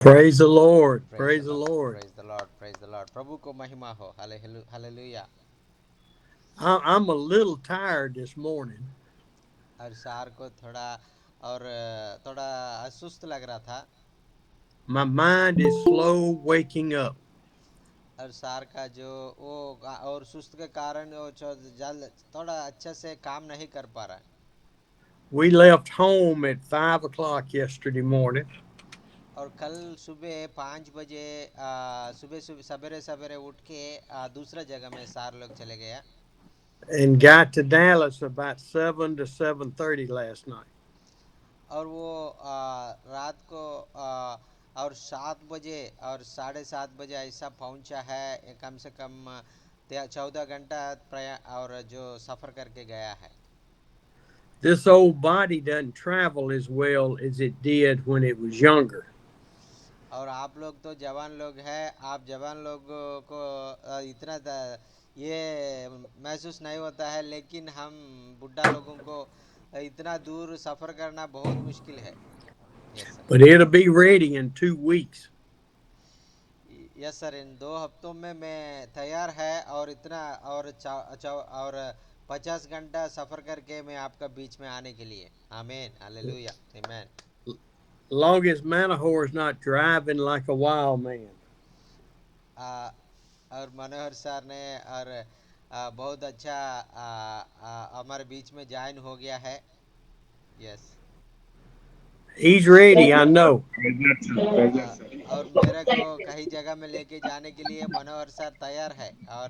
Praise the Lord. Praise the Praise the Lord. Lord. Praise the Lord. Praise the Lord. प्रभु को महिमा हो. Hallelujah. I'm a little tired this morning. और सार को थोड़ा सुस्त लग रहा था. My mind is slow waking up. और सार का जो वो और सुस्त के कारण वो थोड़ा अच्छे से काम नहीं कर पा रहा है. We left home at 5 o'clock yesterday morning और कल सुबह 5 बजे सुबह सुबह सवेरे सवेरे उठ के दूसरा जगह में सार लोग चले गया. and got to Dallas about 7 to 7:30 last night. और वो रात को और 7 बजे और 7:30 बजे ऐसा पहुंचा है. कम से कम 14 घंटा और जो सफ़र करके गया है. This old body doesn't travel as well as it did when it was younger. और आप लोग तो जवान लोग हैं. आप जवान लोगों को इतना ये महसूस नहीं होता है, लेकिन हम बुढ़ा लोगों को इतना दूर सफ़र करना बहुत मुश्किल है. Yes sir. But it'll be ready in 2 weeks. Yes sir. इन 2 हफ्तों में मैं तैयार है और इतना और 50 घंटा सफ़र करके मैं आपका बीच में आने के लिए. आमीन. हालेलुया. आमीन. Long as Manahor is not driving like a wild man. और मनोहर सर ने और बहुत अच्छा हमारे बीच में ज्वाइन हो गया है. Yes. He's ready, I know. और मेरे को कई जगह में लेके जाने के लिए मनोहर सर तैयार है. और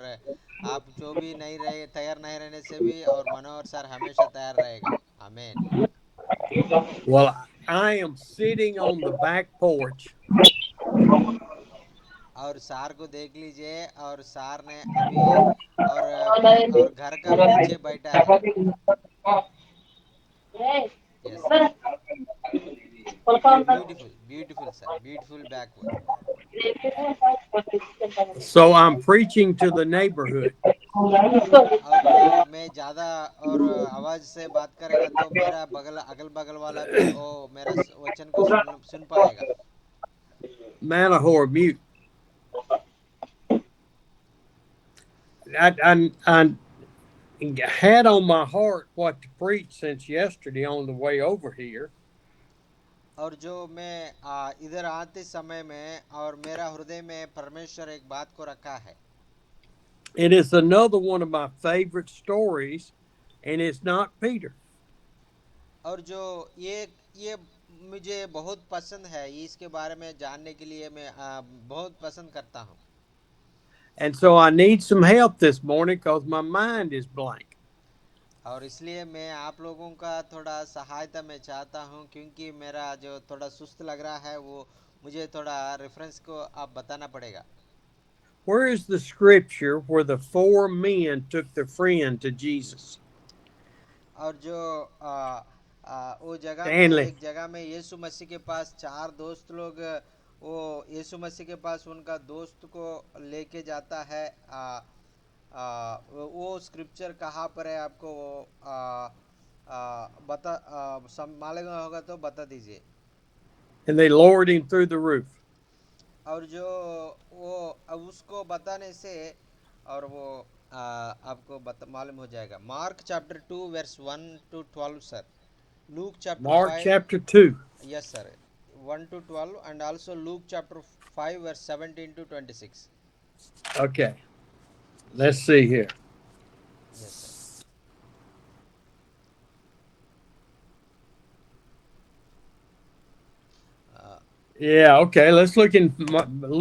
आप जो भी नहीं रहे तैयार नहीं रहने से भी और मनोहर सर हमेशा तैयार रहेगा. आमीन. Well, I am sitting on the back porch और सार को देख लीजिए. और सार ने अभी और और घर का पीछे बैठा है. Yes sir. Beautiful beautiful sir. Beautiful backward. so I'm preaching to the neighborhood. और मैं ज़्यादा और आवाज़ से बात करेगा तो मेरा बगल अगल बगल वाला भी ओ मेरा वचन को सुन पाएगा. Manahor, mute. I had on my heart what to preach since yesterday on the way over here. और जो मैं इधर आते समय में और मेरा हृदय में परमेश्वर एक बात को रखा है. It is another one of my favorite stories, and it's not Peter. और जो ये मुझे बहुत पसंद है. इसके बारे में जानने के लिए मैं बहुत पसंद करता हूँ. And so I need some help this morning because my mind is blank. और इसलिए मैं आप लोगों का थोड़ा सहायता मैं चाहता हूँ, क्योंकि मेरा जो थोड़ा सुस्त लग रहा है वो मुझे थोड़ा रेफरेंस को आप बताना पड़ेगा. Where is the scripture where the four men took their friend to Jesus? और जो वो जगह में Stanley. एक जगह में यीशु मसीह के पास चार दोस्त लोग वो यीशु मसीह के पास उनका दोस्त को लेके जाता है. वो स्क्रिप्चर कहाँ पर है आपको वो बता मालूम होगा तो बता दीजिए. And they lowered him through the roof. और जो वो अब उसको बताने से और वो आपको मालूम हो जाएगा. Mark chapter 2 verse 1 to 12 sir. Luke chapter Mark 5. chapter 2. Yes sir. 1 to 12 and also Luke chapter 5 verse 17 to 26. Okay, let's see here. Yes sir. Yeah, okay, let's look in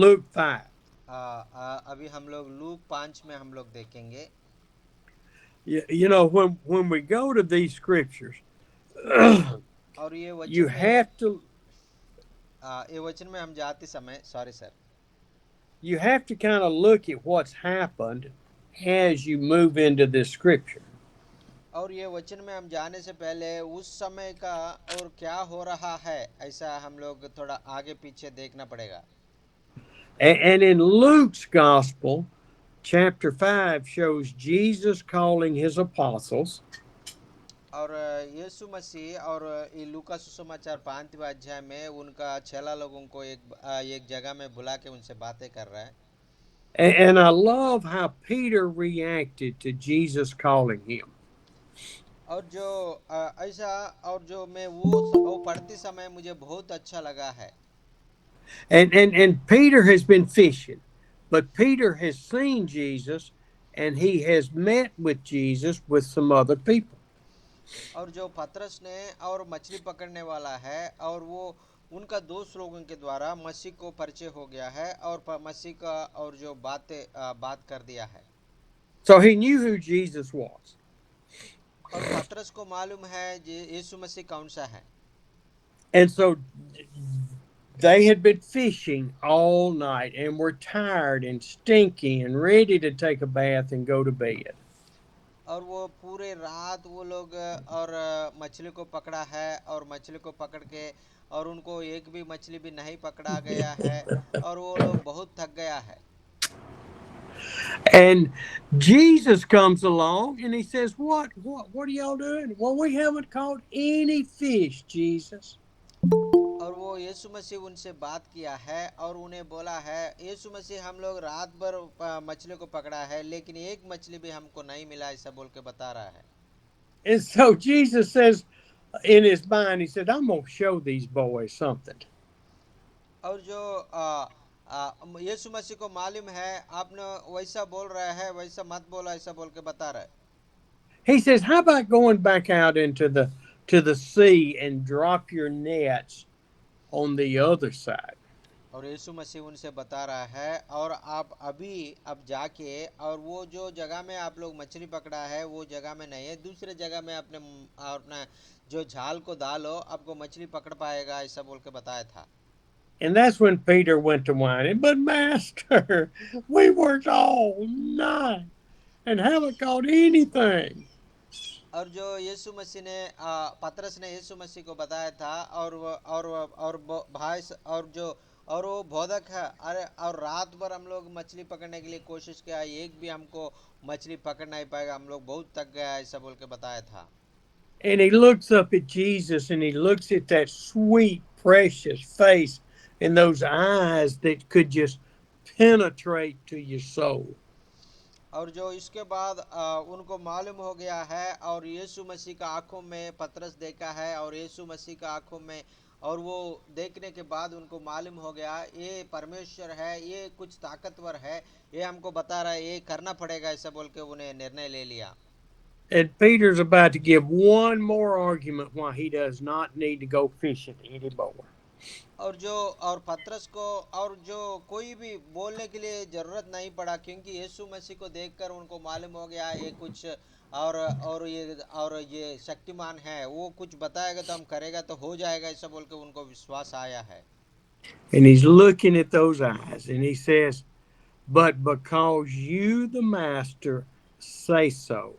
Luke 5. अभी हम लोग लूक 5 में हम लोग देखेंगे. You know, when we go to these scriptures, और you have to ये वचन में हम जाते समय sorry sir. you have to kind of look at what's happened as you move into this scripture. और ये वचन में हम जाने से पहले उस समय का और क्या हो रहा है ऐसा हम लोग थोड़ा आगे पीछे देखना पड़ेगा. And in Luke's gospel, chapter 5 shows Jesus calling his apostles. और यीशु मसीह और ये लूका सुसमाचार 5वें अध्याय में उनका चेला लोगों को एक जगह में बुला के उनसे बातें कर रहा है। And I love how Peter reacted to Jesus calling him. और जो ऐसा और जो मैं वो पढ़ते समय मुझे बहुत अच्छा लगा है। And Peter has been fishing, but Peter has seen Jesus and he has met with Jesus with some other people. और जो पतरस ने और मछली पकड़ने वाला है और वो उनका दोस्त लोगों के द्वारा मसीह को परिचय हो गया है और मसीह का और जो बात कर दिया है। So he knew who Jesus was. और पतरस को मालूम है यीशु मसीह कौन सा है। And so they had been fishing all night and were tired and stinky and ready to take a bath and go to bed. और वो पूरे रात वो लोग और मछली को पकड़ा है और मछली को पकड़ के और उनको एक भी मछली भी नहीं पकड़ा गया है और वो लोग बहुत थक गया है। And Jesus comes along and he says, What are y'all doing? Well, we haven't caught any fish, Jesus. और वो यीशु मसीह उनसे बात किया है और उन्हें बोला है यीशु मसीह हम लोग रात भर मछली को पकड़ा है लेकिन एक मछली भी हमको नहीं मिला ऐसा बोल के बता रहा है। And so Jesus says in his mind, he said, I'm going to show these boys something. और जो यीशु मसीह को मालूम है आपने वैसा बोल रहा है वैसा मत बोला ऐसा बोल के बता रहा है। He says, How about going back out into the sea and drop your nets on the other side? और यीशु मसीह उनसे बता रहा है और आप अब जाके और वो जो जगह में आप लोग मछली पकड़ा है वो जगह में नहीं है दूसरे जगह में अपना जो झाल को डालो आपको मछली पकड़ पाएगा ऐसा बोल के बताया था। And that's when Peter went to whining, But Master, we worked all night and haven't caught anything. और जो यीशु मसीह ने पतरस ने यीशु मसीह को बताया था भाई और जो और वो बोधक है अरे और रात भर हम लोग मछली पकड़ने के लिए कोशिश किया एक भी हमको मछली पकड़ नहीं पाएगा हम लोग बहुत थक गया ऐसा बोल के बताया था। And he looks up at Jesus and he looks at that sweet, precious face and those eyes that could just penetrate to your soul. और जो इसके बाद उनको मालूम हो गया है और यीशु मसीह का आंखों में पतरस देखा है और यीशु मसीह का आंखों में और वो देखने के बाद उनको मालूम हो गया ये परमेश्वर है ये कुछ ताकतवर है ये हमको बता रहा है ये करना पड़ेगा ऐसा बोल के उन्हें निर्णय ले लिया। And Peter's about to give one more argument why he does not need to go fishing anymore. और पतरस को और जो कोई भी बोलने के लिए जरूरत नहीं पड़ा क्योंकि यीशु मसीह को देखकर उनको मालूम हो गया ये कुछ और ये शक्तिमान है वो कुछ बताएगा तो हम करेगा तो हो जाएगा ऐसा बोल के उनको विश्वास आया है। And he's looking at those eyes and he says, But because you, the master, say so,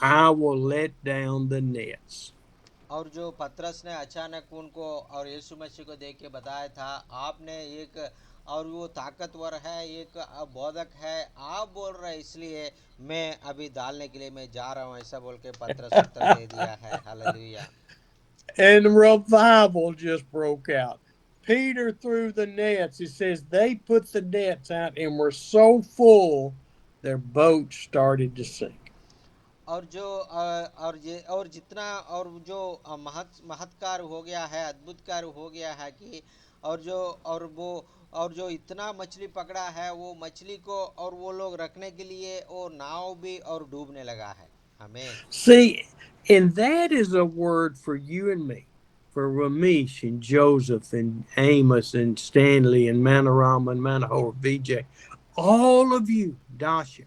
I will let down the nets. और जो पतरस ने अचानक उनको और यीशु मसीह को देख के बताया था आपने एक और वो ताकतवर है एक बोधक है आप बोल रहे इसलिए मैं अभी डालने के लिए मैं जा रहा हूँ ऐसा बोल के पतरस उत्तर दे दिया है। Hallelujah. And revival just broke out. Peter threw the nets. It says they put the nets out and were so full, their boat started to sink. और जो और जितना और जो महत्कार हो गया है अद्भुत कार्य हो गया है कि और जो और वो और जो इतना मछली पकड़ा है वो मछली को और वो लोग रखने के लिए वो नाव भी और डूबने लगा है। आमीन। See, and that is a word for you and me, for Ramesh and Joseph and Amos and Stanley and Manarama and Manahor, VJ, all of you, Dasha.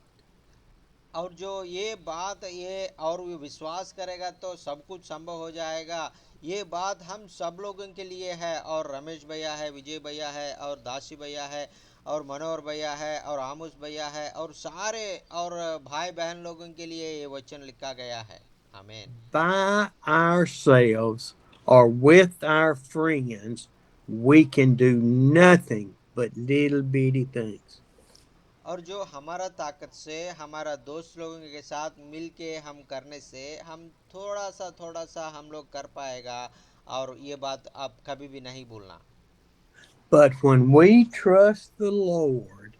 और जो ये बात ये और वो विश्वास करेगा तो सब कुछ संभव हो जाएगा ये बात हम सब लोगों के लिए है और रमेश भैया है विजय भैया है और दासी भैया है और मनोहर भैया है और आमुस भैया है और सारे और भाई बहन लोगों के लिए ये वचन लिखा गया है। आमीन। By ourselves or with our friends, we can do nothing but little bitty things. और जो हमारा ताकत से हमारा दोस्त लोगों के साथ मिल के हम करने से हम थोड़ा सा हम लोग कर पाएगा। और ये बात आप कभी भी नहीं भूलना। But when we trust the Lord,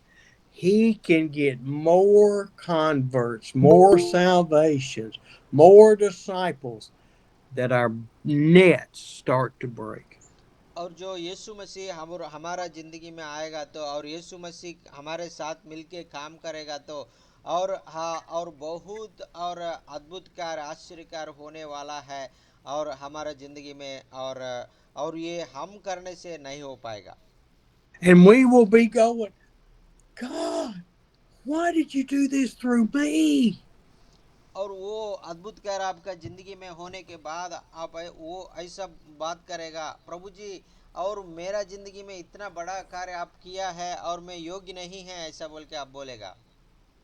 He can get more converts, more salvations, more disciples that our nets start to break. और जो यीशु मसीह हम हमारा ज़िंदगी में आएगा तो और यीशु मसीह हमारे साथ मिलके काम करेगा तो और हाँ और बहुत और अद्भुत कार्य आश्चर्यकार होने वाला है और हमारा ज़िंदगी में और ये हम करने से नहीं हो पाएगा। And we will be going, God, why did you do this through me? और वो अद्भुत कार्य आपका ज़िंदगी में होने के बाद आप वो ऐसा बात करेगा, प्रभु जी और मेरा ज़िंदगी में इतना बड़ा कार्य आप किया है और मैं योग्य नहीं है, ऐसा बोल के आप बोलेगा।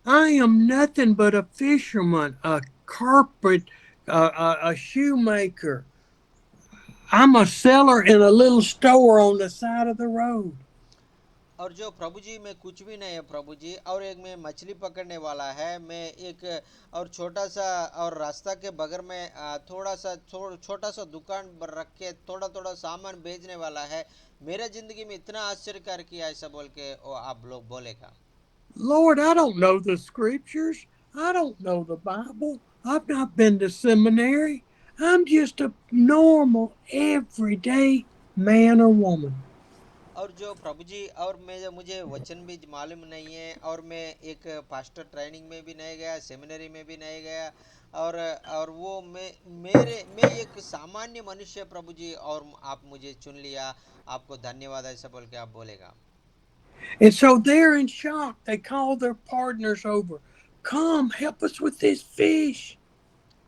I am nothing but a fisherman, a carpet, a shoemaker. I'm a seller in a little store on the side of the road. और जो प्रभु जी मैं कुछ भी नहीं है प्रभु जी, और एक मैं मछली पकड़ने वाला है, मैं एक और छोटा सा और रास्ता के बगल में छोटा सा दुकान रख के थोड़ा थोड़ा सामान बेचने वाला है। मेरा जिंदगी में इतना आश्चर्य कर किया ऐसा बोल के वो आप लोग बोलेगा। Lord, I don't know the scriptures. I don't know the Bible. I've not been to seminary. I'm just a normal, everyday man or woman. और जो प्रभु जी और मैं मुझे वचन भी मालूम नहीं है और मैं एक पास्टर ट्रेनिंग में भी नहीं गया, सेमिनरी में भी नहीं गया। और वो मैं एक सामान्य मनुष्य प्रभु जी और आप मुझे चुन लिया, आपको धन्यवाद ऐसा बोल के आप बोलेगा। And so they're in shock. They call their partners over. Come, help us with this fish.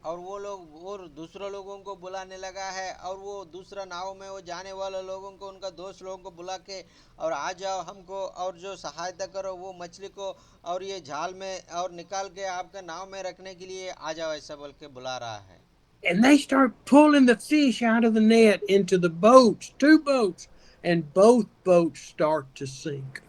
और वो लोग और दूसरों लोगों को बुलाने लगा है और वो दूसरा नाव में वो जाने वाले लोगों को उनका दोस्त लोगों को बुला के और आ जाओ हमको और जो सहायता करो वो मछली को और ये जाल में और निकाल के आपका नाव में रखने के लिए आ जाओ ऐसा बोल के बुला रहा है। And they start pulling the fish out of the net into the boats, two boats, and both boats start to sink.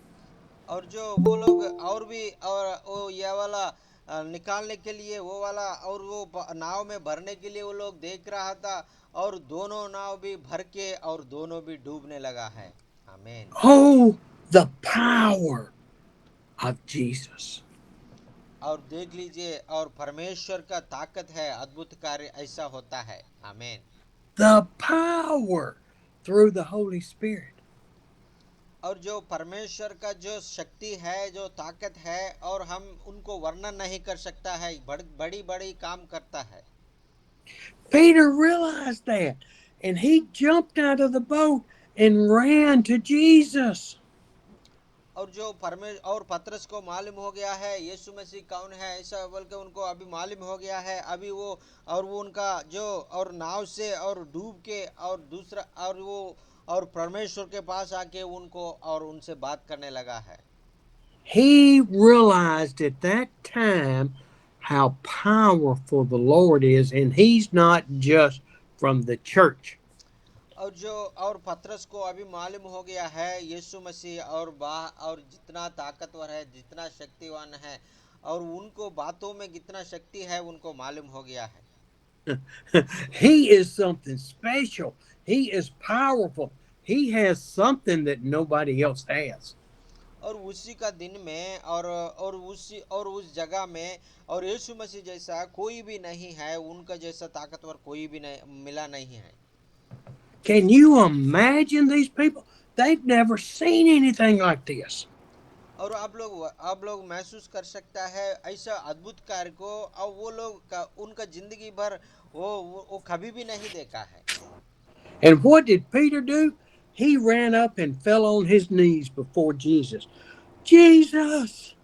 और जो वो लोग और भी और वो ये वाला निकालने के लिए वो वाला और वो नाव में भरने के लिए वो लोग देख रहा था और दोनों नाव भी भर के और दोनों भी डूबने लगा है। आमीन। Oh, the power of Jesus. और देख लीजिए और परमेश्वर का ताकत है, अद्भुत कार्य ऐसा होता है। आमीन। The power through the Holy Spirit. और जो परमेश्वर का जो शक्ति है जो ताकत है और हम उनको वर्णन नहीं कर सकता है, बड़ी बड़ी काम करता है। Peter realized that, and he jumped out of the boat and ran to Jesus. और जो और पतरस को मालूम हो गया है यीशु मसीह कौन है ऐसा बोल के उनको अभी मालूम हो गया है, अभी वो और वो उनका जो और नाव से और डूब के और दूसरा और वो और परमेश्वर के पास आके उनको और उनसे बात करने लगा है। He realized at that time how powerful the Lord is, and he's not just from the church. और जो और पतरस को अभी मालूम हो गया है यीशु मसीह और जितना ताकतवर है जितना शक्तिवान है और उनको बातों में कितना शक्ति है उनको मालूम हो गया है। He is something special. He is powerful. He has something that nobody else has. और उसी का दिन में और उस जगह में और यीशु मसीह जैसा कोई भी नहीं है, उनका जैसा ताकतवर कोई भी नहीं मिला नहीं है। Can you imagine these people? They've never seen anything like this. और आप लोग महसूस कर सकता है ऐसा अद्भुत कार्य को और वो लोग उनका जिंदगी भर वो कभी भी नहीं देखा है। And what did Peter do? He ran up and fell on his knees before Jesus. Jesus!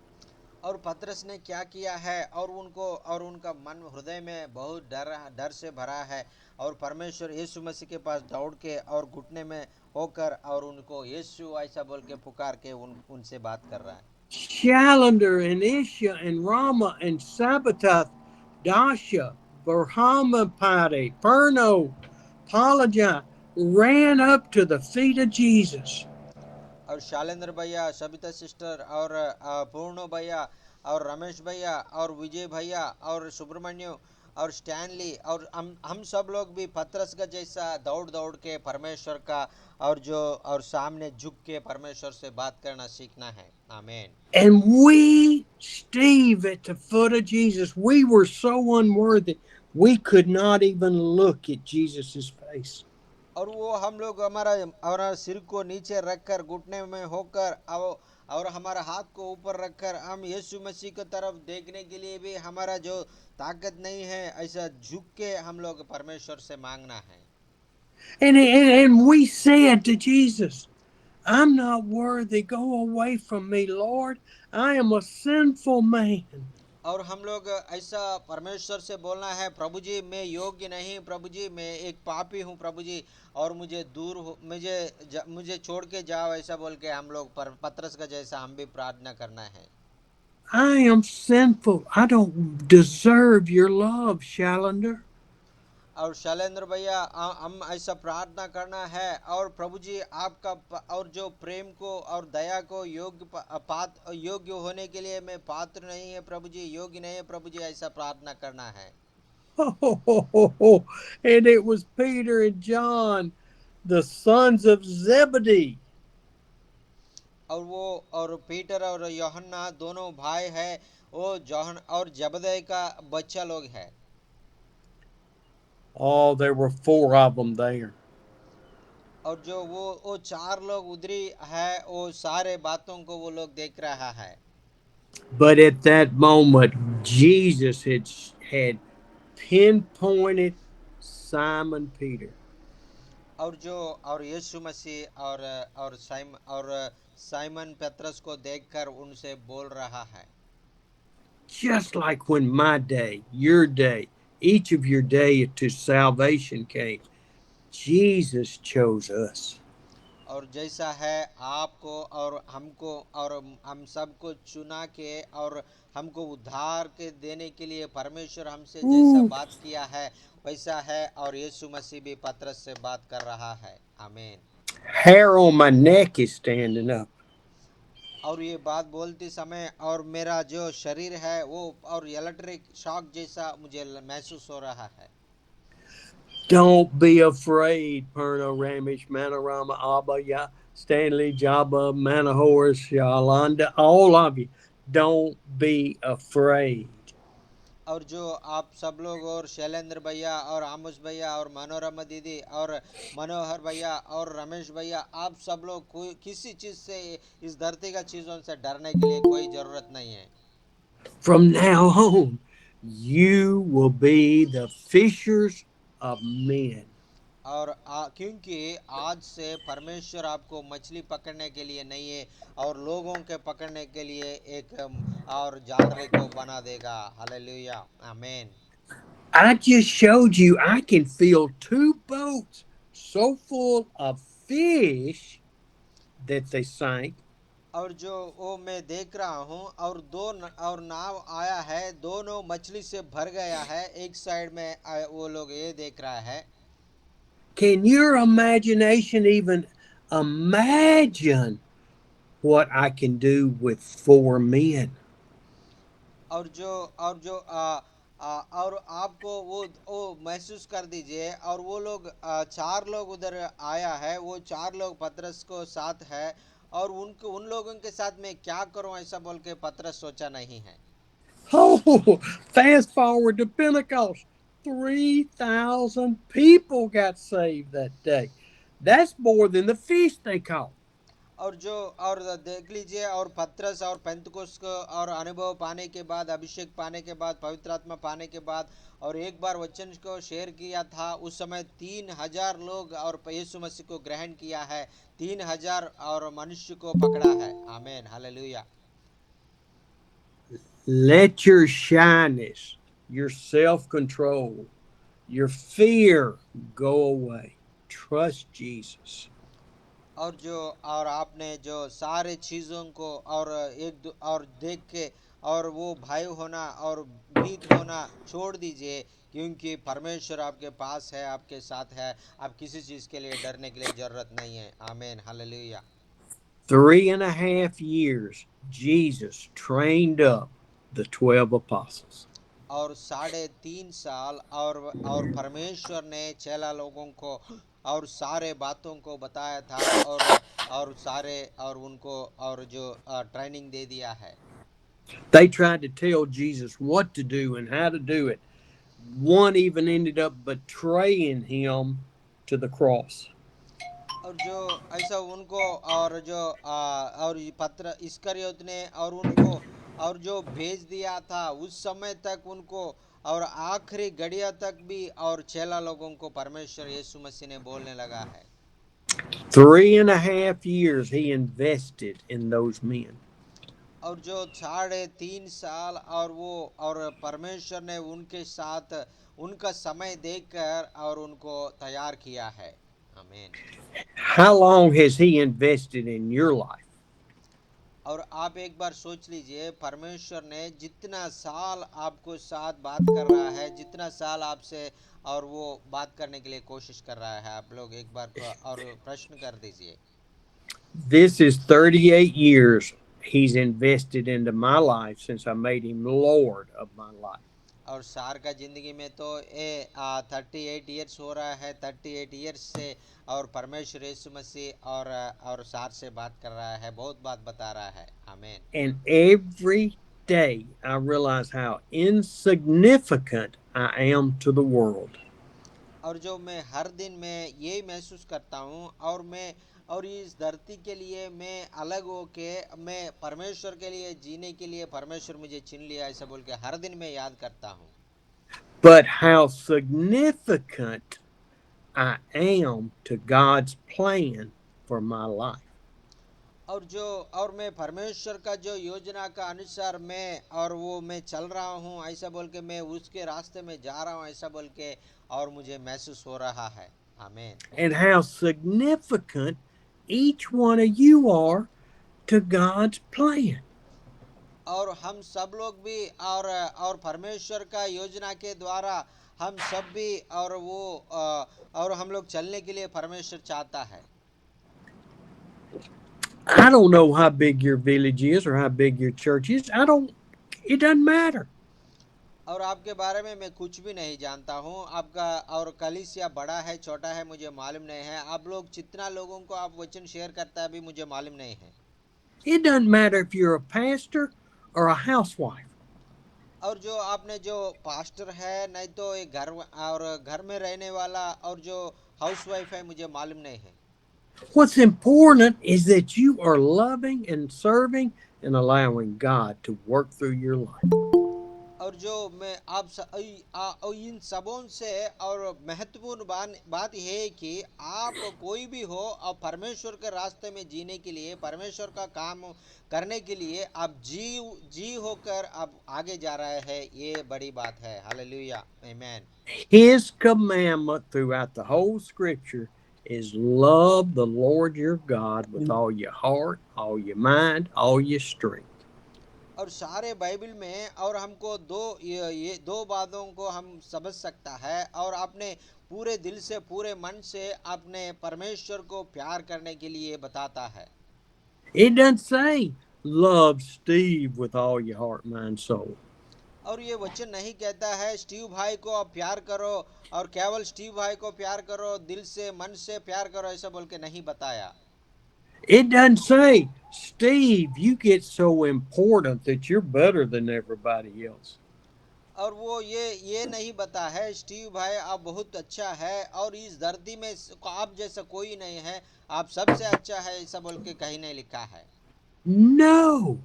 और पतरस ने क्या किया है और उनको और उनका मन हृदय में बहुत डर से भरा है और परमेश्वर यीशु मसीह के पास दौड़ के और घुटने में होकर और उनको यीशु ऐसा बोल के पुकार के उनसे बात कर रहा है। Shalander and Isha and Rama and Sabbatath, Dasha, Berhamapati, Perno, Pelagia ran up to the feet of Jesus. और शालेंद्र भैया, सबिता सिस्टर, और पूर्णो भैया, और रमेश भैया, और विजय भैया, और सुब्रमण्यु, और स्टैनली, और हम सब लोग भी पतरस का जैसा दौड़ दौड़ के परमेश्वर का और सामने झुक के परमेश्वर से बात करना सीखना है। आमीन। And we, Steve, at the foot of Jesus, we were so unworthy, we could not even look at Jesus' face. और वो हम लोग हमारा सिर को नीचे रखकर घुटने में होकर और हमारा हाथ को ऊपर रखकर हम यीशु मसीह की तरफ देखने के लिए भी हमारा जो ताकत नहीं है, ऐसा झुक के हम लोग परमेश्वर से मांगना है। And we said to Jesus, I'm not worthy. Go away from me, Lord. I am a sinful man. और हम लोग ऐसा परमेश्वर से बोलना है, प्रभु जी मैं योग्य नहीं, प्रभु जी मैं एक पापी हूँ, प्रभु जी और मुझे दूर हो, मुझे छोड़ के जाओ, ऐसा बोल के हम लोग पतरस का जैसा हम भी प्रार्थना करना है। I am sinful. I don't deserve your love, Shalander. और शैलेंद्र भैया, हम ऐसा प्रार्थना करना है, और प्रभु जी आपका और जो प्रेम को और दया को योग्य होने के लिए मैं पात्र नहीं है प्रभु जी, योग्य नहीं है प्रभु जी, ऐसा प्रार्थना करना है। Oh, and it was Peter and John, the sons of Zebedee. और पीटर और यूहन्ना दोनों भाई है, वो जॉन और जबदई का बच्चा लोग है। Oh, there were four of them there. और जो वो चार लोग उधरी है, वो सारे बातों को वो लोग देख रहा है। But at that moment, Jesus had pinpointed Simon Peter. और यीशु मसीह और साइमन पतरस को देखकर उनसे बोल रहा है। Just like when my day, your day, each of your day to salvation came, Jesus chose us. और जैसा है आपको और हमको और हम सबको चुना के और हमको उद्धार के देने के लिए परमेश्वर हमसे जैसा Ooh, बात किया है, वैसा है और यीशु मसीह भी पतरस से बात कर रहा है। आमीन। hair on my neck is standing up. और ये बात बोलते समय और मेरा जो शरीर है वो और इलेक्ट्रिक शॉक जैसा मुझे महसूस हो रहा है। Don't be afraid, Perno, Ramish, Manorama, Abba, Ya, Stanley, Jabba, Manahorus, Yolanda, all of you. Don't be afraid. और जो आप सब लोग और शैलेंद्र भैया और आमुष भैया और मनोरमा दीदी और मनोहर भैया और रमेश भैया, आप सब लोग कोई किसी चीज से, इस धरती का चीजों से डरने के लिए कोई जरूरत नहीं है। From now on, you will be the fishers of men. और क्योंकि आज से परमेश्वर आपको मछली पकड़ने के लिए नहीं है, और लोगों के पकड़ने के लिए एक और जानवरों को बना देगा। हालेलुया। आमीन। I just showed you I can fill two boats so full of fish that they sank. और जो वो मैं देख रहा हूँ, और और नाव आया है, दोनों मछली से भर गया है, एक साइड में वो लोग ये देख रहा है। Can your imagination even imagine what I can do with four men? और आपको वो महसूस कर दीजिए, और वो लोग चार लोग उधर आया है, वो चार लोग पतरस को साथ है, और उन लोगों के साथ मैं क्या करूं ऐसा बोल के पतरस सोचा नहीं है। Oh, fast forward to Pentecost. 3,000 people got saved that day. That's more than the fish they caught. और देख लीजिए, और पतरस और पेंतुकोस को और अनुभव पाने के बाद, अभिषेक पाने के बाद, पवित्र आत्मा पाने के बाद, और एक बार वचन को शेयर किया था, उस समय 3,000 लोग और यीशु मसीह को ग्रहण किया है, 3,000 और मनुष्य को पकड़ा है। आमीन। Hallelujah. Let your shyness, your self control, your fear go away. Trust Jesus. और आपने जो सारे चीजों को और और देख के और वो भय होना और भीत होना छोड़ दीजिए, क्योंकि परमेश्वर आपके पास है, आपके साथ है, आप किसी चीज के लिए डरने के लिए जरूरत नहीं है। आमीन। Hallelujah. 3.5 years, Jesus trained up the 12 apostles. और 3.5 साल और परमेश्वर ने चेला लोगों को और सारे बातों को बताया था और सारे और उनको और जो ट्रेनिंग दे दिया है. They tried to tell Jesus what to do and how to do it. One even ended up betraying him to the cross. और जो ऐसा उनको और जो और ये पत्र इस्करियोत ने और उनको और जो भेज दिया था उस समय तक उनको और आखिरी घड़िया तक भी और चेला लोगों को परमेश्वर यीशु मसीह ने बोलने लगा है. 3.5 years he invested in those men. और जो 3.5 साल और वो और परमेश्वर ने उनके साथ उनका समय देकर और उनको तैयार किया है. आमीन. How long has he invested in your life? और आप एक बार सोच लीजिए परमेश्वर ने जितना साल आपको साथ बात कर रहा है, जितना साल आपसे और वो बात करने के लिए कोशिश कर रहा है, आप लोग एक बार और प्रश्न कर दीजिए. This is 38 years he's invested into my life since I made him Lord of my life. और सार का जिंदगी में तो ये 38 ईयर्स हो रहा है. 38 ईयर्स से और परमेश्वर यीशु मसीह और सार से बात कर रहा है, बहुत बात बता रहा है. आमीन. And every day I realize how insignificant I am to the world. और जो मैं हर दिन में यही महसूस करता हूँ और मैं और इस धरती के लिए मैं अलग होके मैं परमेश्वर के लिए जीने के लिए परमेश्वर मुझे चुन लिया ऐसा बोल के हर दिन मैं याद करता हूँ. But how significant I am to God's plan for my life. और जो और मैं परमेश्वर का जो योजना का अनुसार मैं और वो मैं चल रहा हूँ ऐसा बोल के मैं उसके रास्ते में जा रहा हूँ ऐसा बोल के और मुझे महसूस हो रहा है. आमीन. And how significant each one of you are to God's plan. और हम सब लोग भी और परमेश्वर का योजना के द्वारा हम सब भी और वो और हम लोग चलने के लिए परमेश्वर चाहता है. I don't know how big your village is or how big your church is. It doesn't matter. और आपके बारे में मैं कुछ भी नहीं जानता हूँ. आपका और कलीसिया बड़ा है छोटा है मुझे मालूम नहीं है. आप लोग जितना लोगों को आप वचन शेयर करता है भी मुझे मालूम नहीं है. It doesn't matter if you're a pastor or a housewife. और जो आपने जो पास्टर है नहीं तो एक घर और घर में रहने वाला और जो हाउसवाइफ है मुझे मालूम नहीं है. What's important is that you are loving and serving and allowing God to work through your life. और जो मैं इन सबों से और महत्वपूर्ण बात यह है कि आप कोई भी हो और परमेश्वर के रास्ते में जीने के लिए परमेश्वर का काम करने के लिए आप जी होकर आप आगे जा रहे हैं. ये बड़ी बात है. हालेलुया. आमीन. His commandment throughout the whole scripture is love the Lord your God with all your heart, all your mind, all your strength. और सारे बाइबल में और हमको ये दो बातों को हम समझ सकता है और आपने पूरे दिल से पूरे मन से आपने परमेश्वर को प्यार करने के लिए बताता है. It doesn't say love Steve with all your heart, mind, soul. और ये वचन नहीं कहता है स्टीव भाई को आप प्यार करो और केवल स्टीव भाई को प्यार करो दिल से मन से प्यार करो ऐसा बोल के नहीं बताया. It doesn't say, Steve, you get so important that you're better than everybody else. और वो ये नहीं बता है स्टीव भाई आप बहुत अच्छा है और इस धरती में आप जैसा कोई नहीं है, आप सबसे अच्छा है ऐसा बोल के कहीं नहीं लिखा है. No.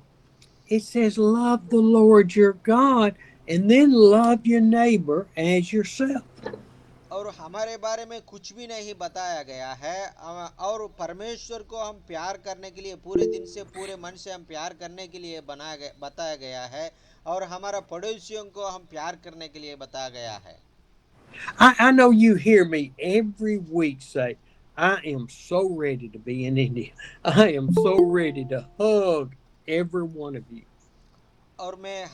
It says, love the Lord your God and then love your neighbor as yourself. और हमारे बारे में कुछ भी नहीं बताया गया है और परमेश्वर को हम प्यार करने के लिए पूरे दिन से पूरे मन से हम प्यार करने के लिए बताया गया है और हमारा पड़ोसियों को हम प्यार करने के लिए बताया गया है. I know you hear me every week say, I am so ready to be in India. I am so ready to hug every one of you. और मैं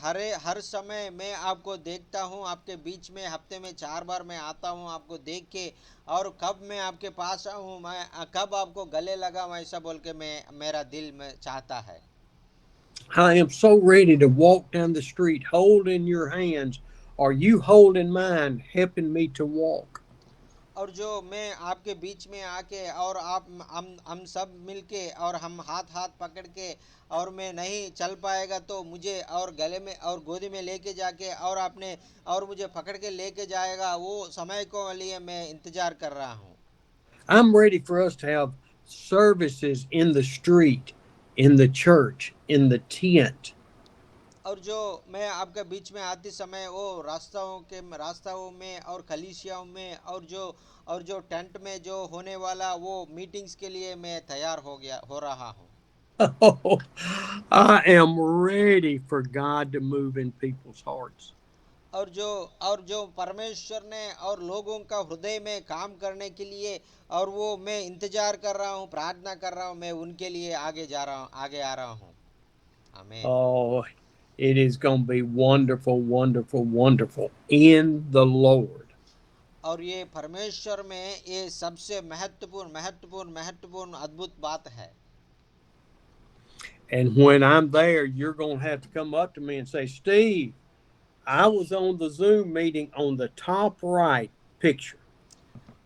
हर समय मैं आपको देखता हूँ, आपके बीच में हफ्ते में 4 बार मैं आता हूँ आपको देख के। और कब मैं आपके पास आऊँ, मैं कब आपको गले लगाऊँ, ऐसा बोल के मैं मेरा दिल में चाहता है। I am so ready to walk down the street holding your hands or you holding mine, helping me to walk. और जो मैं आपके बीच में आके और आप हम सब मिलके और हम हाथ हाथ पकड़ के, और मैं नहीं चल पाएगा तो मुझे और गले में और गोदी में लेके जाके और आपने और मुझे पकड़ के लेके जाएगा, वो समय को लिए मैं इंतजार कर रहा हूँ। I'm ready for us to have services in the street, in the church, in the tent. और जो मैं आपके बीच में आते समय वो रास्ताओं में और कलीसियाओं में और जो टेंट में जो होने वाला वो मीटिंग्स के लिए मैं तैयार हो रहा हूँ। Oh, I am ready for God to move in people's hearts. और जो परमेश्वर ने और लोगों का हृदय में काम करने के लिए, और वो मैं इंतजार कर रहा हूँ, प्रार्थना कर रहा हूँ, मैं उनके लिए आगे आ रहा हूँ। आमीन। Oh, it is going to be wonderful, wonderful, wonderful in the Lord. और ये परमेश्वर में ये सबसे महत्वपूर्ण अद्भुत बात है। And when I'm there, you're going to have to come up to me and say, Steve, I was on the Zoom meeting on the top right picture.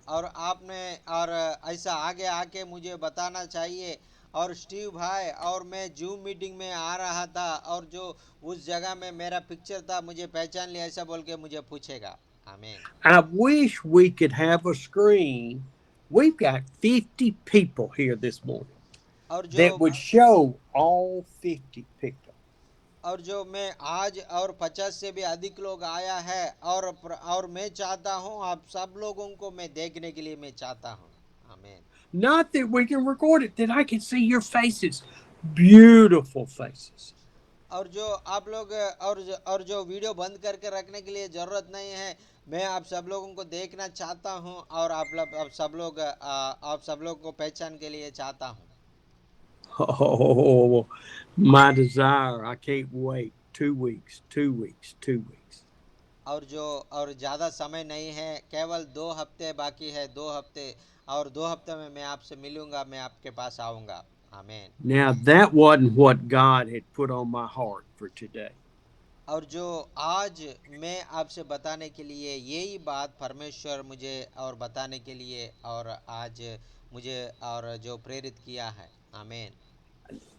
और आपने और ऐसा आगे आके मुझे बताना चाहिए, और स्टीव भाई, और मैं जूम मीटिंग में आ रहा था और जो उस जगह में मेरा पिक्चर था, मुझे पहचान लिया, ऐसा बोल के मुझे पूछेगा। आमीन। I wish we could have a screen. We've got 50 people here this morning और जो that would show all 50 picked up. और जो मैं आज और 50 से भी अधिक लोग आया है, और मैं चाहता हूँ आप सब लोगों को मैं देखने के लिए मैं चाहता हूँ। आमीन। Not that we can record it, that I can see your faces. Beautiful faces. और जो आप लोग और जो वीडियो बंद करके रखने के लिए ज़रूरत नहीं है, मैं आप सब लोगों को देखना चाहता हूँ, और आप सब लोग को पहचान के लिए चाहता हूँ। Oh, my desire. I can't wait. 2 weeks, 2 weeks, 2 weeks. और ज़्यादा समय नहीं है, केवल 2 हफ्ते बाकी है, 2 हफ्ते, और 2 हफ्ते में मैं आपसे मिलूंगा, मैं आपके पास आऊँगा। आमीन। Now, that wasn't what God had put on my heart for today. और जो आज मैं आपसे बताने के लिए यही बात परमेश्वर मुझे और बताने के लिए और आज मुझे और जो प्रेरित किया है। आमीन।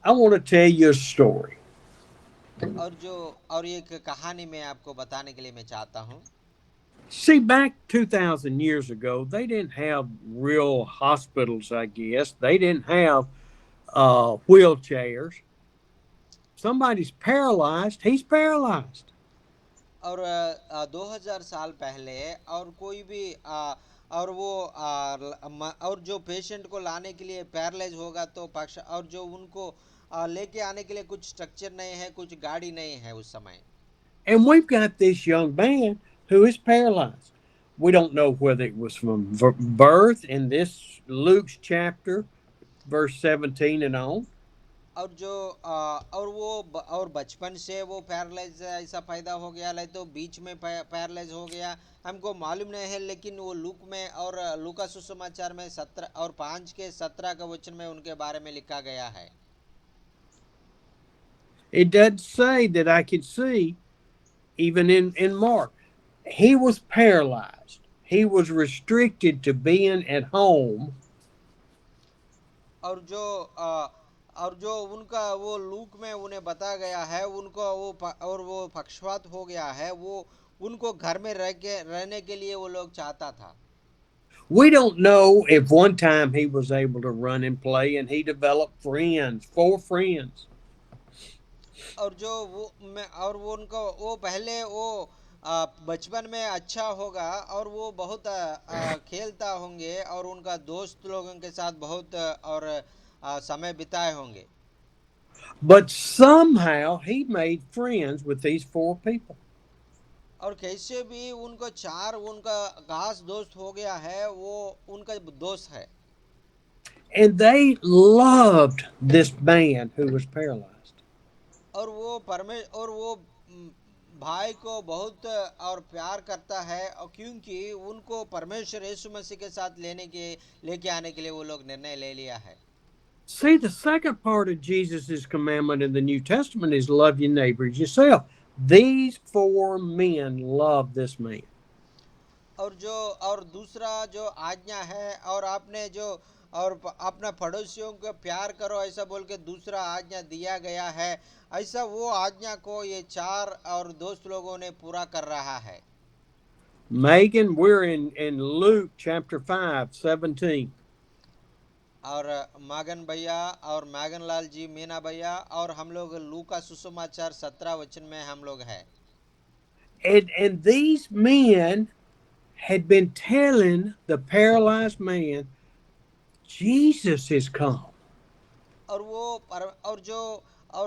I want to tell you a story. और एक कहानी मैं आपको बताने के लिए मैं चाहता हूँ। See, back 2,000 years ago, they didn't have real hospitals, I guess. They didn't have wheelchairs. Somebody's paralyzed, he's paralyzed. और 2000 साल पहले और कोई भी और वो और जो पेशेंट को लाने के लिए पैरालाइज होगा तो पक्ष, और जो उनको लेके आने के लिए कुछ स्ट्रक्चर नहीं है, कुछ गाड़ी नहीं है उस समय। And we've got this young man who is paralyzed. We don't know whether it was from birth in this Luke's chapter, verse 17 and on. और जो और बचपन से वो पैरालाइज ऐसा पैदा हो गया है, तो बीच में पैरालाइज हो गया, हमको मालूम नहीं है, लेकिन वो लूक में और लूका सुसमाचार में 17 और 5 के 17 का वचन में उनके बारे में लिखा गया है। It doesn't say that I could see, even in Mark. He was paralyzed. He was restricted to being at home. और जो उनका वो लूक में उन्हें बता गया है, उनको और वो पक्षपात हो गया है, वो उनको घर में रहने के लिए वो लोग चाहता था। We don't know if one time he was able to run and play and he developed friends, 4 friends. और जो वो उनको वो पहले वो बचपन में अच्छा होगा, और वो बहुत खेलता होंगे, और उनका दोस्त लोगों के साथ बहुत और समय बिताए होंगे। But somehow he made friends with these 4 people. और कैसे भी उनका खास दोस्त हो गया है, वो उनका दोस्त है। And they loved this man who was paralyzed. और वो भाई को बहुत और प्यार करता है, और क्योंकि उनको परमेश्वर यीशु मसीह के साथ लेके आने के लिए वो लोग निर्णय ले लिया है। See, the second part of Jesus' commandment in the New Testament is love your neighbors yourself. These four men love this man. और दूसरा जो आज्ञा है, और आपने जो अपना पड़ोसियों को प्यार करो ऐसा बोल के दूसरा आज्ञा दिया गया है, ऐसा वो आज्ञा को ये चार और दोस्त लोगों ने पूरा कर रहा है। Megan, we're in Luke chapter 5:17. और मागन भैया और मैगन लाल जी, मीना भैया, और हम लोग लू का सुसमाचार 17 वचन में हम लोग है। And these men had been telling the paralyzed man, Jesus is come. और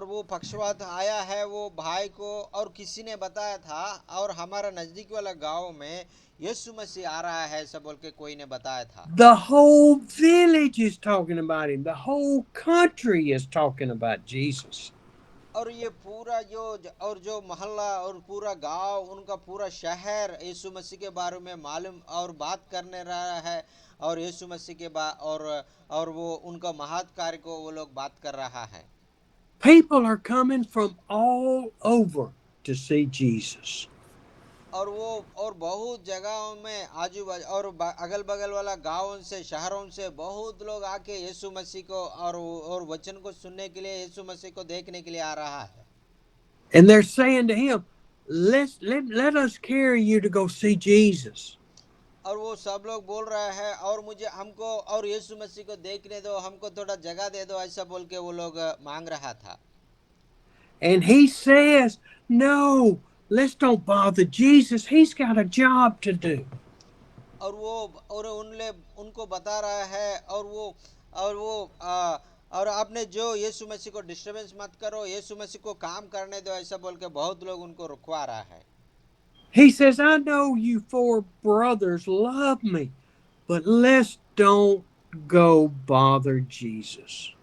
वो पक्षवात आया है वो भाई को, और किसी ने बताया था, और हमारा नजदीक वाला गांव में यीशु मसीह आ रहा है सब बोल के कोई ने बताया था। The whole village is talking about him. The whole country is talking about Jesus. और ये पूरा जो मोहल्ला और पूरा गांव, उनका पूरा शहर यीशु मसीह के बारे में मालूम और बात करने रहा है, और यीशु मसीह के और वो उनका महत् कार्य को वो लोग बात कर रहा है। People are coming from all over to see Jesus. और बहुत जगहों में आजू बाजू और अगल बगल वाला गांवों से, शहरों से बहुत लोग आके यीशु मसीह को और वचन को सुनने के लिए, यीशु मसीह को देखने के लिए आ रहा है। And they're saying to him, let us carry you to go see Jesus. और वो सब लोग बोल रहा है, और मुझे हमको और यीशु मसीह को देखने दो, हमको थोड़ा जगह दे दो, ऐसा बोल के वो लोग मांग रहा था। And he says, no, let's don't bother Jesus. He's got a job to do. और उनको बता रहा है, और आपने जो यीशु मसीह को डिस्टर्बेंस मत करो, यीशु मसीह को काम करने दो, ऐसा बोल के बहुत लोग उनको रुकवा रहा है। He says, I know you four brothers love me, but let's don't go bother Jesus.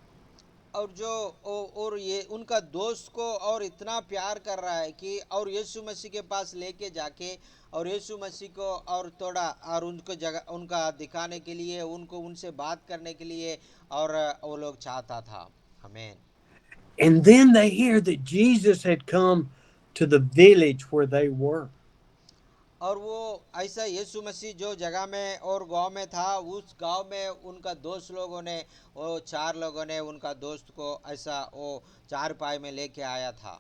और ये उनका दोस्त को और इतना प्यार कर रहा है कि और यीशु मसीह के पास लेके जाके और यीशु मसीह को और थोड़ा और उनको जगह उनका दिखाने के लिए, उनको उनसे बात करने के लिए और वो लोग चाहता था। आमीन। And then they hear that Jesus had come to the village where they were. और वो ऐसा यीशु मसीह जो जगह में और गांव में था, उस गांव में उनका दोस्त लोगों ने, वो चार लोगों ने उनका दोस्त को ऐसा वो चार पाई में लेके आया था।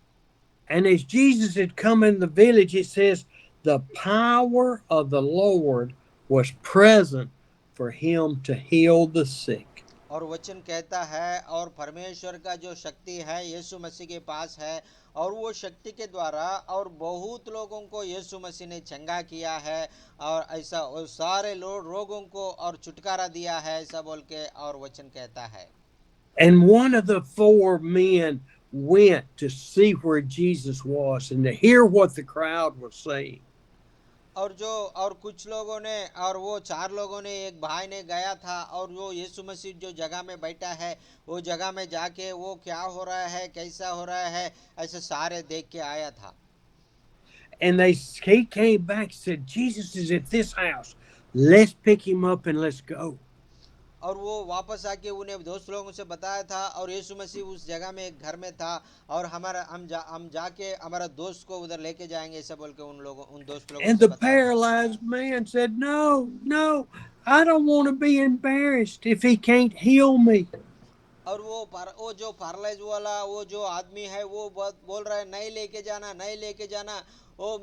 And as Jesus had come in the village, it says the power of the Lord was present for him to heal the sick. और वचन कहता है, और परमेश्वर का जो शक्ति है यीशु मसीह के पास है, और वो शक्ति के द्वारा और बहुत लोगों को यीशु मसीह ने चंगा किया है, और ऐसा और सारे रोगों को और छुटकारा दिया है, ऐसा बोल के और वचन कहता है। And one of the four men went to see where Jesus was and to hear what the crowd was saying. और कुछ लोगों ने, और वो चार लोगों ने, एक भाई ने गया था, और वो यीशु मसीह जो जगह में बैठा है वो जगह में जाके वो क्या हो रहा है, कैसा हो रहा है, ऐसे सारे देख के आया था। And he came back and said, Jesus is at this house. Let's pick him up and let's go. और वो वापस आके उन्हें दोस्त लोगों से बताया था, और यीशु मसीह उस जगह में एक घर में था, और हम जाके हमारा दोस्त को उधर लेके जाएंगे, ऐसा बोल के उन दोस्त लोगों And से the बताया था। paralyzed man said, no, I don't want to be embarrassed if he can't heal me. और वो जो पैरालाइज वाला वो जो आदमी है वो बोल रहा है, नहीं लेके जाना, नहीं लेके जाना, वो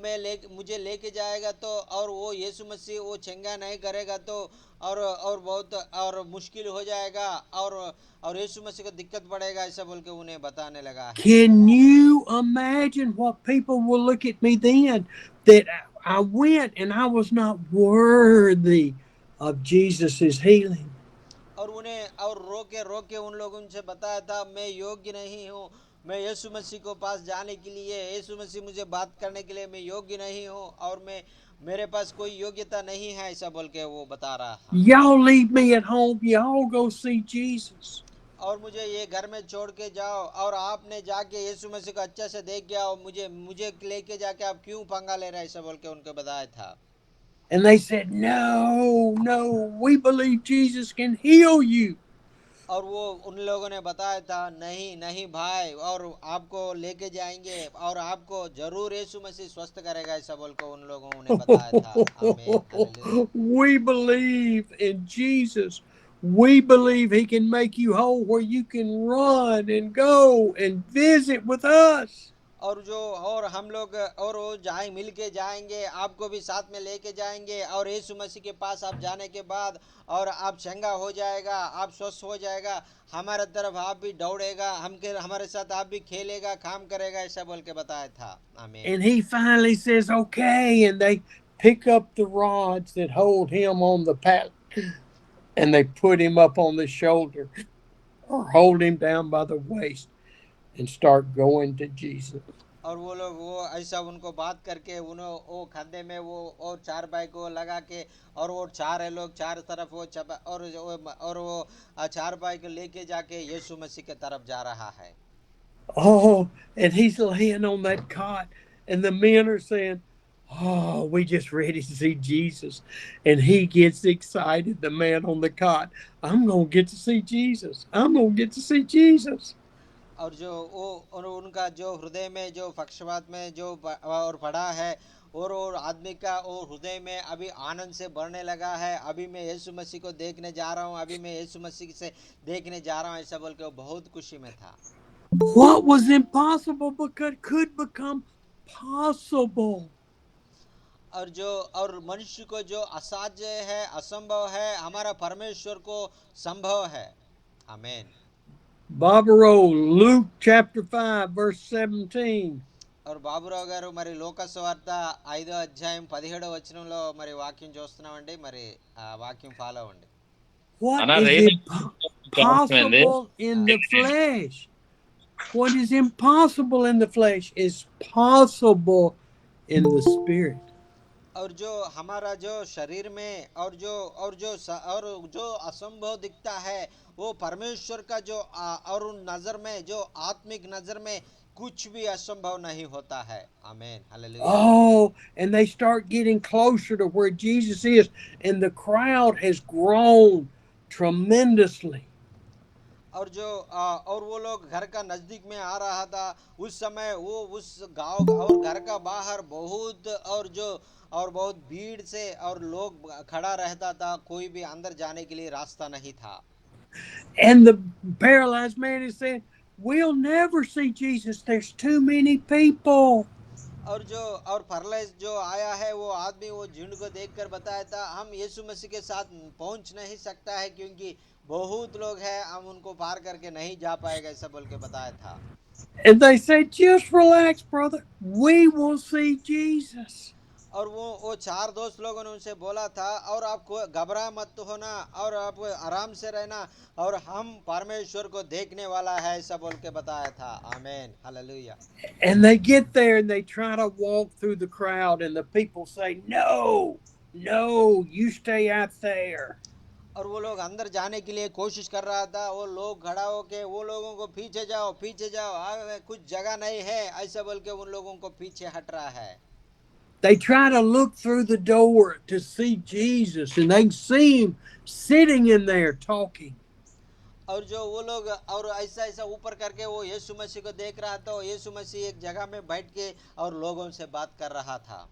मुझे लेके जाएगा तो, और वो यीशु मसीह वो चंगा नहीं करेगा तो और बहुत और मुश्किल हो जाएगा, और यीशु मसीह को दिक्कत पड़ेगा, ऐसा बोल के उन्हें बताने लगा है। Can you imagine what people will look at me then? That I went and I was not worthy of Jesus' healing. और उन्हें और रोके उन लोगों से बताया था, मैं योग्य नहीं हूँ, मैं यीशु मसीह को पास जाने के लिए, यीशु मसीह मुझे बात करने के लिए मैं योग्य नहीं हूँ, और मेरे पास कोई योग्यता नहीं है, ऐसा बोल के वो बता रहा था। Y'all leave me at home. Y'all go see Jesus. और मुझे ये घर में छोड़ के जाओ, और आपने जाके यीशु मसीह को अच्छे से देख गया, और मुझे मुझे लेके जाके आप क्यों पंगा ले रहे हैं, ऐसा बोल के उनको बताया था। And they said, no, no, we believe Jesus can heal you. और वो उन लोगों ने बताया था, नहीं नहीं भाई, और आपको लेके जाएंगे, और आपको जरूर यीशु मसीह स्वस्थ करेगा, ऐसा बोल के उन लोगों ने बताया था। आमीन, hallelujah. We believe in Jesus. We believe he can make you whole where you can run and go and visit with us. और हम लोग और वो जाए मिल के जाएंगे, आपको भी साथ में लेके जाएंगे, और यीशु मसीह के पास आप जाने के बाद और आप चंगा हो जाएगा, आप स्वस्थ हो जाएगा, हमारे तरफ आप भी दौड़ेगा, हमारे साथ आप भी खेलेगा, काम करेगा, ऐसा बोल के बताया था। आमीन। And he finally says, okay. And they pick up the rods that hold him on the path and they put him up on the shoulder or hold him down by the waist and start going to Jesus. और वो लोग वो ऐसा उनको बात करके उन्हों वो खंधे में वो और चार बाई को लगा के, और वो चार है लोग चार तरफ वो चपा और वो चार बाई को लेके जाके यीशु मसीह के तरफ जा रहा है। Oh, and he's laying on that cot, and the men are saying, oh, we just ready to see Jesus. And he gets excited, the man on the cot. I'm going to get to see Jesus. I'm going to get to see Jesus. और जो वो और उनका जो हृदय में जो पक्षपात में जो और पड़ा है, और आदमी का वो हृदय में अभी आनंद से भरने लगा है, अभी मैं यीशु मसीह को देखने जा रहा हूँ, अभी मैं यीशु मसीह से देखने जा रहा हूँ, ऐसा बोल के वो बहुत खुशी में था। What was impossible could become possible. और मनुष्य को जो असाध्य है, असंभव है, हमारा परमेश्वर को संभव है। आमीन। Barbaro, Luke chapter 5, verse 17. और బాబురావు గారు మరి లోక సువార్త 5వ అధ్యాయం 17వ వచనంలో మరి వాక్యం చూస్తున్నామండి, మరి ఆ వాక్యం ఫాలో అవ్వండి. What అన్న is రేపు impossible in the flesh? What is impossible in the flesh is possible in the spirit. और जो हमारा जो शरीर में और जो असंभव दिखता है, वो परमेश्वर का जो और उन नजर में जो आत्मिक नजर में कुछ भी असंभव नहीं होता है। आमीन, hallelujah. Oh, and they start getting closer to where Jesus is, and the crowd has grown tremendously. और वो लोग घर का नजदीक में आ रहा था, उस समय वो उस गांव और घर का बाहर बहुत और बहुत भीड़ से और लोग खड़ा रहता था, कोई भी अंदर जाने के लिए रास्ता नहीं था। And the paralyzed man is saying, we'll never see Jesus. There's too many people. और परलेस जो आया है वो आदमी वो झुंड को देखकर बताया था, हम यीशु मसीह के साथ पहुंच नहीं सकता है, क्योंकि बहुत लोग हैं, हम उनको पार करके नहीं जा पाएगा, ऐसा बोल के बताया था। And they say, just relax, brother. We will see Jesus. और वो चार दोस्त लोगों ने उनसे बोला था, और आपको घबरा मत होना, और आप आराम से रहना, और हम परमेश्वर को देखने वाला है, ऐसा बोल के बताया था। आमीन, hallelujah. And they get there and they try to walk through the crowd, and the people say, no, no, you stay out there. और वो लोग अंदर जाने के लिए कोशिश कर रहा था, वो लोग खड़ा होके वो लोगों को पीछे जाओ पीछे जाओ, आगे कुछ जगह नहीं है, ऐसा बोल के उन लोगों को पीछे हट रहा है। They try to look through the door to see Jesus, and they see him sitting in there talking. और जो वो लोग और ऐसा ऐसा ऊपर करके वो यीशु मसीह को देख रहा था, यीशु मसीह एक जगह में बैठ के और लोगों से बात कर रहा था।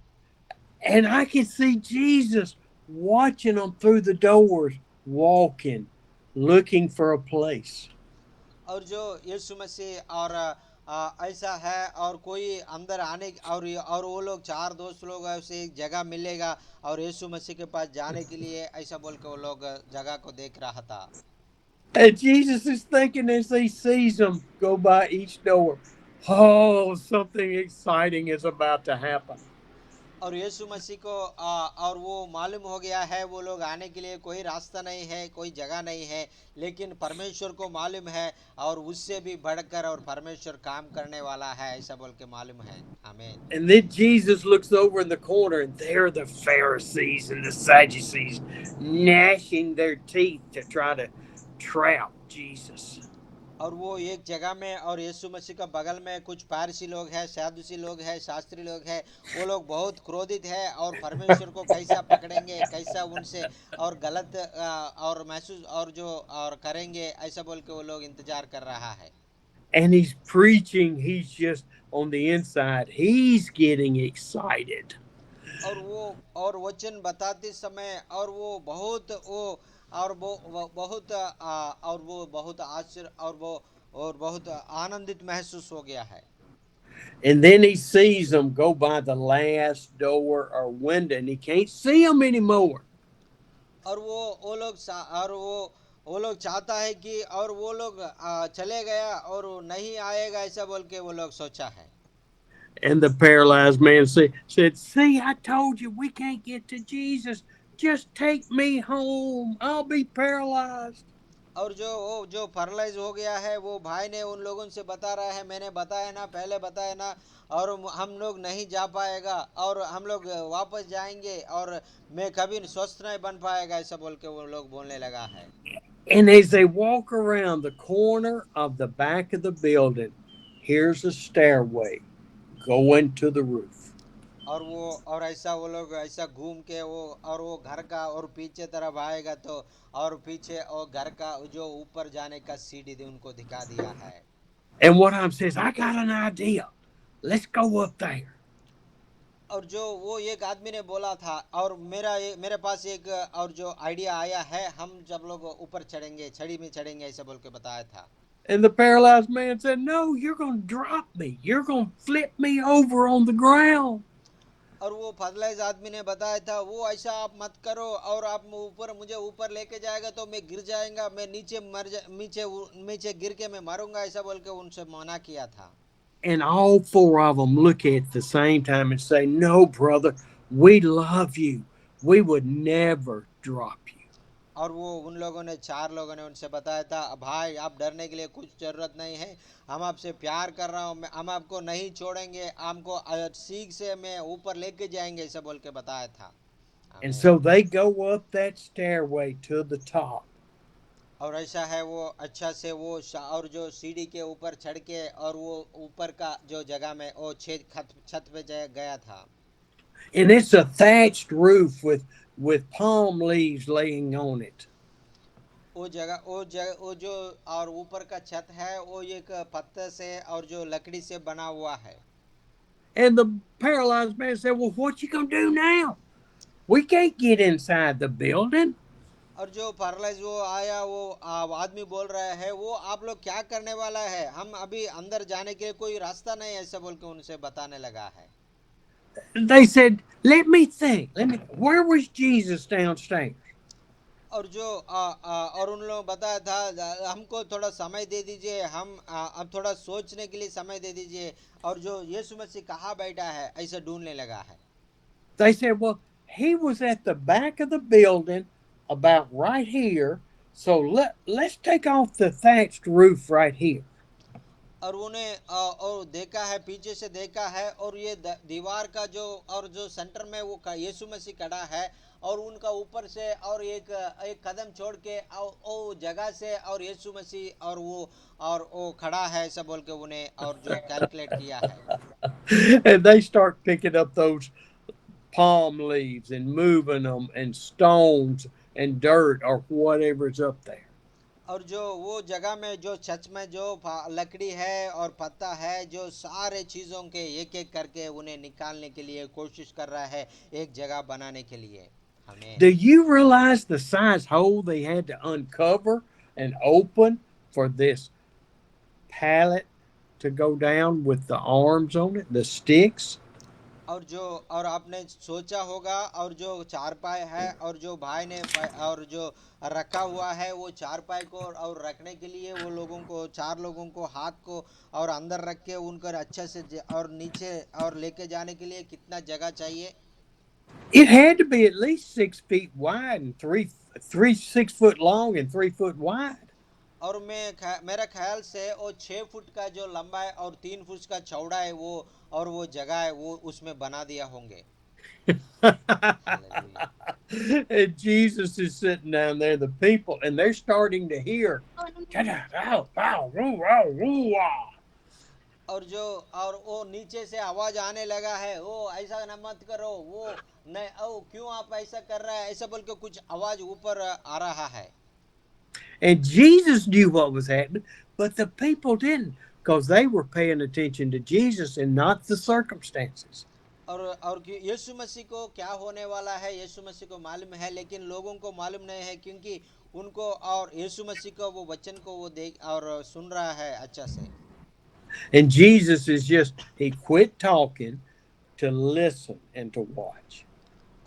And I can see Jesus watching them through the doors, walking, looking for a place. और जो यीशु मसीह और ऐसा है, और कोई अंदर आने और वो लोग चार दोस्त लोग उसे एक जगह मिलेगा और यीशु मसीह के पास जाने के लिए, ऐसा बोल के वो लोग जगह को देख रहा था। And Jesus is thinking as he sees them go by each door, oh, something exciting is about to happen. और यीशु मसीह को और वो मालूम हो गया है, वो लोग आने के लिए कोई रास्ता नहीं है, कोई जगह नहीं है, लेकिन परमेश्वर को मालूम है, और उससे भी बढ़कर और परमेश्वर काम करने वाला है, ऐसा बोल के मालूम है। आमीन। And then Jesus looks over in the corner, and there are the Pharisees and the Sadducees gnashing their teeth to try to trap Jesus. और वो एक जगह में, और यीशु मसीह का बगल में कुछ पारसी लोग हैं, सदूसी लोग हैं, शास्त्री लोग हैं। वो लोग बहुत क्रोधित है और परमेश्वर को कैसा पकड़ेंगे, कैसा उनसे और गलत और महसूस और जो और करेंगे, ऐसा बोल के वो लोग इंतजार कर रहा है। And he's preaching, he's just on the inside, he's getting excited. और वचन बताते समय और वो बहुत वो और वो बहुत और वो बहुत आश्चर्य और बहुत आनंदित महसूस हो गया है। And then he sees them go by the last door or window and he can't see them anymore. और वो लोग चाहता है कि और वो लोग चले गया और वो नहीं आएगा, ऐसा बोल के वो लोग सोचा है। And the paralyzed man said, "See, I told you we can't get to Jesus. Just take me home. I'll be paralyzed." और जो पैरालाइज हो गया है, वो भाई ने उन लोगों से बता रहा है, मैंने बताया ना, पहले बताया ना, और हम लोग नहीं जा पाएगा और हम लोग वापस जाएंगे और मैं कभी स्वस्थ नहीं बन पाएगा, ऐसा बोल के वो लोग बोलने लगा है। And as they walk around the corner of the back of the building, here's a stairway going to the roof. और ऐसा वो लोग ऐसा घूम के वो घर का और पीछे तरफ आएगा तो और पीछे और घर का जो ऊपर जाने का सीढ़ी उनको दिखा दिया है। And one of them says, "I got an idea. Let's go up there." और जो वो एक आदमी ने बोला था, और मेरे पास एक और जो आइडिया आया है, हम जब लोग ऊपर चढ़ेंगे, छड़ी में चढ़ेंगे, ऐसा बोल के बताया था। And the paralyzed man said, "No, you're going to drop me. You're going to flip me over on the ground." और वो फर्टिलाइज आदमी ने बताया था, वो ऐसा आप मत करो, और आप मुझे ऊपर लेके जाएगा तो मैं गिर जाएगा, मैं नीचे गिर के मैं मरूंगा, ऐसा बोल के उनसे मना किया था। And all four of them look at the same time and say, "No, brother, we love you. We would never drop you." और वो उन लोगों ने, चार लोगों ने उनसे बताया था, भाई आप डरने के लिए कुछ जरूरत नहीं है, हम आपसे प्यार कर रहा हूँ, हम आपको नहीं छोड़ेंगे, हमको सीख से मैं ऊपर लेके जाएंगे, ऐसा बोल के बताया था। And आमीन। so they go up that stairway to the top. और ऐसा है, वो अच्छा से और जो सीढ़ी के ऊपर चढ़ के और वो ऊपर का जो जगह में वो छत पे गया था। And it's a thatched roof with palm leaves laying on it. वो जो और ऊपर का छत है, वो एक पत्थर से और जो लकड़ी से बना हुआ है। And the paralyzed man said, "Well, what you going to do now? We can't get inside the building." और जो पैरालाइज वो आया, आदमी बोल रहा है, वो आप लोग क्या करने वाला है, हम अभी अंदर जाने के लिए कोई रास्ता नहीं, ऐसा बोल के उनसे बताने लगा है। They said, "Let me think. Where was Jesus downstairs?" और और उन लोगों ने बताया था, हमको थोड़ा समय दे दीजिए, अब थोड़ा सोचने के लिए समय दे दीजिए, और जो यीशु मसीह कहाँ बैठा है, ऐसा ढूंढने लगा है। They said, "Well, he was at the back of the building about right here. So let's take off the thatched roof right here." और उन्हें और देखा है, पीछे से देखा है, और ये दीवार का जो सेंटर में वो यीशु मसीह खड़ा है, और उनका ऊपर से और एक कदम छोड़ के वो जगह से और यीशु मसीह और वो खड़ा है, ऐसा बोल के उन्हें और जो कैलकुलेट किया है। And they start picking up those palm leaves and moving them and stones and dirt or whatever's up there. और जो वो जगह में जो चर्च में जो लकड़ी है और पत्ता है, जो सारे चीज़ों के एक एक करके उन्हें निकालने के लिए कोशिश कर रहा है, एक जगह बनाने के लिए। Do हमें you realize the size hole they had to uncover and open for this pallet to go down with the arms on it, the sticks? और आपने सोचा होगा, और जो चारपाई है और जो भाई ने और जो रखा हुआ है, वो चारपाई को और रखने के लिए वो लोगों को, चार लोगों को हाथ को और अंदर रख के उनकर अच्छे से और नीचे और लेके जाने के लिए कितना जगह चाहिए। It had to be at least 6 feet wide and 6 foot long and 3 foot wide. और मेरा ख्याल से वो 6 फुट का जो लंबा है और 3 फुट का चौड़ा है, वो और वो जगह है वो उसमें बना दिया होंगे। Hallelujah. And Jesus is sitting down there, the people, and they're starting to hear. और जो और वो नीचे से आवाज आने लगा है, वो ऐसा न मत करो, वो नहीं, ओ क्यों आप ऐसा कर रहे हैं, ऐसा बोल के कुछ आवाज ऊपर आ रहा है। And Jesus knew what was happening, but the people didn't because they were paying attention to Jesus and not the circumstances. और कि यीशु मसीह को क्या होने वाला है, यीशु मसीह को मालूम है, लेकिन लोगों को मालूम नहीं है, क्योंकि उनको और यीशु मसीह को वो वचन को वो देख और सुन रहा है अच्छा से। And Jesus is just, he quit talking to listen and to watch.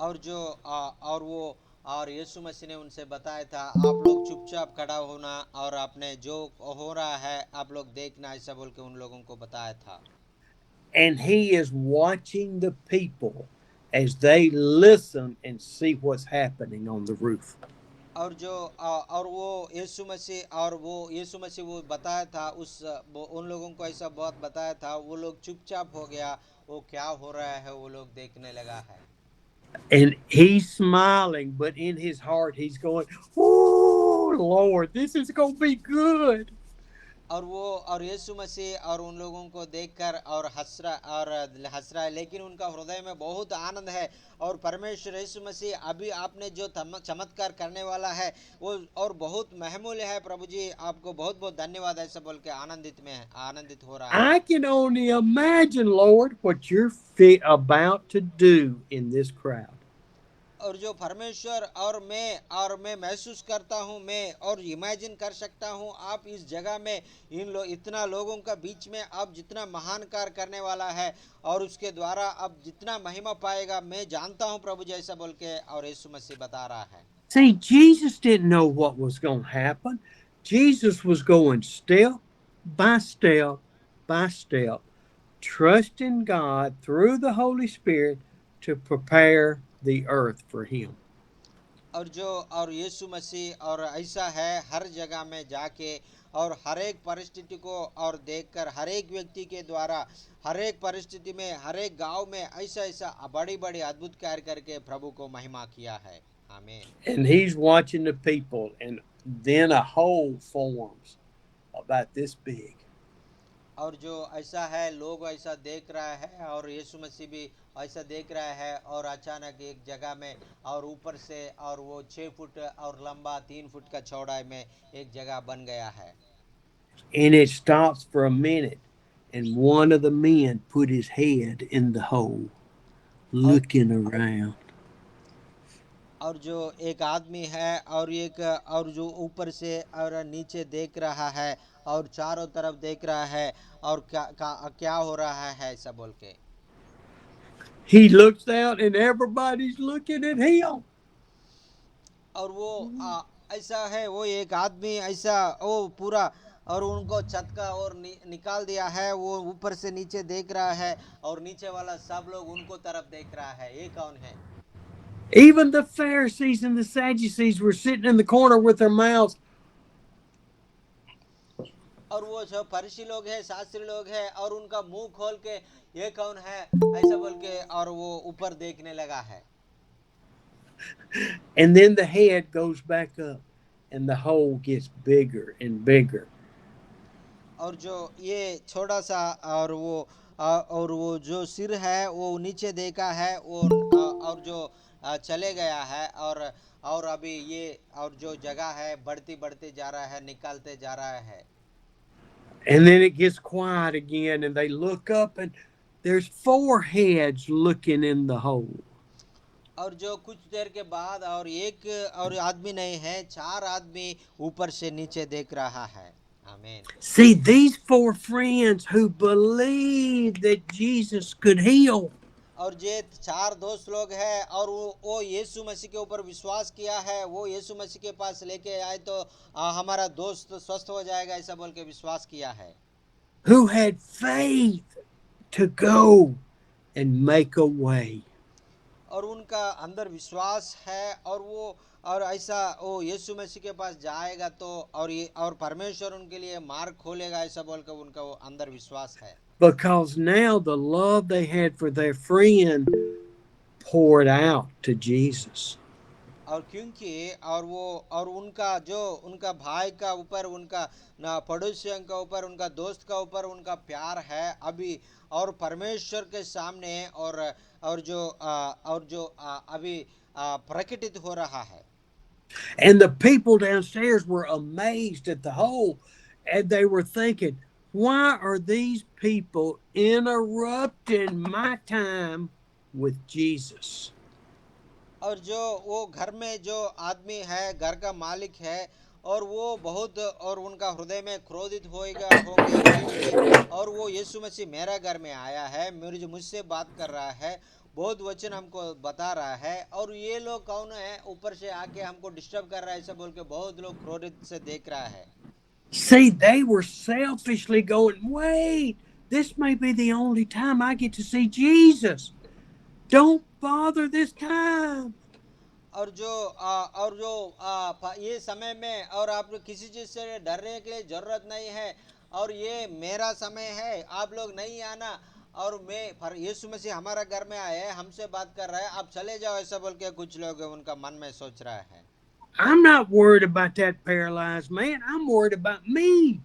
और जो और वो और यीशु मसीह ने उनसे बताया था, आप लोग चुपचाप खड़ा होना और आपने जो हो रहा है आप लोग देखना, ऐसा बोल के उन लोगों को बताया था। And he is watching the people as they listen and see what's happening on the roof. और जो और वो यीशु मसीह वो बताया था, वो उन लोगों को ऐसा बहुत बताया था, वो लोग चुपचाप हो गया, वो क्या हो रहा है वो लोग देखने लगा है। And he's smiling, but in his heart, he's going, "Oh, Lord, this is going to be good." और यीशु मसीह और उन लोगों को देखकर और हंस रहा है, लेकिन उनका हृदय में बहुत आनंद है। और परमेश्वर यीशु मसीह अभी आपने जो चमत्कार करने वाला है वो और बहुत महमूल्य है, प्रभु जी आपको बहुत बहुत धन्यवाद, ऐसा बोल के आनंदित हो रहा I है। can only imagine, Lord, what you're about to do in this crowd. और जो परमेश्वर और मैं महसूस करता हूँ, मैं और इमेजिन कर सकता हूँ, आप इस जगह में इतना लोगों का बीच में आप जितना महान कार्य करने वाला है और उसके द्वारा अब जितना महिमा पाएगा, मैं जानता हूँ प्रभु जी, ऐसा बोल के और यीशु मसीह बता रहा है। See, Jesus didn't know what was going to happen. Jesus was going step by step by step, trusting God through the Holy Spirit to prepare the earth for him. और यीशु मसीह और ऐसा है हर जगह में जाके और हर एक परिस्थिति को और देखकर, हर एक व्यक्ति के द्वारा हर एक परिस्थिति में, हर एक गांव में ऐसा ऐसा बड़ी बड़ी अद्भुत कार्य करके प्रभु को महिमा किया है। आमीन। And he's watching the people, and then a hole forms about this big. और जो ऐसा है लोग ऐसा देख रहा है और यीशु मसीह भी ऐसा देख रहा है, और अचानक एक जगह में और ऊपर से और वो 6 फुट और लंबा 3 फुट का चौड़ाई में एक जगह बन गया है। And it stops for a minute, and one of the men put his head in the hole, और looking around. और जो एक आदमी है और जो ऊपर से और नीचे देख रहा है और चारों तरफ देख रहा है और क्या हो रहा है ऐसा बोल के। He looks out, and everybody's looking at him. और वो ऐसा है, वो एक आदमी ऐसा वो पूरा और उनको छत का और निकाल दिया है, वो ऊपर से नीचे देख रहा है और नीचे वाला सब लोग उनको तरफ देख रहा है, ये कौन है। Even the Pharisees and the Sadducees were sitting in the corner with their mouths. और वो जो फरीसी लोग हैं, शास्त्री लोग हैं, और उनका मुंह खोल के ये कौन है ऐसा बोल के और वो ऊपर देखने लगा है। And then the head goes back up, and the hole gets bigger and bigger. और जो ये छोटा सा और वो जो सिर है वो नीचे देखा है, वो और जो चले गया है और अभी ये और जो जगह है बढ़ती बढ़ते जा रहा है, निकालते जा रहा है। And then it gets quiet again, and they look up, and there's 4 heads looking in the hole. और जो कुछ देर के बाद और एक और आदमी नहीं है, 4 आदमी ऊपर से नीचे देख रहा है। आमीन। See, these 4 friends who believed that Jesus could heal. और ये 4 दोस्त लोग हैं और वो यीशु मसीह के ऊपर विश्वास किया है, वो यीशु मसीह के पास लेके आए तो हमारा दोस्त स्वस्थ हो जाएगा ऐसा बोल के विश्वास किया है। Who had faith to go and make a way. और उनका अंदर विश्वास है और वो और ऐसा वो यीशु मसीह के पास जाएगा तो और परमेश्वर उनके लिए मार्ग खोलेगा ऐसा बोल के उनका वो अंदर विश्वास है। Because now the love they had for their friend poured out to Jesus. और क्योंकि और उनका जो उनका भाई का ऊपर उनका ना पड़ोसियों का ऊपर उनका दोस्त का ऊपर उनका प्यार है अभी और परमेश्वर के सामने और जो अभी प्रकटित हो रहा है। And the people downstairs were amazed at the whole, and they were thinking, why are these people interrupting my time with Jesus? और जो वो घर में जो आदमी है घर का मालिक है और वो बहुत और उनका हृदय में क्रोधित होंगे क्योंकि और वो यीशु मसीह मेरा घर में आया है मुझे मुझसे बात कर रहा है बहुत वचन हमको बता रहा है और ये लोग कौन है ऊपर से आके हमको डिस्टर्ब कर रहा है ऐसा बोल के बहुत लोग क्रोधित से देख रहा है। See, they were selfishly going, wait, this may be the only time I get to see Jesus. Don't bother this time. ये समय में और आप किसी चीज से डरने के लिए जरूरत नहीं है और ये मेरा समय है आप लोग नहीं आना और मैं पर यीशु मसीह हमारा घर में आए हैं हमसे बात कर रहा है आप चले जाओ ऐसा बोल के कुछ लोग उनका मन में सोच रहा है। I'm not worried about that paralyzed man. I'm worried about me.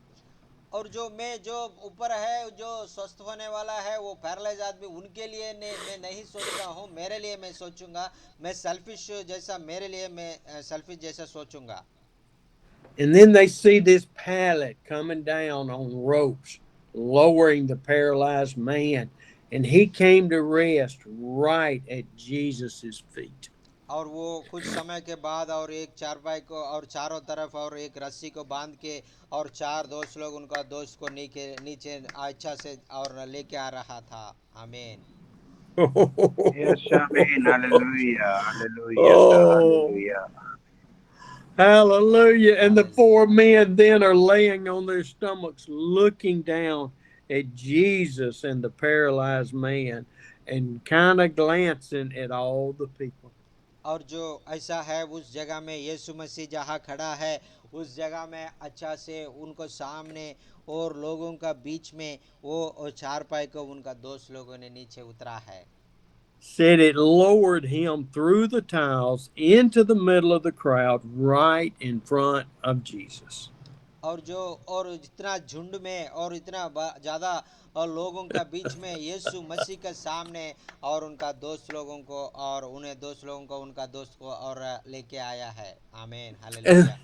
और जो मैं जो ऊपर है जो स्वस्थ होने वाला है वो पैरालाइज आदमी उनके लिए मैं नहीं सोच रहा हूँ मेरे लिए मैं सोचूंगा मैं सेल्फिश जैसा मेरे लिए मैं सेल्फिश जैसा सोचूंगा। And then they see this pallet coming down on ropes, lowering the paralyzed man. And he came to rest right at Jesus' feet. और वो कुछ समय के बाद और एक चारपाई को और चारों तरफ और एक रस्सी को बांध के और चार दोस्त लोग उनका दोस्त को नीचे नीचे अच्छा से और लेके आ रहा था। आमीन। Yes, amen. Hallelujah. Hallelujah. Oh, Hallelujah. hallelujah. And the hallelujah. four men then are laying on their stomachs, looking down at Jesus and the paralyzed man and kind of glancing at all the people. और जो ऐसा है उस जगह में यीशु मसीह जहाँ खड़ा है उस जगह में अच्छा से उनको सामने और लोगों का बीच में वो चारपाई को उनका दोस्त लोगों ने नीचे उतरा है। Said it lowered him through the tiles into the middle of the crowd right in front of Jesus. और जितना झुंड में और इतना ज्यादा और लोगों का बीच में यीशु मसीह के सामने और उनका दोस्त लोगों को और उन्हें दोस्त लोगों को उनका दोस्त को और लेके आया है। आमीन And, hallelujah.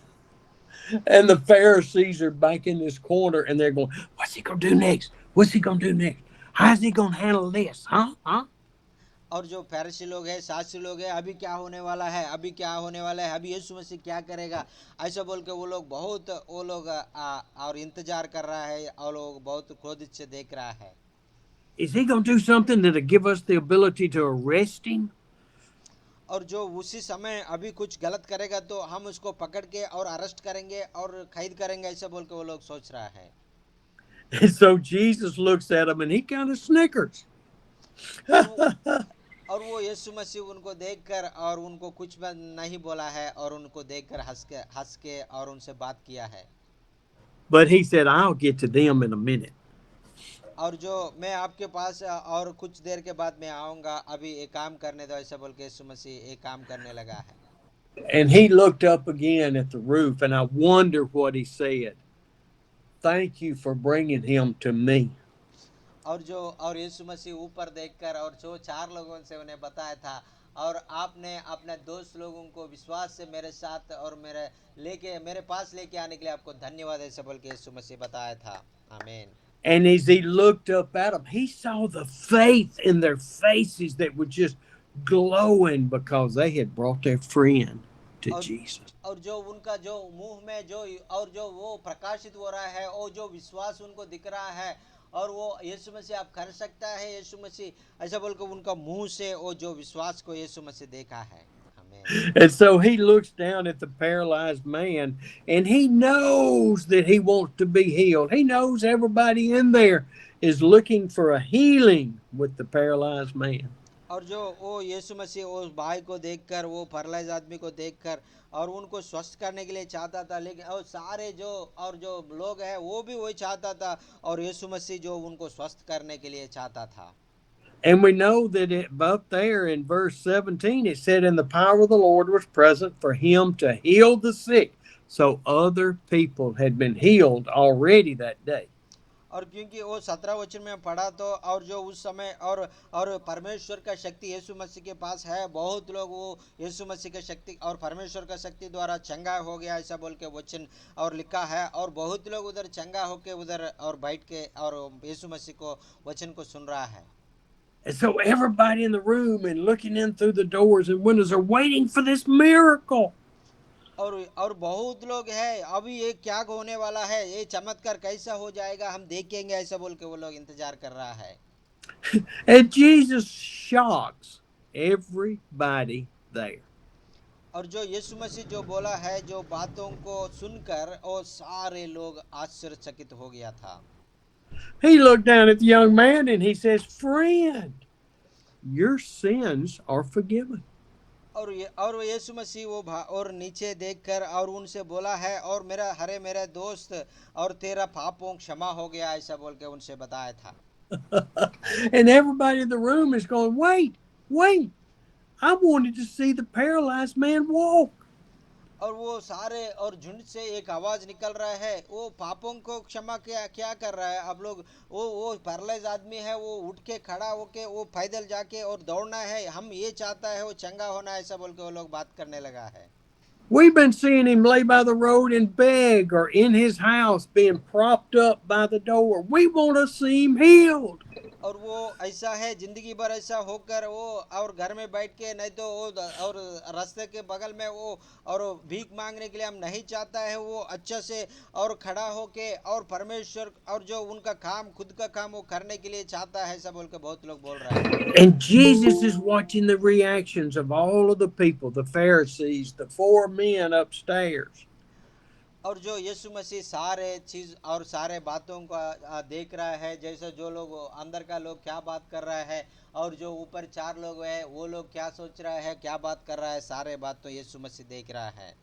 and the Pharisees are back in this corner and they're going, what's he going to do next? What's he going to do next? How's he going to handle this? Huh? Huh? और जो फरीसी लोग हैं शास्त्री लोग हैं अभी क्या होने वाला है अभी क्या होने वाला है अभी यीशु मसीह क्या करेगा ऐसा बोल के वो लोग और इंतजार कर रहा है और लोग बहुत क्रोधित से देख रहा है। Is he going to do something that'll give us the ability to arrest him? और जो उसी समय अभी कुछ गलत करेगा तो हम उसको पकड़ के और अरेस्ट करेंगे और कैद करेंगे ऐसा बोल के वो लोग सोच रहा है। And so Jesus looks at him and he kind of snickers. और वो यीशु मसीह उनको देखकर और उनको कुछ नहीं बोला है और उनको देखकर हंस के और उनसे बात किया है। But he said, I'll get to them in a minute. और जो मैं आपके पास और कुछ देर के बाद मैं आऊंगा अभी एक काम करने दो ऐसा बोल के यीशु मसीह एक काम करने लगा है। And he looked up again at the roof, and I wonder what he said. Thank you for bringing him to me. और यीशु मसीह ऊपर देखकर और जो चार लोगों से उन्हें बताया था और आपने अपने दोस्त लोगों को विश्वास से मेरे साथ और मेरे पास लेके आने के लिए आपको धन्यवाद ऐसा बोल के यीशु मसीह बताया था। आमीन। And as he looked up at them, he saw the faith in their faces that were just glowing because they had brought their friend to और Jesus. और जो उनका जो मुंह में जो और जो वो प्रकाशित हो रहा है और जो विश्वास उनको दिख रहा है और वो यीशु मसीह आप कर सकता है यीशु मसीह ऐसा बोल के उनका मुंह से वो जो विश्वास को यीशु मसीह देखा है। आमीन। And so he looks down at the paralyzed man and he knows that he wants to be healed. He knows everybody in there is looking for a healing with the paralyzed man. और जो वो यीशु मसीह उस भाई को देखकर वो paralyse आदमी को देखकर और उनको स्वस्थ करने के लिए चाहता था लेकिन और सारे जो लोग हैं वो भी वही चाहता था और यीशु मसीह जो उनको स्वस्थ करने के लिए चाहता था। And we know that up there in verse 17, it said, and the power of the Lord was present for him to heal the sick. So other people had been healed already that day. और क्योंकि वो 17 वचन में पढ़ा तो, और जो उस समय और परमेश्वर का शक्ति यीशु मसीह के पास है, बहुत लोग वो यीशु मसीह के शक्ति और परमेश्वर का शक्ति द्वारा चंगा हो गया ऐसा बोल के वचन और लिखा है। और बहुत लोग उधर चंगा होके उधर और बैठ के और यीशु मसीह को वचन को सुन रहा है। And so everybody in the room and looking in through the doors and windows are waiting for this miracle. और बहुत लोग हैं, अभी ये क्या होने वाला है, ये चमत्कार कैसा हो जाएगा, हम देखेंगे ऐसा बोल के वो लोग इंतजार कर रहा है। And Jesus shocks everybody there. और जो यीशु मसीह जो बोला है, जो बातों को सुनकर और सारे लोग आश्चर्यचकित हो गया था। He looked down at the young man and he says, friend, your sins are forgiven. और यीशु मसीह वो और नीचे देखकर और उनसे बोला है, और मेरा दोस्त, और तेरा पापों क्षमा हो गया ऐसा बोल के उनसे बताया था। And everybody in the room is going, wait, I wanted to see the paralyzed man walk. और वो सारे और झुंड से एक आवाज निकल रहा है, वो पापों को क्षमा क्या कर रहा है आप लोग, वो पैरालाइज आदमी है, वो उठ के खड़ा होके वो पैदल जाके और दौड़ना है, हम ये चाहता है वो चंगा होना ऐसा बोल के वो लोग बात करने लगा है। We've been seeing him lay by the road and beg, or in his house being propped up by the door. We want to see him healed. और वो ऐसा है, जिंदगी भर ऐसा होकर वो और घर में बैठ के, नहीं तो वो और रास्ते के बगल में वो और भीख मांगने के लिए हम नहीं चाहता है, वो अच्छा से और खड़ा होके और परमेश्वर और जो उनका काम, खुद का काम वो करने के लिए चाहता है ऐसा बोल के बहुत लोग बोल रहे हैं। And Jesus is watching the reactions of all of the people, the Pharisees, the 4 men upstairs. और जो यीशु मसीह सारे चीज और सारे बातों को देख रहा है, जैसे जो लोग अंदर का लोग क्या बात कर रहा है और जो ऊपर 4 लोग हैं वो लोग क्या सोच रहा है, क्या बात कर रहा है, सारे बात तो यीशु मसीह देख रहा है।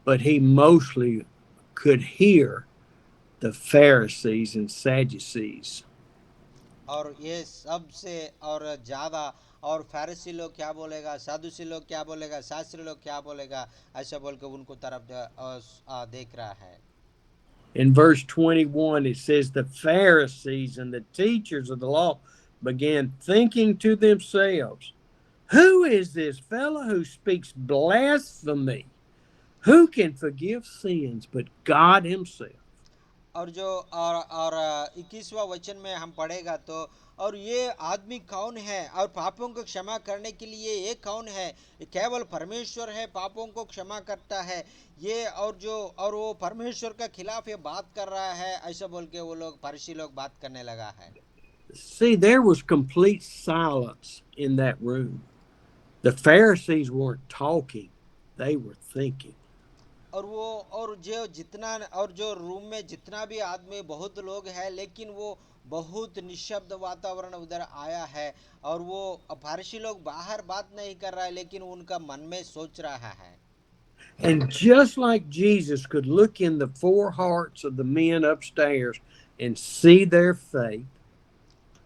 But he mostly could hear the Pharisees and Sadducees. और ये सबसे और ज्यादा और फरीसी लोग क्या बोलेगा, सादुसी लोग क्या बोलेगा, शास्त्री लोग क्या बोलेगा ऐसा बोल के उनको तरफ देख रहा है। In verse 21, it says, the Pharisees and the teachers of the law began thinking to themselves, who is this fellow who speaks blasphemy? Who can forgive sins but God himself? और जो और 21वां वचन में हम पढ़ेगा तो, और ये आदमी कौन है और पापों को क्षमा करने के लिए ये कौन है, केवल परमेश्वर है पापों को क्षमा करता है ये, और वो परमेश्वर के खिलाफ ये बात कर रहा है ऐसा बोल के वो लोग फरीसी लोग बात करने लगा है। See, there was complete silence in that room. The Pharisees weren't talking, they were thinking. और जो जितना और जो रूम में जितना भी आदमी बहुत लोग हैं, लेकिन वो बहुत निशब्द वातावरण उधर आया है, और वो फरीसी लोग बाहर बात नहीं कर रहा है लेकिन उनका मन में सोच रहा है। And just like Jesus could look in the 4 hearts of the men upstairs and see their faith,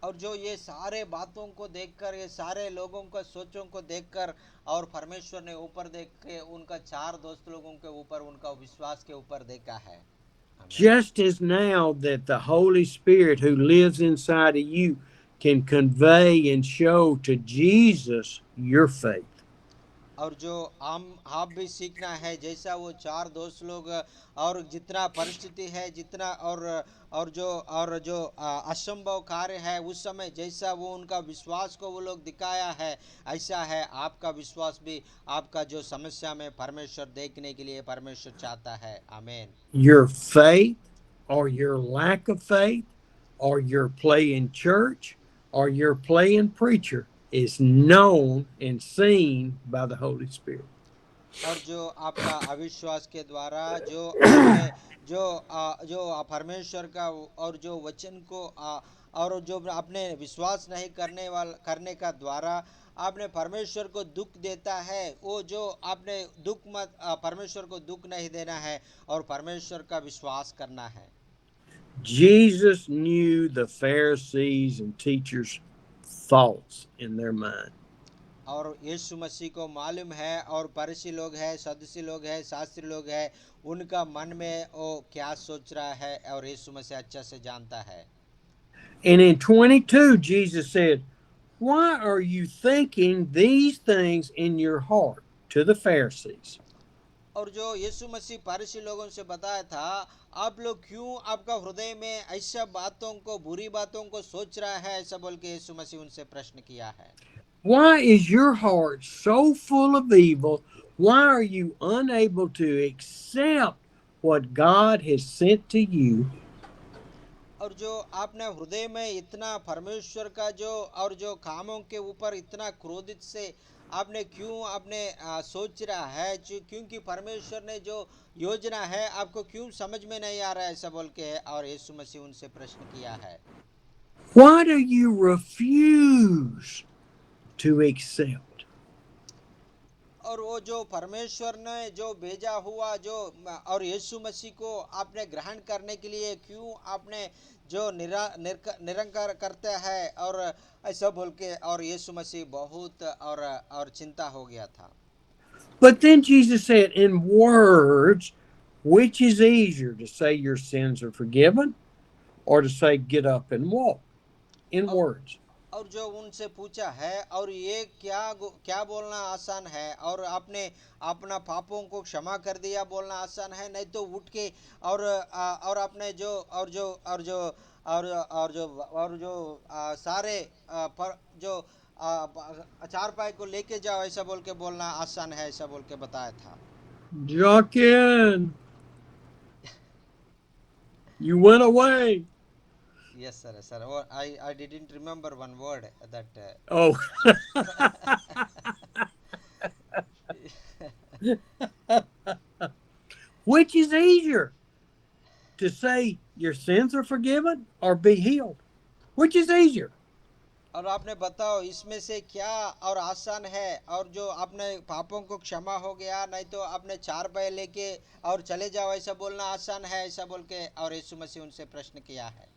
और जो ये सारे बातों को देखकर, ये सारे लोगों का सोचों को देखकर, और परमेश्वर ने ऊपर देख के उनका 4 दोस्त लोगों के ऊपर उनका विश्वास के ऊपर देखा है। just as now that the Holy Spirit who lives inside of you can convey and show to Jesus your faith. और जो आप भी सीखना है, जैसा वो 4 दोस्त लोग और जितना परिस्थिति है, जितना और जो असंभव कार्य है उस समय जैसा वो उनका विश्वास को वो लोग दिखाया है, ऐसा है आपका विश्वास भी, आपका जो समस्या में परमेश्वर देखने के लिए परमेश्वर चाहता है। आमीन। Your faith or your lack of faith or your play in church or your play in preacher is known and seen by the Holy Spirit. और जो आपका अविश्वास के द्वारा जो आपने जो परमेश्वर का और जो वचन को और जो आपने विश्वास नहीं करने का द्वारा आपने परमेश्वर को दुख देता है, वो जो आपने परमेश्वर को दुख नहीं देना है और परमेश्वर का विश्वास करना है। Jesus knew the Pharisees and teachers thoughts in their mind. और यीशु मसीह को मालूम है, और फरीसी लोग हैं, सदूसी लोग हैं, शास्त्री लोग हैं, उनका मन में वो क्या सोच रहा है, और यीशु मसीह अच्छा से जानता है। And in 22, Jesus said, "Why are you thinking these things in your heart?" To the Pharisees. और जो यीशु मसीह फरीसी लोगों से बताया था, आप लोग क्यों आपका हृदय में ऐसा बातों को, बुरी बातों को सोच रहा है, ऐसा बोल के यीशु मसीह उनसे प्रश्न किया है। Why is your heart so full of evil? Why are you unable to accept what God has sent to you? और जो आपने हृदय में इतना परमेश्वर का जो और जो कामों के ऊपर इतना क्रोधित से आपने क्यों आपने सोच रहा है, क्योंकि परमेश्वर ने जो योजना है आपको क्यों समझ में नहीं आ रहा है, ऐसा बोल के और यीशु मसीह उनसे प्रश्न किया है। Why do you refuse to accept? और वो जो परमेश्वर ने जो भेजा हुआ जो और यीशु मसीह को आपने ग्रहण करने के लिए क्यों आपने जो निरंकार करते हैं, और ऐसा बोल के और यीशु मसीह बहुत और चिंता हो गया था। But then Jesus said, in words, which is easier, to say your sins are forgiven or to say get up and walk? In और words. और जो उनसे पूछा है, और ये क्या बोलना आसान है, और आपने अपना पापों को क्षमा कर दिया बोलना आसान है, नहीं तो उठ के और आपने जो सारे जो चार पाई को लेके जाओ, ऐसा बोल के बोलना आसान है, ऐसा बोल के बताया था। Joaquin, you went away. Yes sir, sir. Or I didn't remember one word that Oh. Which is easier, to say your sins are forgiven or be healed? Which is easier? और आपने बताओ इसमें से क्या और आसान है, और जो आपने पापों को क्षमा हो गया, नहीं तो आपने चार पाए लेके और चले जाओ, ऐसा बोलना आसान है, ऐसा बोल के और यीशु मसीह उनसे प्रश्न किया है।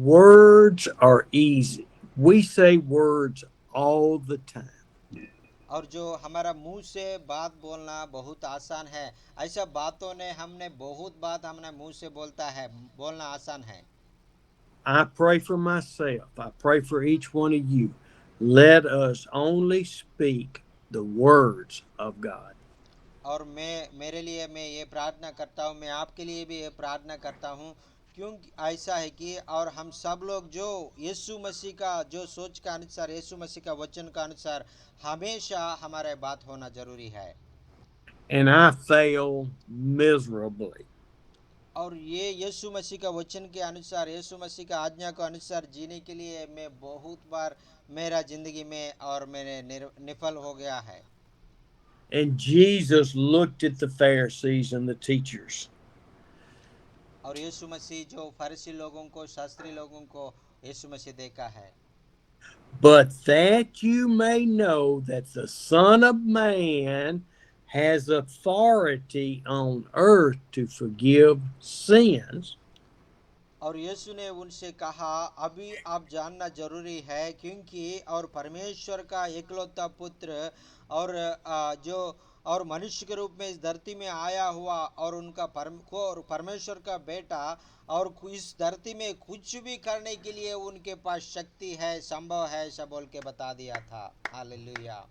Words are easy. We say words all the time. और जो हमारा मुंह से बात बोलना बहुत आसान है, ऐसा बातों ने हमने बहुत बात हमने मुंह से बोलना आसान है। I pray for myself. I pray for each one of you. Let us only speak the words of God. और मेरे लिए मैं ये प्रार्थना करता हूँ, मैं आपके लिए भी ये प्रार्थना करता हूँ, क्योंकि ऐसा है कि और हम सब लोग जो यीशु मसीह का जो सोच का अनुसार, यीशु मसीह का वचन का अनुसार हमेशा हमारे बात होना जरूरी है। And I fail miserably. और ये यीशु मसीह का वचन के अनुसार, यीशु मसीह का आज्ञा के अनुसार जीने के लिए मैं बहुत बार मेरा जिंदगी में और मैंने निफल हो गया है। And Jesus looked at the Pharisees and the teachers. और यीशु मसीह जो फरीसी लोगों को, शास्त्री लोगों को यीशु मसीह देखा है। But that you may know that the Son of Man has authority on earth to forgive sins. और यीशु ने उनसे कहा, अभी आप जानना जरूरी है, क्योंकि और परमेश्वर का एकलौता पुत्र और जो और मनुष्य के रूप में इस धरती में आया हुआ, और उनका और परमेश्वर का बेटा, और इस धरती में कुछ भी करने के लिए उनके पास शक्ति है, संभव है, ऐसा बोल के बता दिया था। Hallelujah.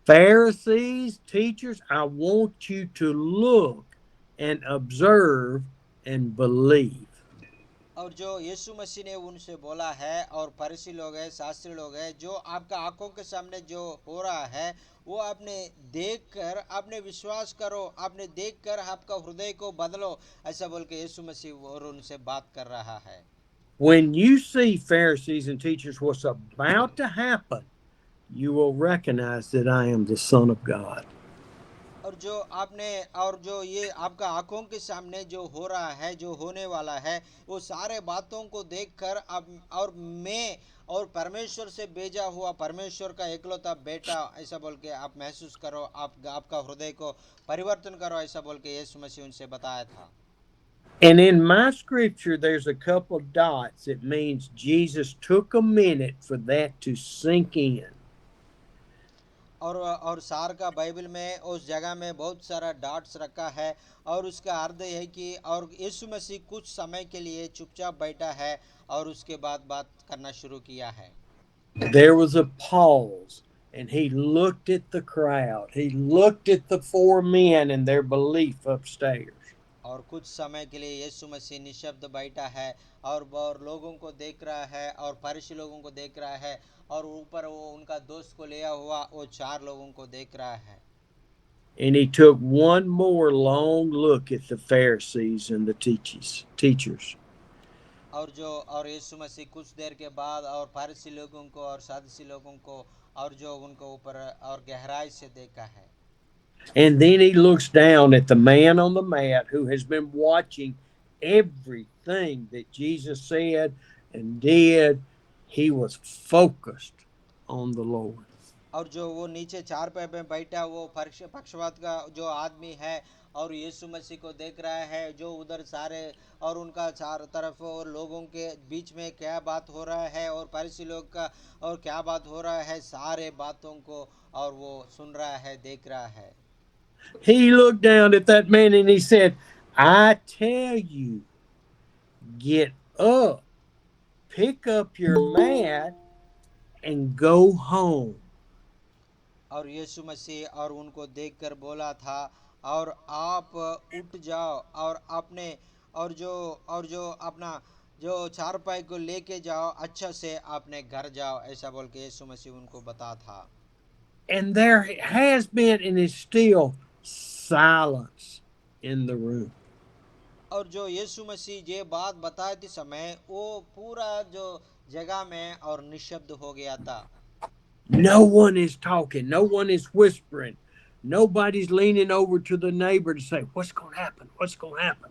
Pharisees, teachers, I want you to look and observe and believe. और जो यीशु मसीह ने उनसे बोला है, और फरीसी लोग हैं, शास्त्री लोग हैं, जो आपका आंखों के सामने जो हो रहा है वो आपने देखकर आपने विश्वास करो, आपने देखकर आपका हृदय को बदलो, ऐसा बोल के यीशु मसीह और उनसे बात कर रहा है। When you see Pharisees and teachers, what's about to happen, you will recognize that I am the Son of God. और जो आपने और जो ये आपका आंखों के सामने जो हो रहा है, जो होने वाला है, वो सारे बातों को देखकर आप और मैं और परमेश्वर से भेजा हुआ परमेश्वर का एकलौता बेटा, ऐसा बोल के आप महसूस करो, आपका हृदय को परिवर्तन करो, ऐसा बोल के यीशु मसीह उनसे बताया था। And in my scripture, there's a couple dots. It means Jesus took a minute for that to sink in. और सार का बाइबल में उस जगह में बहुत सारा डॉट्स रखा है और उसका अर्थ है कि और यीशु मसीह कुछ समय के लिए चुपचाप बैठा है और उसके बाद बात करना शुरू किया है. There was a pause, and he looked at the crowd. He looked at the four men and their belief upstairs. और कुछ समय के लिए यीशु मसीह निशब्द बैठा है और लोगों को देख रहा है और फरीसी लोगों को देख रहा है और ऊपर वो उनका दोस्त को लिया हुआ वो चार लोगों को देख रहा है. And he took one more long look at the Pharisees and the teachers. और यीशु मसीह कुछ देर के बाद और फरीसी लोगों को और सादुसी लोगों को और जो उनको ऊपर और गहराई से देखा है. And then he looks down at the man on the mat who has been watching everything that Jesus said and did. He was focused on the Lord. और जो वो नीचे चार पे में बैठा वो पक्षवात का जो आदमी है और यीशु मसीह को देख रहा है जो उधर सारे और उनका चार तरफ और लोगों के बीच में क्या बात हो रहा है और फरीसी लोग का और क्या बात हो रहा है सारे बातों को और वो सुन रहा है देख रहा है. He looked down at that man and he said, I tell you, get up, pick up your mat, and go home. और यीशु मसीह और उनको देखकर बोला था और आप उठ जाओ और अपने और जो अपना जो चारपाई को लेके जाओ अच्छा से अपने घर जाओ ऐसा बोल के यीशु मसीह उनको बता था. And there has been and is still silence in the room. और जो यीशु मसीह ये बात बताए थे समय वो पूरा जो जगह में और निशब्द हो गया था. No one is talking. No one is whispering. Nobody's leaning over to the neighbor to say, what's going to happen? What's going to happen?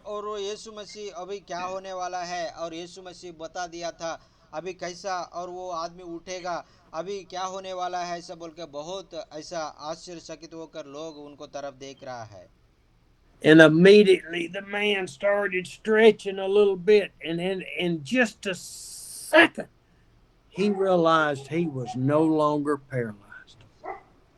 और वो यीशु मसीह अभी क्या होने वाला है और यीशु मसीह बता दिया था अभी कैसा और वो आदमी उठेगा अभी क्या होने वाला है ऐसा बोल के बहुत ऐसा आश्चर्यचकित होकर लोग उनको तरफ देख रहा है. And immediately the man started stretching a little bit. And in just a second, he realized he was no longer paralyzed.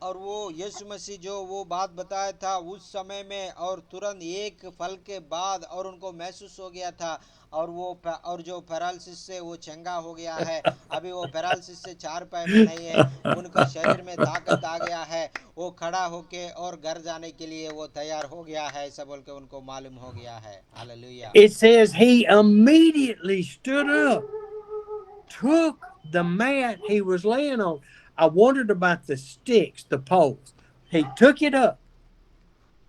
और वो यीशु मसीह जो वो बात बताया था उस समय में और तुरंत एक फल के बाद और उनको महसूस हो गया था और जो पैरालिसिस से वो चंगा हो गया है अभी वो पैरालिसिस से चार पाए में नहीं है उनका शरीर में ताकत आ गया है वो खड़ा होके और घर जाने के लिए वो तैयार हो गया है ऐसा बोल के उनको मालूम हो गया है. Hallelujah. It says he immediately stood up, took the mat he was laying on. I wondered about the sticks, the poles. He took it up.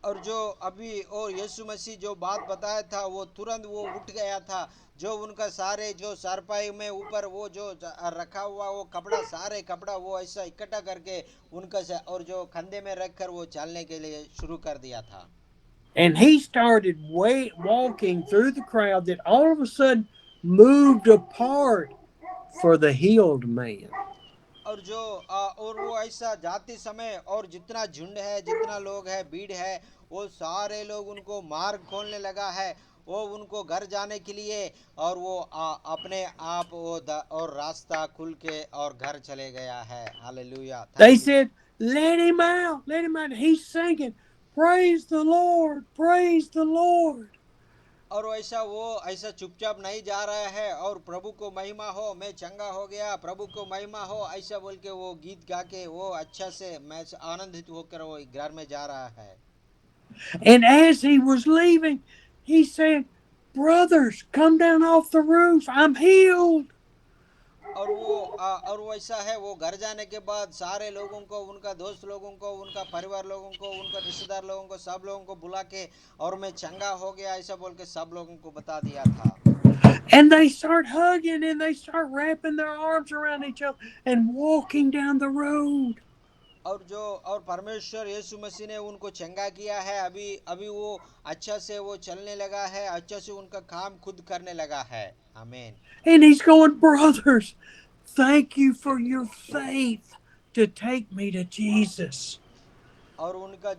और जो अभी और यीशु मसीह जो बात बताया था वो तुरंत वो उठ गया था जो उनका सारे जो सरपाई में ऊपर वो जो रखा हुआ वो कपड़ा सारे कपड़ा वो ऐसा इकट्ठा करके उनका और जो कंधे में रखकर वो चलने के लिए शुरू कर दिया था. And he started walking through the crowd that all of a sudden moved apart for the healed man. और वो ऐसा जाते समय और जितना झुंड है जितना लोग है भीड़ है वो सारे लोग उनको मार्ग खोलने लगा है वो उनको घर जाने के लिए और वो अपने आप वो और रास्ता खुल के और घर चले गया है. Hallelujah. They said, let him out, let him out. He's singing, praise the Lord, praise the Lord. और वो ऐसा चुपचाप नहीं जा रहा है और प्रभु को महिमा हो मैं चंगा हो गया प्रभु को महिमा हो ऐसा बोल के वो गीत गा के वो अच्छा से मैं आनंदित होकर वो घर में जा रहा है. And as he was leaving, he said, brothers, come down off the roof, I'm healed. और वो ऐसा है वो घर जाने के बाद सारे लोगों को उनका दोस्त लोगों को उनका परिवार लोगों को उनका रिश्तेदार लोगों को सब लोगों को बुला के और मैं चंगा हो गया ऐसा बोल के सब लोगों को बता दिया था. And they start hugging and they start wrapping their arms around each other and walking down the road. और परमेश्वर यीशु मसीह ने उनको चंगा किया है अभी वो अच्छा से वो चलने लगा है अच्छा से उनका काम खुद करने लगा है. आमीन. And he's going, brothers, thank you for your faith to take me to Jesus. और उनका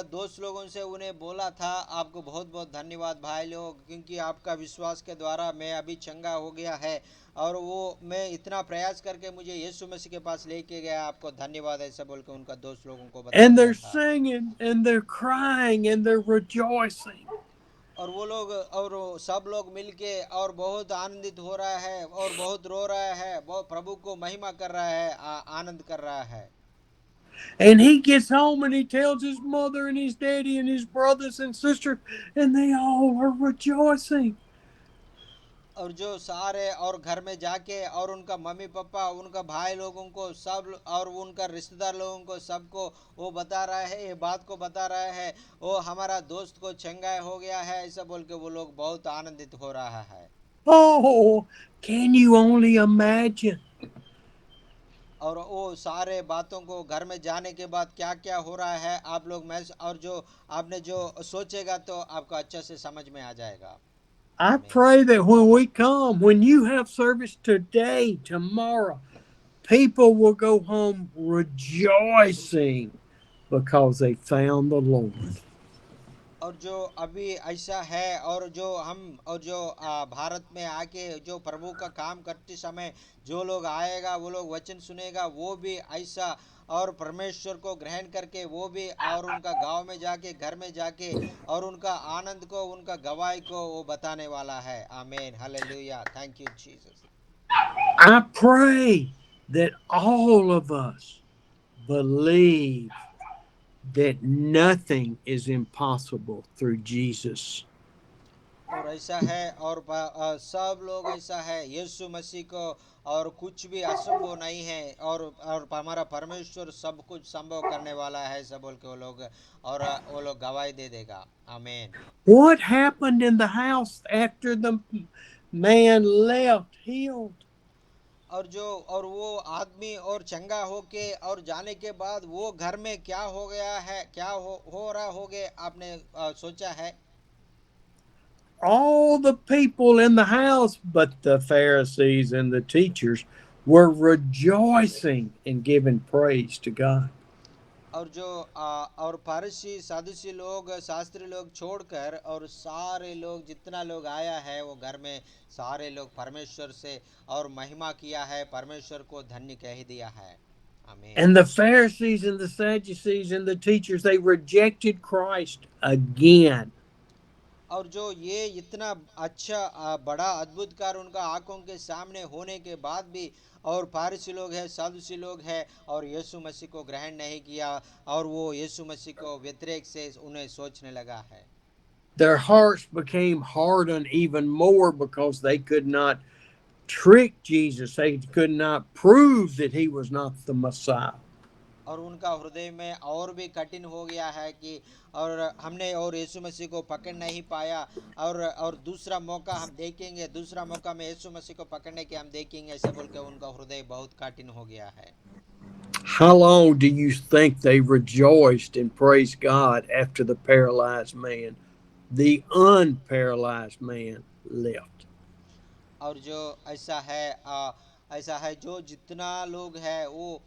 दोस्त लोगों से उन्हें बोला था, आपको बहुत बहुत धन्यवाद भाई लोग, क्योंकि आपका विश्वास के द्वारा मैं अभी चंगा हो गया है, और वो मैं इतना प्रयास करके मुझे यीशु मसीह के पास लेके गया, आपको धन्यवाद, ऐसा बोल के उनका दोस्त लोगों को बता And दिया they're था। singing and they're crying and they're rejoicing. और वो लोग और वो सब लोग मिलके और बहुत आनंदित हो रहा है और बहुत रो रहा है, बहुत प्रभु को महिमा कर रहा है, आनंद कर रहा है। And he gets home and he tells his mother and his daddy and his brothers and sisters, and they all are rejoicing. और जो सारे और घर में जाके और उनका मम्मी पापा, उनका भाई लोगों को सब, और उनका रिश्तेदार लोगों को सबको वो बता रहा है, ये बात को बता रहा है, वो हमारा दोस्त को चंगा हो गया है, ऐसा बोल के वो लोग बहुत आनंदित हो रहा है। Oh, can you only imagine? और वो सारे बातों को घर में जाने के बाद क्या क्या हो रहा है, आप लोग मैं और जो आपने जो सोचेगा तो आपको अच्छे से समझ में आ जाएगा। I आमीन। pray that when we come, when you have service today, tomorrow, people will go home rejoicing because they found the Lord. और जो अभी ऐसा है, और जो हम और जो भारत में आके जो प्रभु का काम करते समय जो लोग आएगा, वो लोग वचन सुनेगा, वो भी ऐसा और परमेश्वर को ग्रहण करके वो भी और उनका गांव में जाके, घर में जाके और उनका आनंद को, उनका गवाही को वो बताने वाला है। आमीन, hallelujah, thank you Jesus. I pray that all of us believe that nothing is impossible through Jesus. और ऐसा है, और सब लोग ऐसा है, यीशु मसीह को और कुछ भी असंभव नहीं है, और हमारा परमेश्वर सब कुछ संभव करने वाला है, सब बोल के वो लोग, और वो लोग गवाही दे देगा। आमीन। What happened in the house after the man left healed? और वो आदमी और चंगा होके और जाने के बाद वो घर में क्या हो गया है, क्या हो रहा होगे, आपने सोचा है? All the people in the house, but the Pharisees and the teachers, were rejoicing and giving praise to God. और जो और फारसी सादुसी लोग, शास्त्री लोग छोड़कर, और सारे लोग जितना लोग आया है वो घर में, सारे लोग परमेश्वर से और महिमा किया है, परमेश्वर को धन्य कह दिया है। आमीन। And the Pharisees and the Sadducees and the teachers, they rejected Christ again. और जो ये इतना अच्छा बड़ा अद्भुत कार्य उनका आंखों के सामने होने के बाद भी, और फारसी लोग हैं, सादुसी लोग हैं, और यीशु मसीह को ग्रहण नहीं किया, और वो यीशु मसीह को व्यतिरेक से उन्हें सोचने लगा है। Their hearts became hardened even more because they could not trick Jesus. They could not prove that he was not the Messiah. और उनका हृदय में और भी कठिन हो गया है कि और हमने और यीशु मसीह को पकड़ नहीं पाया, और दूसरा मौका हम देखेंगे, दूसरा मौका में यीशु मसीह को पकड़ने के हम देखेंगे, ऐसे बोल के उनका हृदय बहुत कठिन हो गया है। How long do you think they rejoiced and praised God after the paralyzed man, the unparalyzed man, left? और जो ऐसा है जो जितना लोग है वो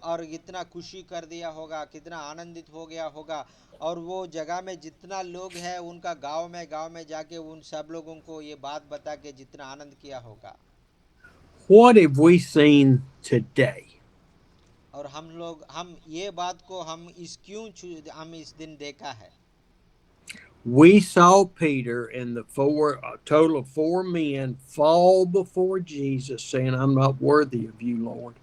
और इतना खुशी कर दिया होगा, कितना आनंदित हो गया होगा, और वो जगह में जितना लोग है उनका गांव में जाके उन सब लोगों को ये बात बता के जितना आनंद किया होगा। What have we seen today? और हम ये बात को हम इस दिन देखा है। We saw Peter and a total of 4 men fall before Jesus, saying, I'm not worthy of you, Lord.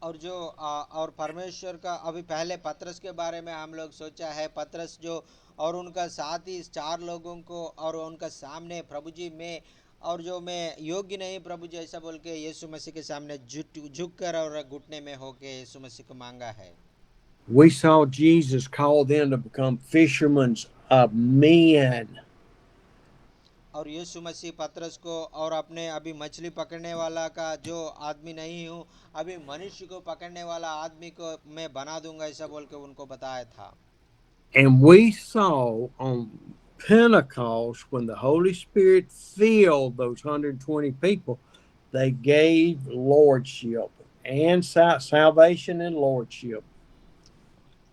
और जो और परमेश्वर का अभी पहले पतरस के बारे में हम लोग सोचा है, पतरस जो और उनका साथ ही 4 लोगों को और उनका सामने, प्रभु जी मैं और जो मैं योग्य नहीं प्रभु जी, ऐसा बोल के यीशु मसीह के सामने झुक कर और घुटने में होके यीशु मसीह को मांगा है। We saw Jesus call them to become fishermen of men. और यीशु मसीह पतरस को और अपने अभी मछली पकड़ने वाला का जो आदमी नहीं हूँ, अभी मनुष्य को पकड़ने वाला आदमी को मैं बना दूंगा, ऐसा बोल के उनको बताया था। And we saw on Pentecost, when the Holy Spirit filled those 120 people, they gave lordship and salvation and lordship.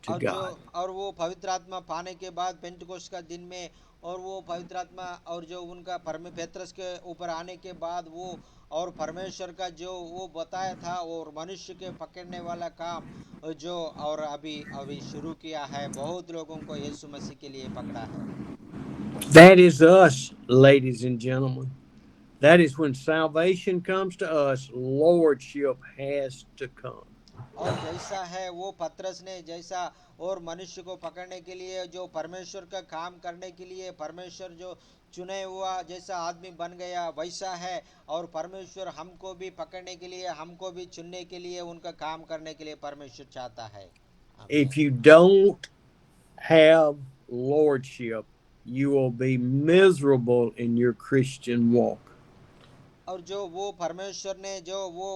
to God. और वो पवित्र आत्मा पाने के बाद पेंटकोस्ट का दिन में और वो पवित्र आत्मा और जो उनका पेत्रस के ऊपर आने के बाद वो और परमेश्वर का जो वो बताया था और मनुष्य के पकड़ने वाला काम जो और अभी अभी शुरू किया है, बहुत लोगों को यीशु मसीह के लिए पकड़ा है। That is us, ladies and gentlemen. That is when salvation comes to us, lordship has to come. और जैसा है वो पतरस ने जैसा और मनुष्य को पकड़ने के लिए जो परमेश्वर का काम करने के लिए परमेश्वर जो चुने हुआ जैसा आदमी बन गया वैसा है, और परमेश्वर हमको भी पकड़ने के लिए हमको भी चुनने के लिए उनका काम करने के लिए परमेश्वर चाहता है। If आमीन। you don't have lordship, you will be miserable in your Christian walk. और जो वो परमेश्वर ने जो वो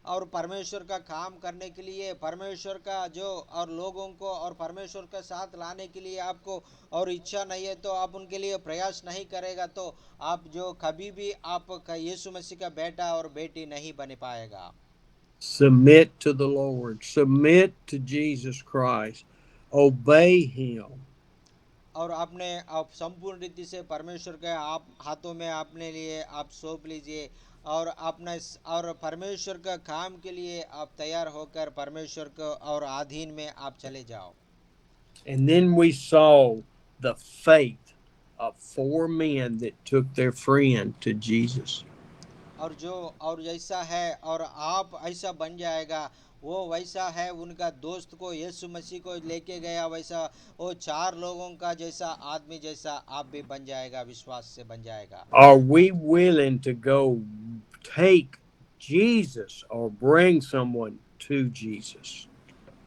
और परमेश्वर का काम करने के लिए परमेश्वर का जो और लोगों को और परमेश्वर के साथ लाने के लिए आपको और इच्छा नहीं है तो आप उनके लिए प्रयास नहीं करेगा तो आप जो कभी भी आप यीशु मसीह का बेटा और बेटी नहीं बन पाएगा। Submit to the Lord, submit to Jesus Christ, obey Him. और आपने आप संपूर्ण रीति से परमेश्वर के आप हाथों में अपने लिए आप सौंप लीजिए और अपने और परमेश्वर का काम के लिए आप तैयार होकर परमेश्वर को और अधीन में आप चले जाओ। And then we saw the faith of four men that took their friend to Jesus. और जो और जैसा है और आप ऐसा बन जाएगा वो वैसा है उनका दोस्त को यीशु मसीह को लेके गया वैसा वो चार लोगों का जैसा आदमी जैसा आप भी बन जाएगा, विश्वास से बन जाएगा। Are we willing to go take Jesus or bring someone to Jesus?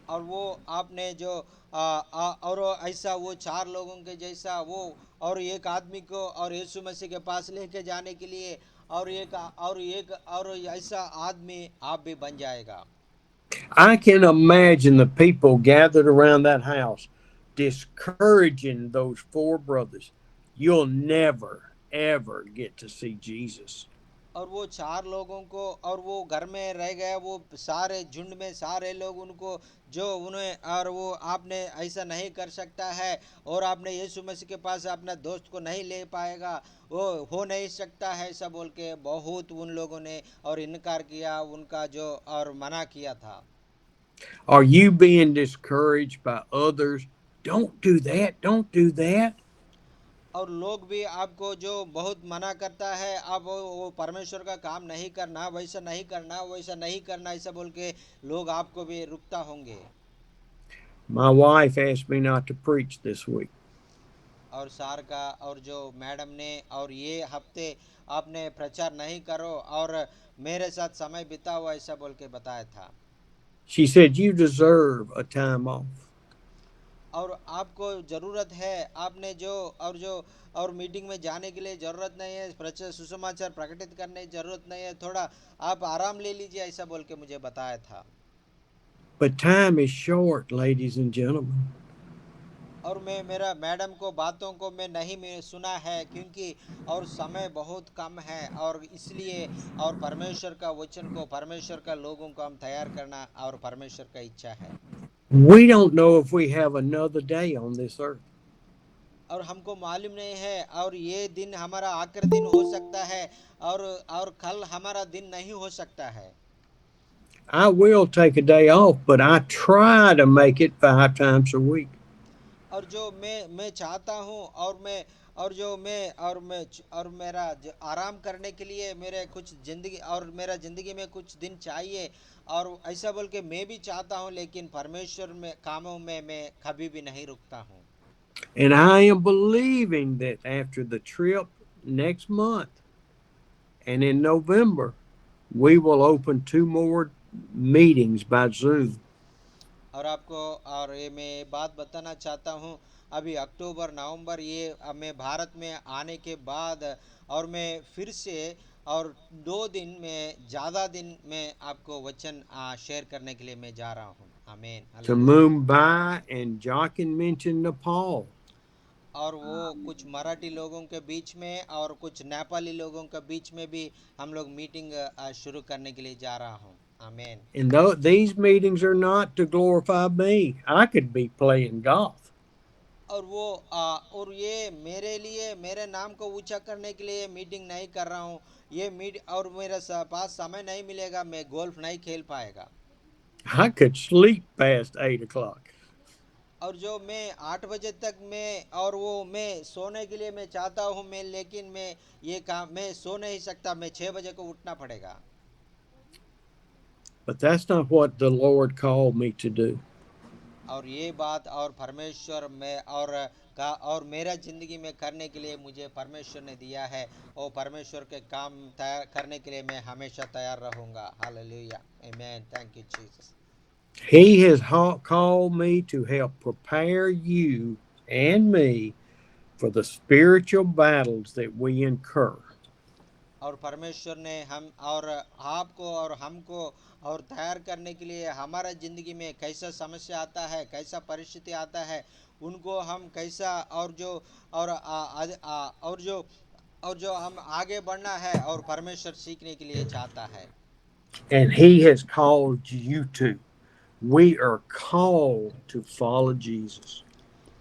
और वो आपने जो और ऐसा वो चार लोगों के जैसा वो और एक आदमी को और यीशु मसीह के पास लेके जाने के लिए और ऐसा आदमी आप भी बन जाएगा। I can imagine the people gathered around that house discouraging those four brothers. You'll never, ever get to see Jesus. और वो चार लोगों को और वो घर में रह गए वो सारे झुंड में सारे लोग उनको जो उन्हें और वो आपने ऐसा नहीं कर सकता है और आपने यीशु मसीह के पास अपना दोस्त को नहीं ले पाएगा, वो हो नहीं सकता है ऐसा बोल के बहुत उन लोगों ने और इनकार किया, उनका जो और मना किया था। Are you being discouraged by others? Don't do that. Don't do that. और लोग भी आपको जो बहुत मना करता है आप वो परमेश्वर का काम नहीं करना, वैसा नहीं करना, वैसा नहीं करना ऐसा बोल के लोग आपको भी रुकता होंगे। My wife asked me not to preach this week. और सार का और जो मैडम ने और ये हफ्ते आपने प्रचार नहीं करो और मेरे साथ समय बिताओ ऐसा बोल के बताया था। She said, You deserve a time off. और आपको ज़रूरत है आपने जो और मीटिंग में जाने के लिए ज़रूरत नहीं है, प्रचार सुसमाचार प्रकटित करने की ज़रूरत नहीं है, थोड़ा आप आराम ले लीजिए ऐसा बोल के मुझे बताया था। But time is short, ladies and gentlemen. और मैं मेरा मैडम को बातों को मैं नहीं सुना है क्योंकि और समय बहुत कम है और इसलिए और परमेश्वर का वचन को परमेश्वर का लोगों को हम तैयार करना और परमेश्वर का इच्छा है। We don't know if we have another day on this earth. और हमको मालूम नहीं है और ये दिन हमारा आखिरी दिन हो सकता है और कल हमारा दिन नहीं हो सकता है। I will take a day off, but I try to make it 5 times a week. और जो मैं चाहता हूँ और मैं और जो मैं और मेरा आराम करने के लिए मेरे कुछ जिंदगी और मेरा जिंदगी में कुछ दिन चाहिए और ऐसा बोल के मैं भी चाहता हूँ, लेकिन परमेश्वर में कामों में मैं कभी भी नहीं रुकता हूँ। And I am believing that after the trip next month and in November, we will open 2 more meetings by Zoom. और आपको और ये मैं बात बताना चाहता हूँ, अभी अक्टूबर नवंबर ये मैं भारत में आने के बाद और मैं फिर से और 2 दिन में ज़्यादा दिन में आपको वचन शेयर करने के लिए मैं जा रहा हूँ। आमीन, To hallelujah. Mumbai, and Jockin mentioned Nepal. और वो कुछ मराठी लोगों के बीच में और कुछ नेपाली लोगों के बीच में भी हम लोग मीटिंग शुरू करने के लिए जा रहा हूँ। आमेन। And though these meetings are not to glorify me, I could be playing golf. और वो और ये मेरे लिए मेरे नाम को ऊंचा करने के लिए मीटिंग नहीं कर रहा हूँ। ये और मेरे पास समय नहीं मिलेगा, मैं गोल्फ नहीं खेल पाएगा। I could sleep past 8 o'clock. और जो मैं 8 बजे तक मैं और वो मैं सोने के लिए मैं चाहता हूँ मैं, लेकिन मैं ये काम मैं सो नहीं सकता, मैं 6 बजे को उठना पड़ेगा। But that's not what the Lord called me to do. और ये बात और परमेश्वर में और मेरा जिंदगी में करने के लिए मुझे परमेश्वर ने दिया है, और परमेश्वर के काम तैयार करने के लिए मैं हमेशा तैयार रहूंगा। Hallelujah, amen, thank you Jesus. He has called me to help prepare you and me for the spiritual battles that we incur. और परमेश्वर ने हम और आपको और हमको और तैयार करने के लिए, हमारा ज़िंदगी में कैसा समस्या आता है, कैसा परिस्थिति आता है, उनको हम कैसा और जो और और जो हम आगे बढ़ना है, और परमेश्वर सीखने के लिए चाहता है। And He has called you to. We are called to follow Jesus.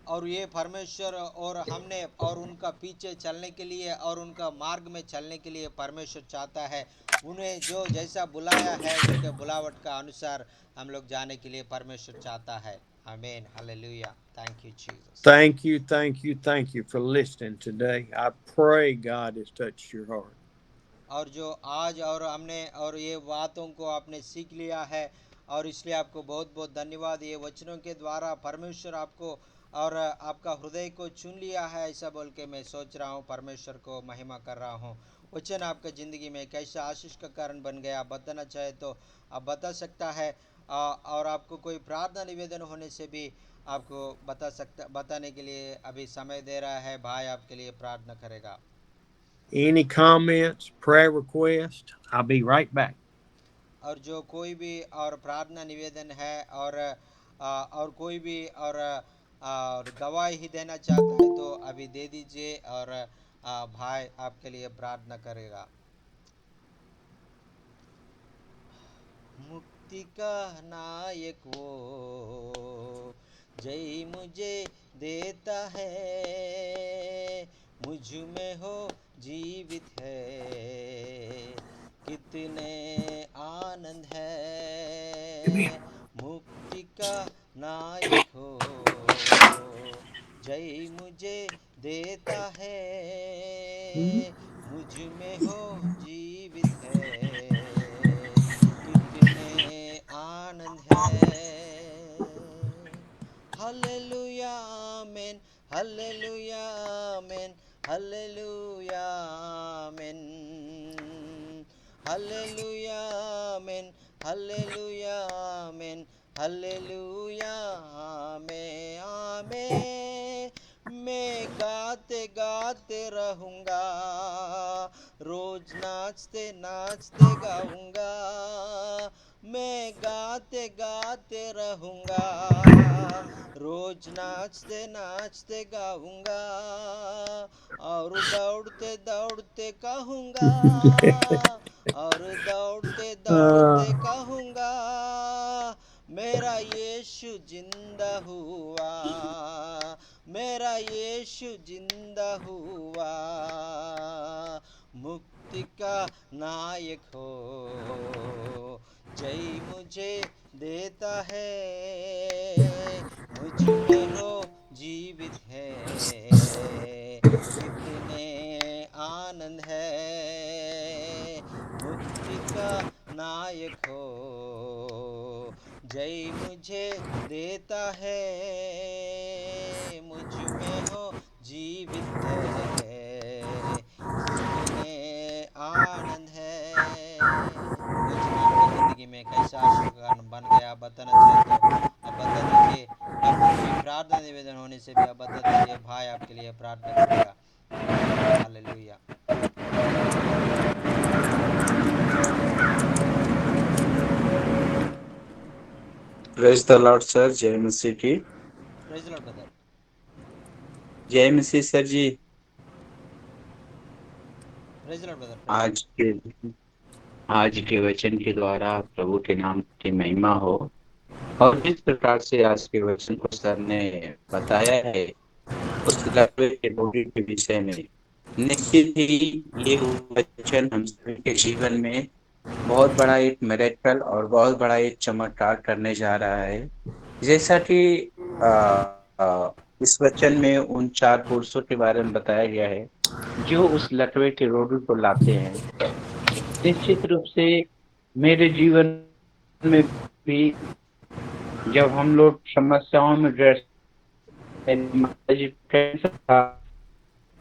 और ये परमेश्वर और हमने और उनका पीछे चलने के लिए और उनका मार्ग में चलने के लिए परमेश्वर चाहता है, उन्हें जो जैसा बुलाया है उनके बुलावट का अनुसार हम लोग जाने के लिए परमेश्वर चाहता है। आमीन, hallelujah, thank you Jesus. Thank you for listening today. I pray God has touched your heart. और जो आज और हमने और ये बातों को आपने सीख लिया है, और इसलिए आपको बहुत बहुत धन्यवाद। ये वचनों के द्वारा परमेश्वर आपको और आपका हृदय को चुन लिया है, ऐसा बोल के मैं सोच रहा हूँ, परमेश्वर को महिमा कर रहा हूँ। वचन आपका ज़िंदगी में कैसा आशीष का कारण बन गया, आप बताना चाहे तो आप बता सकता है। और आपको कोई प्रार्थना निवेदन होने से भी आपको बताने के लिए अभी समय दे रहा है। भाई आपके लिए प्रार्थना करेगा। Any comments, prayer requests? I'll be right back. और जो कोई भी और प्रार्थना निवेदन है और कोई भी और गवाही देना चाहता है तो अभी दे दीजिए, और भाई आपके लिए प्रार्थना करेगा। मुक्ति का नायक वो, जय मुझे देता है, मुझ में हो जीवित है, कितने आनंद है। मुक्ति का नायक हो, जय मुझे देता है, मुझ में हो जीवित है, कितने आनंद है। Hallelujah amen, hallelujah amen, hallelujah amen, hallelujah amen, hallelujah amen, hallelujah amen, amen. मैं गाते गाते रहूँगा, रोज नाचते नाचते गाऊँगा। मैं गाते गाते रहूँगा, रोज नाचते नाचते गाऊँगा, और दौड़ते दौड़ते कहूँगा, और दौड़ते दौड़ते कहूँगा, मेरा यीशु जिंदा हुआ, मेरा यीशु जिंदा हुआ। मुक्ति का नायक हो, जय मुझे देता है, मुझ में हो जीवित है, कितने आनंद है। मुक्ति का नायक हो, जय मुझे देता है, मुझ में हो जीवित है, कितने आनंद है। वचन आपके ज़िंदगी में कैसा आशीष का कारण बन गया, आप बताना चाहे तो आप बता दीजिए। आपको कोई प्रार्थना निवेदन होने से भी आप बता दीजिए, भाई आपके लिए प्रार्थना करेगा। आमीन, hallelujah. Praise the lord sir, जय मसीह की। Praise the lord brother. जय मसीह sir ji. Praise the lord brother. आज के आज के वचन के द्वारा प्रभु के नाम की महिमा हो। और जिस प्रकार से आज के वचन को सर ने बताया है उस लकवे के रोगी के विषय में, निश्चित ही ये वचन हम सभी के जीवन में बहुत बड़ा एक मिरेकल और बहुत बड़ा एक चमत्कार करने जा रहा है। जैसा कि आ, इस वचन में उन 4 पुरुषों के बारे में बताया गया है जो उस लकवे के रोगी को लाते हैं। निश्चित रूप से मेरे जीवन में भी जब हम लोग समस्याओं में ग्रस्त माताजी कैंसर था,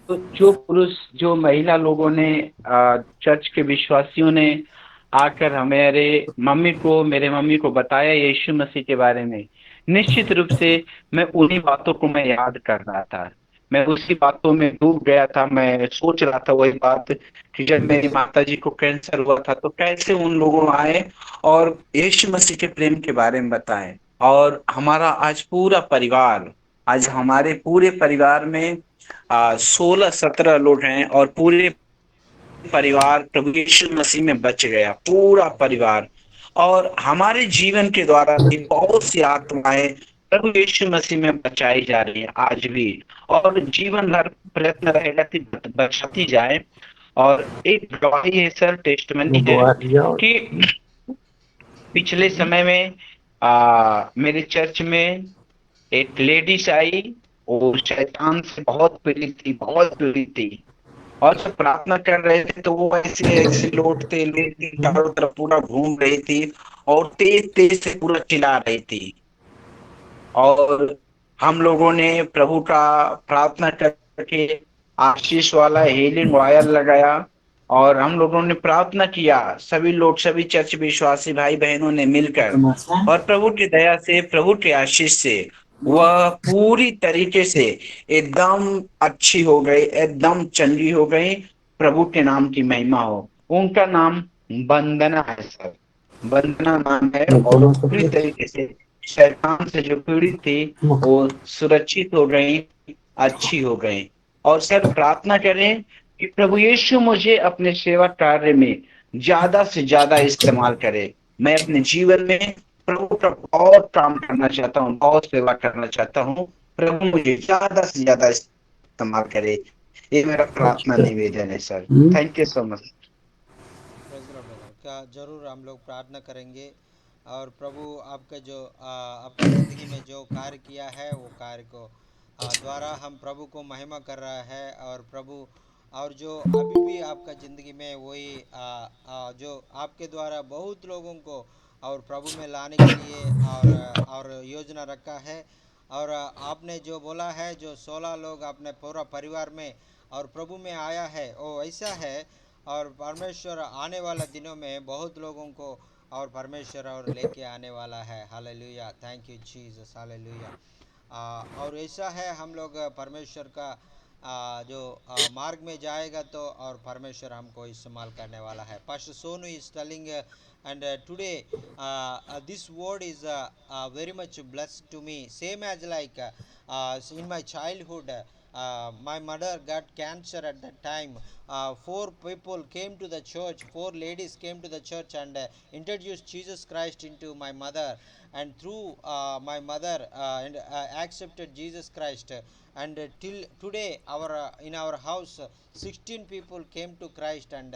तो जो पुरुष जो महिला लोगों ने चर्च के विश्वासियों ने आकर मेरे मम्मी को बताया यीशु मसीह के बारे में। निश्चित रूप से मैं उन्हीं बातों को मैं याद कर रहा था, मैं उसी बातों में डूब गया था। मैं सोच रहा था वही बात कि जब मेरी माता जी को कैंसर हुआ था तो कैसे उन लोगों आए और यीशु मसीह के प्रेम के बारे में बताएं। और हमारा आज हमारे पूरे परिवार में 16-17 लोग हैं और पूरे परिवार प्रभु यीशु मसीह में बच गया, पूरा परिवार। और हमारे जीवन के द्वारा भी बहुत सी आत्माएं प्रभु यीशु मसीह में बचाई जा रही है आज भी, और जीवन भर प्रयत्न रहेगा कि बचाती जाए। और एक गवाही है सर, टेस्टमनी है कि पिछले समय में मेरे चर्च में एक लेडीज आई, वो शैतान से बहुत पीड़ित थी। और जब प्रार्थना कर रहे थे तो वो ऐसे ऐसे लौटते लौटते चारों तरफ पूरा घूम रही थी और तेज तेज से पूरा चिल्ला रही थी। और हम लोगों ने प्रभु का प्रार्थना करके आशीष वाला हीलिंग ऑयल लगाया और हम लोगों ने प्रार्थना किया, सभी लोग, सभी चर्च विश्वासी भाई बहनों ने मिलकर। और प्रभु की दया से, प्रभु के आशीष से वह पूरी तरीके से एकदम अच्छी हो गई, एकदम चंगी हो गई। प्रभु के नाम की महिमा हो। उनका नाम वंदना है सर, वंदना नाम है। और वो पूरी तरीके से शैतान से जो पीड़ित थी वो सुरक्षित हो गई, अच्छी हो गई। और सर प्रार्थना करें कि प्रभु यीशु मुझे अपने सेवा कार्य में ज्यादा से ज्यादा इस्तेमाल करे। मैं अपने जीवन में प्रभु का बहुत काम करना चाहता हूँ, बहुत सेवा करना चाहता हूँ। प्रभु मुझे ज्यादा से ज्यादा इस्तेमाल करे, ये मेरा प्रार्थना निवेदन है sir. Thank you so much. Praise the lord brother. क्या ज़रूर हम लोग प्रार्थना करेंगे और प्रभु आपके जो आपका ज़िंदगी में जो कार्य किया है वो कार्य को द्वारा हम प्रभु को महिमा कर रहा है। और प्रभु और जो अभी भी आपका ज़िंदगी में वही जो आपके द्वारा बहुत लोगों को और प्रभु में लाने के लिए और योजना रखा है। और आपने जो बोला है जो 16 लोग अपने पूरा परिवार में और प्रभु में आया है वो ऐसा है। और परमेश्वर आने वाला दिनों में बहुत लोगों को और परमेश्वर और लेके आने वाला है। Hallelujah, thank you Jesus, hallelujah. और ऐसा है हम लोग परमेश्वर का जो मार्ग में जाएगा तो और परमेश्वर हमको इस्तेमाल करने वाला है। Pastor Sonu is telling and today this word is very much blessed to me, same as like in my childhood my mother got cancer at that time. Four people came to the church, four ladies came to the church and introduced Jesus Christ into my mother. And through my mother and accepted Jesus Christ. And till today our in our house 16 people came to Christ and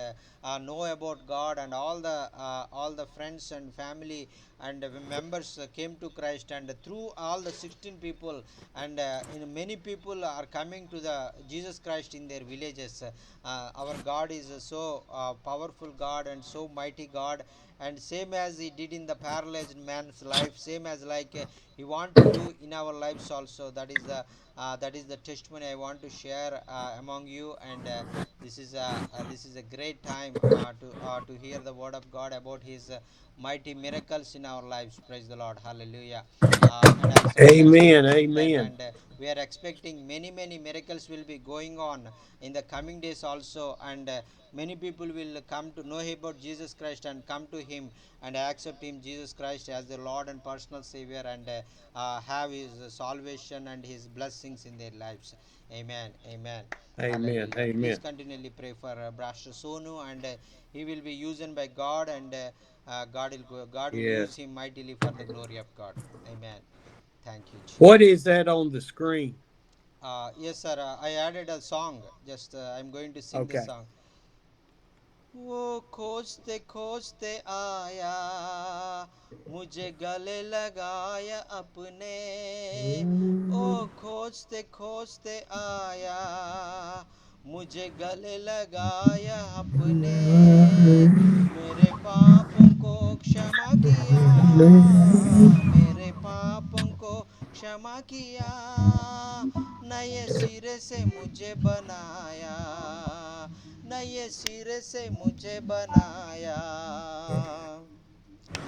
know about God. And all the friends and family and members came to Christ. And through all the 16 people and many people are coming to the Jesus Christ in their villages. Our God is so powerful God and so mighty God. And same as he did in the paralyzed man's life, same as like he want to do in our lives also. That is the testimony I want to share among you. And this is a great time to hear the word of God about his mighty miracles in our lives. Praise the Lord, hallelujah. And as brother Amen. Sonu said, Amen. and we are expecting many miracles will be going on in the coming days also, and many people will come to know about Jesus Christ and come to him and accept him, Jesus Christ, as the Lord and personal Savior, and have his salvation and his blessings in their lives. Amen. Amen. Amen. Hallelujah. Please Amen. continually pray for Pastor Sonu, and he will be used by God, and God will use Yes. him mightily for the glory of God. Amen. Thank you, What Jesus. is that on the screen? Yes, sir. I added a song. Just I'm going to sing the Okay. song. वो खोजते खोजते आया, मुझे गले लगाया अपने। ओ खोजते खोजते आया, मुझे गले लगाया अपने। मेरे पापों को क्षमा किया, मेरे पापों को क्षमा किया, नए सिरे से मुझे बनाया, नए सिरे से मुझे बनाया।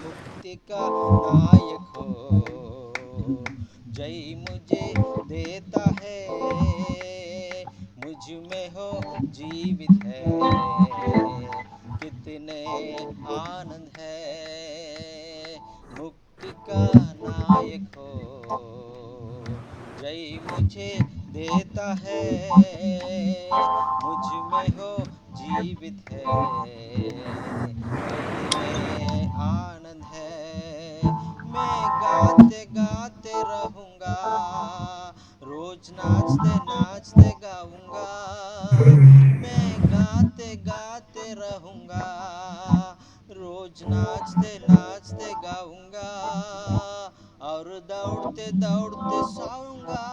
मुक्ति का नायक हो, जय मुझे देता है, मुझ में हो जीवित है, कितने आनंद है। मुक्ति का नायक हो, जय मुझे देता है, मुझ में हो जीवित है, कितने आनंद है। मैं गाते गाते रहूँगा, रोज नाचते नाचते गाऊँगा। मैं गाते गाते रहूँगा, रोज नाचते नाचते गाऊँगा, और दौड़ते दौड़ते सोऊंगा,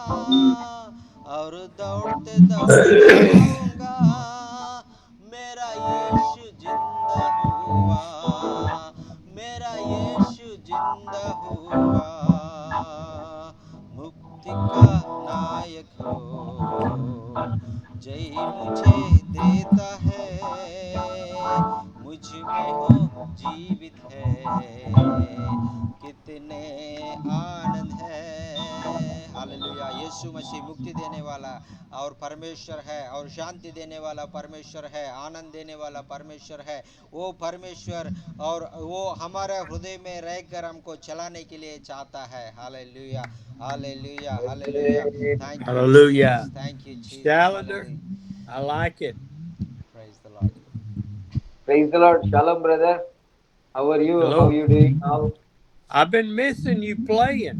और दौड़ते दौड़ते सोऊंगा। मेरा यीशु जिंदा हुआ, मेरा यीशु जिंदा हुआ। मुक्ति का नायक हो, जय मुझे देता है, मुझ में हो जीवित है, कितने आनंद है। हालेलुया। यीशु मसीह मुक्ति देने वाला और परमेश्वर है, और शांति देने वाला परमेश्वर है, आनंद देने वाला परमेश्वर है। वो परमेश्वर, और वो हमारे हृदय में रहकर हमको चलाने के लिए चाहता है। Hallelujah, hallelujah, hallelujah. Thank you Hallelujah. Jesus, thank you Jesus. Shalom. Hallelujah. I like it. Praise the Lord. Praise the Lord. Shalom, brother. How are you? How Hello. are you doing now? I've been missing you playing.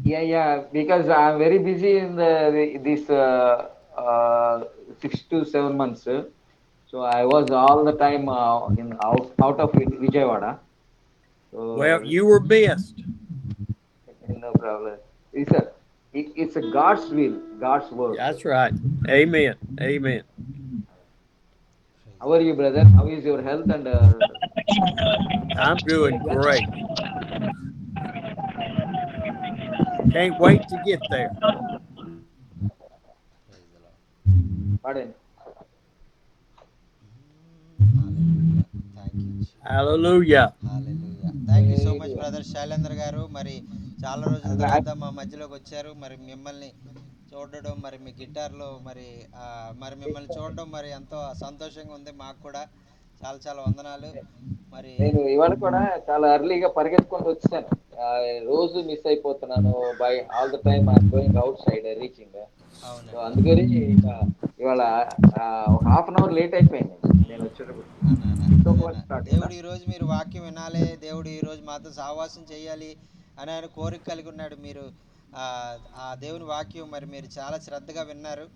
Yeah. Because I'm very busy in this 6 to 7 months. So I was all the time in out of Vijayawada. Well, So you were missed. no problem. It's a God's will, God's work. That's right. Amen. Amen. How are you, brother? How is your health and I'm doing great. Can't wait to get there. Praise the Lord. pardon? Hallelujah. Thank you, Jesus. Hallelujah. Hallelujah. Thank you so much, brother Shailendra గారు. మరి చాలా రోజుల తర్వాత మా మధ్యలోకి వచ్చారు. మరి మిమ్మల్ని చూడడం, మరి మీ గిటార్లో మరి మిమ్మల్ని చూడడం మరి ఎంతో సంతోషంగా ఉంది మాకు కూడా. చాలా చాలా వందనాలు. మరి నేను ఇవాళ కూడా చాలా ఎర్లీగా పరిగెత్తుకొని వచ్చాను. రోజు మిస్ అయిపోతున్నాను. By all the time I'm going outside reaching. So అవునండి, అందుకని ఇవాళ ఒక హాఫ్ అన్ అవర్ లేట్ అయిపోయింది నేను వచ్చేటప్పుడు. దేవుడు ఈరోజు మీరు వాక్యం వినాలి, దేవుడు ఈరోజు మాతో సహవాసం చేయాలి అని ఆయన కోరిక కలిగి ఉన్నాడు. మీరు ఆ దేవుని వాక్యం మరి మీరు చాలా శ్రద్ధగా విన్నారు.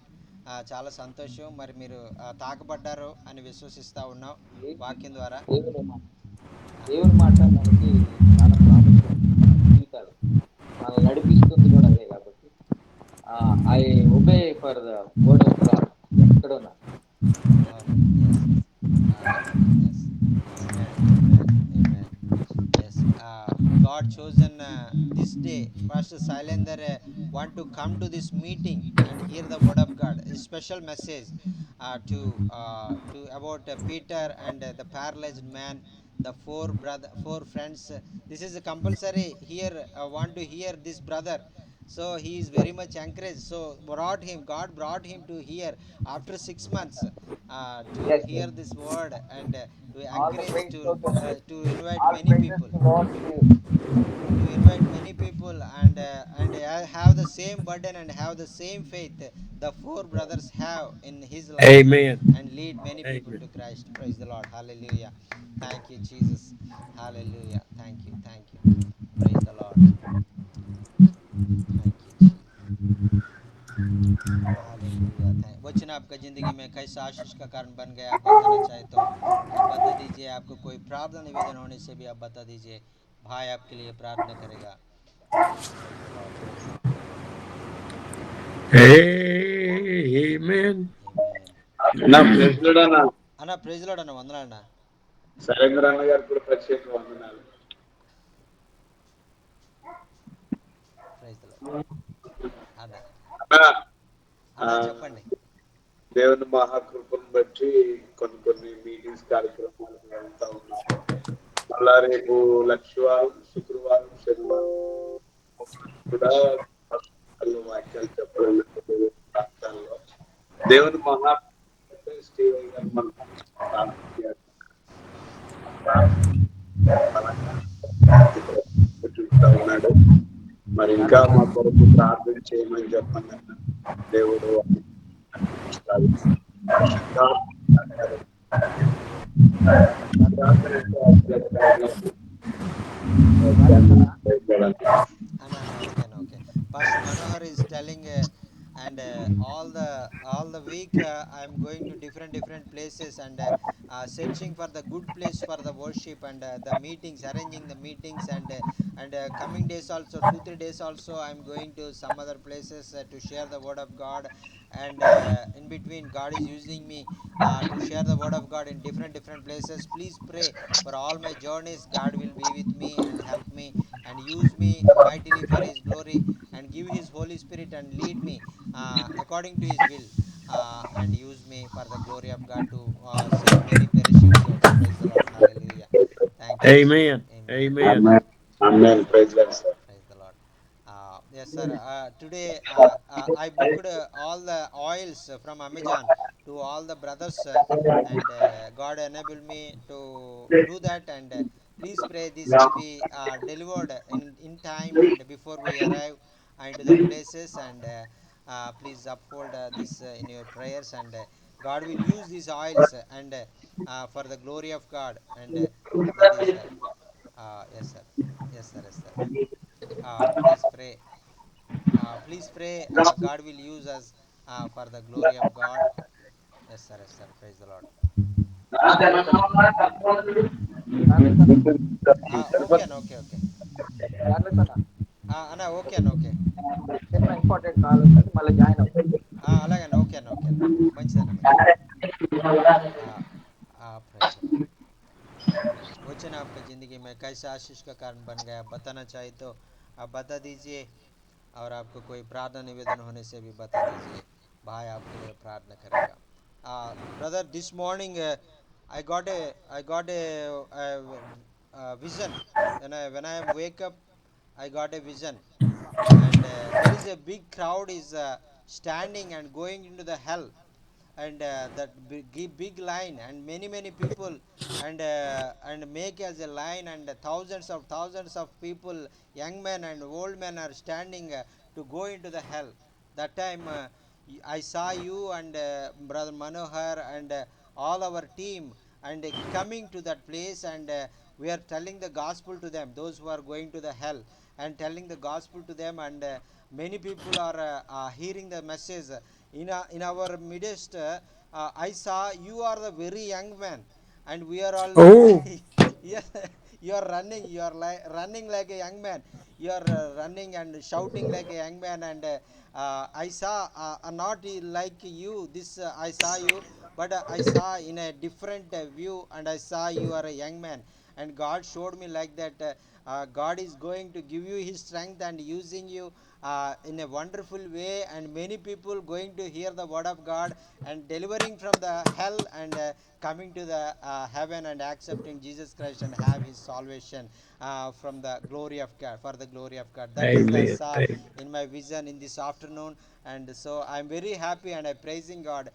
చాలా సంతోషం. మరి మీరు తాకబడ్డారు అని విశ్వసిస్తూ ఉన్నాం వాక్యం ద్వారా. దేవుని మాట మనకి చాలా ప్రాముఖ్యం జీవితాలు మనల్ని నడిపిస్తుంది కూడా అదే. కాబట్టి I obey for the word of God ఎక్కడున్నా. God chosen this day. Pastor Sailendar want to come to this meeting and hear the word of God. A special message to about Peter and the paralyzed man, the four friends. This is a compulsory here. Want to hear this brother So he is very much encouraged. So God brought him to here after 6 months to Yes, yes. hear this word and to All the encourage praise goes to you. to invite All many praises people, to Lord to you. and have the same burden and have the same faith the four brothers have in his life, Amen. and lead many people Amen. to Christ. Praise the Lord. Hallelujah. Thank you, Jesus. Hallelujah. Thank you. Thank you. Praise the Lord. Thank you, Jesus. Hallelujah. वचन आपका ज़िंदगी में कैसा आशीष का कारण बन गया, आप बताना चाहे तो आप बता दीजिए। आपको कोई प्रार्थना निवेदन होने से भी आप बता दीजिए, भाई आपके लिए प्रार्थना करेगा। Praise the Lord. Amen. ఆమేన్। అన్న ప్రెసిడెంట్ అన్న అన్న ప్రైజ్ లార్డ్ అన్న, వందనాలన్న। సరేంద్ర అన్న గారు కూడా ప్రత్యేక వందనాలు. ప్రైజ్ ద లార్డ్ అన్న। అన్న, ఆ, అన్న చెప్పండి। దేవుని మహాకృపను బట్టి కొన్ని మీటింగ్స్ కార్యక్రమాలకు వెళ్తా ఉన్నాము. మళ్ళా రేపు లక్షవారం, శుక్రవారం, శనివారం కూడా వాక్యాలు చెప్పడం ప్రాంతాల్లో దేవుని మహా స్టీవెన్ గారు మనకు ప్రార్థన చూస్తా ఉన్నాడు. మరి ఇంకా మా కొరకు ప్రార్థన చేయమని చెప్పండి అన్న. దేవుడు నడిపిస్తాడు. No, okay, no, okay. Pastor Manohar is telling, and all the week I'm going to different places and searching for the good place for the worship and the meetings, arranging the meetings, and coming days also 2 3 days also I'm going to some other places to share the word of God, and in between God is using me to share the word of God in different places. Please pray for all my journeys. God will be with me and help me and use me mightily for his glory, and give his holy spirit and lead me according to his will, and use me for the glory of God to save many perishing souls. Praise the Lord. Hallelujah. Thank you, Jesus. Amen. Amen. Amen. Amen. Amen. Praise God, sir. Praise the Lord. Yes, sir. Today I booked all the oils from Amazon to all the brothers, and God enabled me to do that. And please pray this will be delivered in time and before we arrive into the places. And please uphold this in your prayers. And God will use these oils and for the glory of God. And that is, yes, sir. Yes, sir. Yes, sir. Please pray. Please pray. God will use us for the glory of God. Yes, sir. Yes, sir. Praise the Lord. Charles అన్న, Okay, and okay, okay. Charles అన్న, Anna, okay, and okay. చిన్న important call వస్తుంది, మళ్ళీ join అవుతాను. అలాగే okay అన్న, okay అన్న. మంచిదన్న, మంచిది. Praise the Lord. वचन आपका ज़िंदगी में कैसे आशीष का कारण बन गया, बताना चाहिए तो आप बता दीजिए। और आपको कोई प्रार्थना निवेदन होने से भी बता दीजिए, भाई आपके लिए प्रार्थना करेगा। Brother, this morning I got a vision. When I am wake up, I got a vision, and there is a big crowd is standing and going into the hell, and that big line, and many people, and make as a line, and thousands of people, young men and old men, are standing to go into the hell. That time I saw you and brother Manohar and all our team, and coming to that place, and we are telling the gospel to them, those who are going to the hell, and telling the gospel to them. And many people are hearing the message in our midst. I saw you are the very young man, and we are all Oh, yes, you are running, you are running like a young man, you are running and shouting like a young man. And I saw not like you, this I saw you, but I saw in a different view, and I saw you are a young man, and God showed me like that. God is going to give you his strength and using you in a wonderful way, and many people going to hear the word of God and delivering from the hell, and coming to the heaven and accepting Jesus Christ and have his salvation from the glory of God, for the glory of God. That is the Amen. saw Amen. in my vision in this afternoon. And so I'm very happy and I'm praising God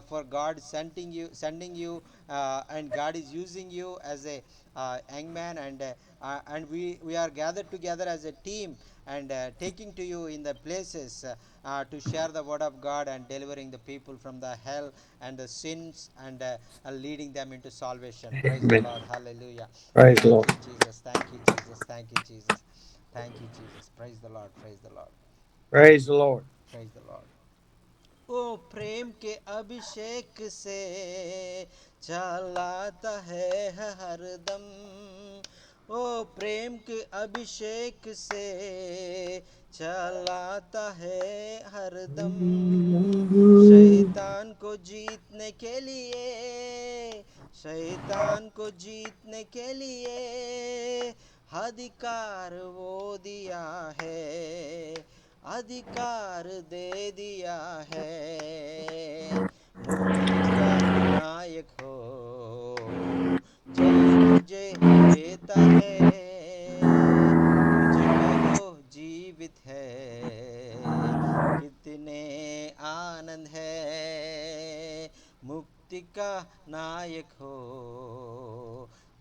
for God sending you, and God is using you as a young man, and we are gathered together as a team, and taking to you in the places to share the word of God and delivering the people from the hell and the sins, and leading them into salvation. Praise the Amen. Lord. Hallelujah. Praise the Thank Lord. you, Jesus. Thank you, Jesus. Thank you, Jesus. Thank you, Jesus. Praise the Lord. Praise the Lord. Praise the Lord. Praise the Lord. ओ प्रेम के अभिषेक से चलाता है हरदम। ओ प्रेम के अभिषेक से चलाता है हरदम। शैतान को जीतने के लिए, शैतान को जीतने के लिए अधिकार वो दिया है, अधिकार दे दिया है। मुक्ति का नायक हो, जय मुझे देता है, मुझ में हो जीवित है, कितने आनंद है। मुक्ति का नायक हो,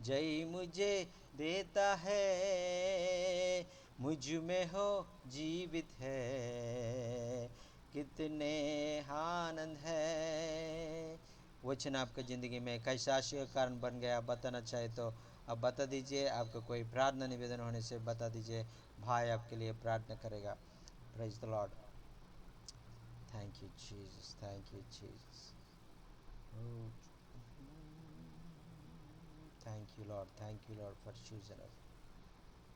जय मुझे देता है, मुझ में हो जीवित है, कितने आनंद है। वचन आपका ज़िंदगी में कैसा आशीर्वाद का कारण बन गया, बताना चाहे तो आप बता दीजिए। आपका कोई प्रार्थना निवेदन होने से बता दीजिए, भाई आपके लिए प्रार्थना करेगा। Praise the Lord. Thank you Jesus, thank you Jesus. Thank you, Lord. Thank you, Lord, for choosing us.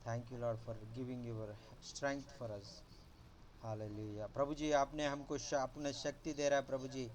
Thank you, Lord, for giving your strength for us. Hallelujah. प्रभु जी, आपने हमको अपने शक्ति दे रहा है प्रभु जी,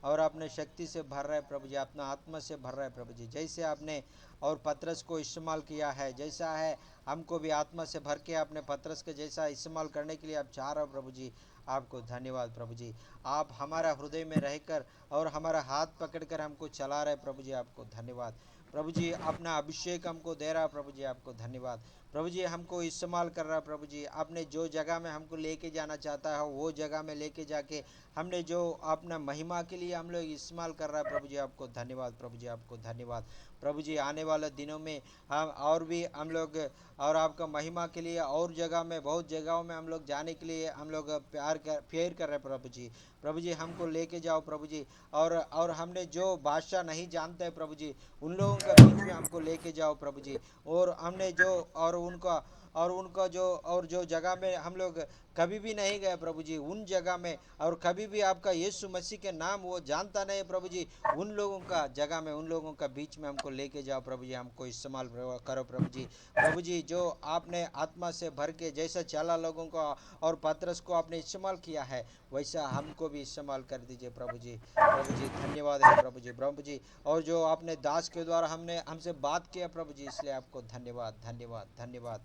और अपने शक्ति से भर रहा है प्रभु जी, अपना आत्मा से भर रहा है प्रभु जी। जैसे आपने और पतरस को इस्तेमाल किया है, जैसा है हमको भी आत्मा से भर के अपने पतरस के जैसा इस्तेमाल करने के लिए आप चाह रहे हो प्रभु जी। आपको धन्यवाद प्रभु जी। आप हमारा हृदय में रहकर और हमारा हाथ पकड़कर हमको चला रहे प्रभु जी। आपको धन्यवाद प्रभु जी। अपना अभिषेक हमको दे रहा प्रभु जी। आपको धन्यवाद प्रभु जी। हमको इस्तेमाल कर रहा प्रभु जी। आपने जो जगह में हमको लेके जाना चाहता है वो जगह में लेके जाके हमने जो अपना महिमा के लिए हम लोग इस्तेमाल कर रहा है प्रभु जी। आपको धन्यवाद प्रभु जी। आपको धन्यवाद प्रभु जी। आने वाले दिनों में हम और भी हम लोग और आपका महिमा के लिए और जगह में, बहुत जगहों में हम लोग जाने के लिए हम लोग प्यार कर रहे हैं प्रभु जी। प्रभु जी हमको लेके जाओ प्रभु जी। और हमने जो भाषा नहीं जानते हैं प्रभु जी, उन लोगों के बीच में हमको लेके जाओ प्रभु जी। और हमने जो उनका जो जगह में हम लोग कभी भी नहीं गए प्रभु जी, उन जगह में और कभी भी आपका यीशु मसीह के नाम वो जानता नहीं प्रभु जी, उन लोगों का जगह में, उन लोगों का बीच में हमको लेके जाओ प्रभु जी। हमको इस्तेमाल करो प्रभु जी। प्रभु जी, जो आपने आत्मा से भर के जैसा 40 लोगों को और पतरस को आपने इस्तेमाल किया है, वैसा हमको भी इस्तेमाल कर दीजिए प्रभु जी। प्रभु जी धन्यवाद है प्रभु जी। प्रभु जी, और जो आपने दास के द्वारा हमसे बात किया प्रभु जी, इसलिए आपको धन्यवाद धन्यवाद धन्यवाद।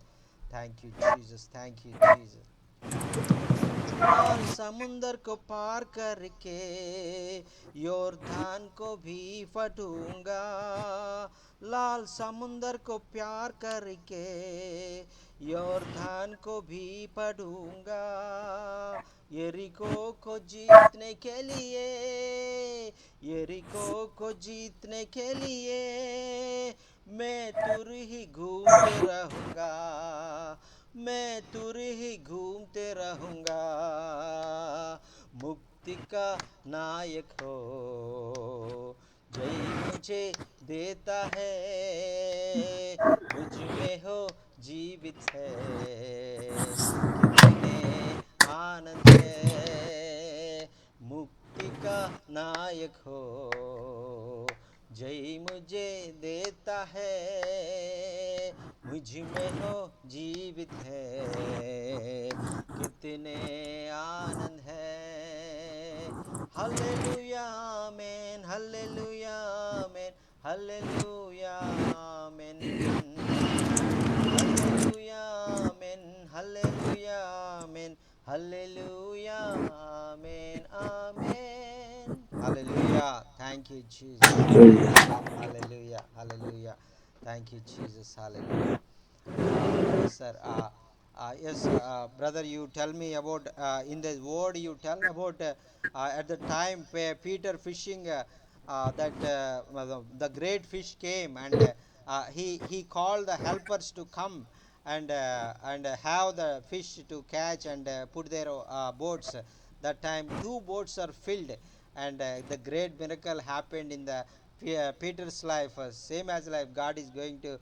Thank you Jesus, thank you Jesus. लाल समुंदर को पार करके योर्दान को भी फटूंगा, लाल समुंदर को प्यार करके योर्दान को भी पढ़ूंगा। यरीको को जीतने के लिए, यरीको को जीतने के लिए मैं तुर ही घूमते रहूंगा, मैं तुर ही घूमते रहूंगा। मुक्ति का नायक हो, जय मुझे देता है, मुझ में हो जीवित है, कितने आनंद है। मुक्ति का नायक हो, जय मुझे देता है, मुझ में हो जीवित है, कितने आनंद है। Hallelujah amen, hallelujah amen, hallelujah amen, hallelujah amen, hallelujah amen, hallelujah amen, amen. Hallelujah. Thank Thank you, Jesus. Hallelujah. Hallelujah. Hallelujah. Thank you, Jesus. Hallelujah. Yes, sir. Yes, brother, you tell me about in the word you tell about at the time Peter fishing that the great fish came and he called the helpers to come and have the fish to catch and put their boats. That time two boats are filled and the great miracle happened in the Peter's life. Same as life, God is going to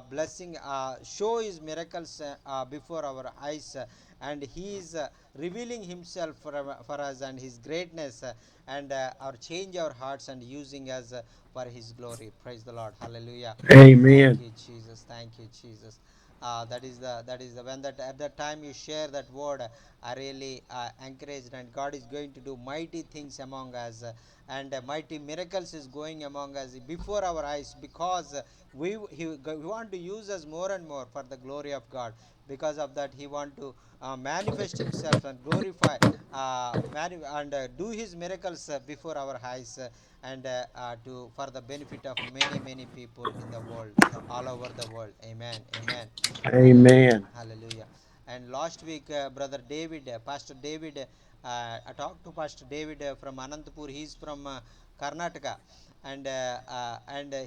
blessing show his miracles before our eyes and he is revealing himself for us and his greatness and our change our hearts and using us for his glory. Praise the Lord. Hallelujah. Thank Amen. you, Jesus. Thank you, Jesus. That is the when that at that time you share that word, I really encouraged, and God is going to do mighty things among us, and mighty miracles is going among us before our eyes, because he want to use us more and more for the glory of God. Because of that, he want to manifest himself and glorify and do his miracles before our eyes, and to for the benefit of many people in the world, all over the world. Amen. Amen. Hallelujah. Amen. Hallelujah. And last week, brother David, Pastor David, I talked to Pastor David from Anantapur. He's from Karnataka, and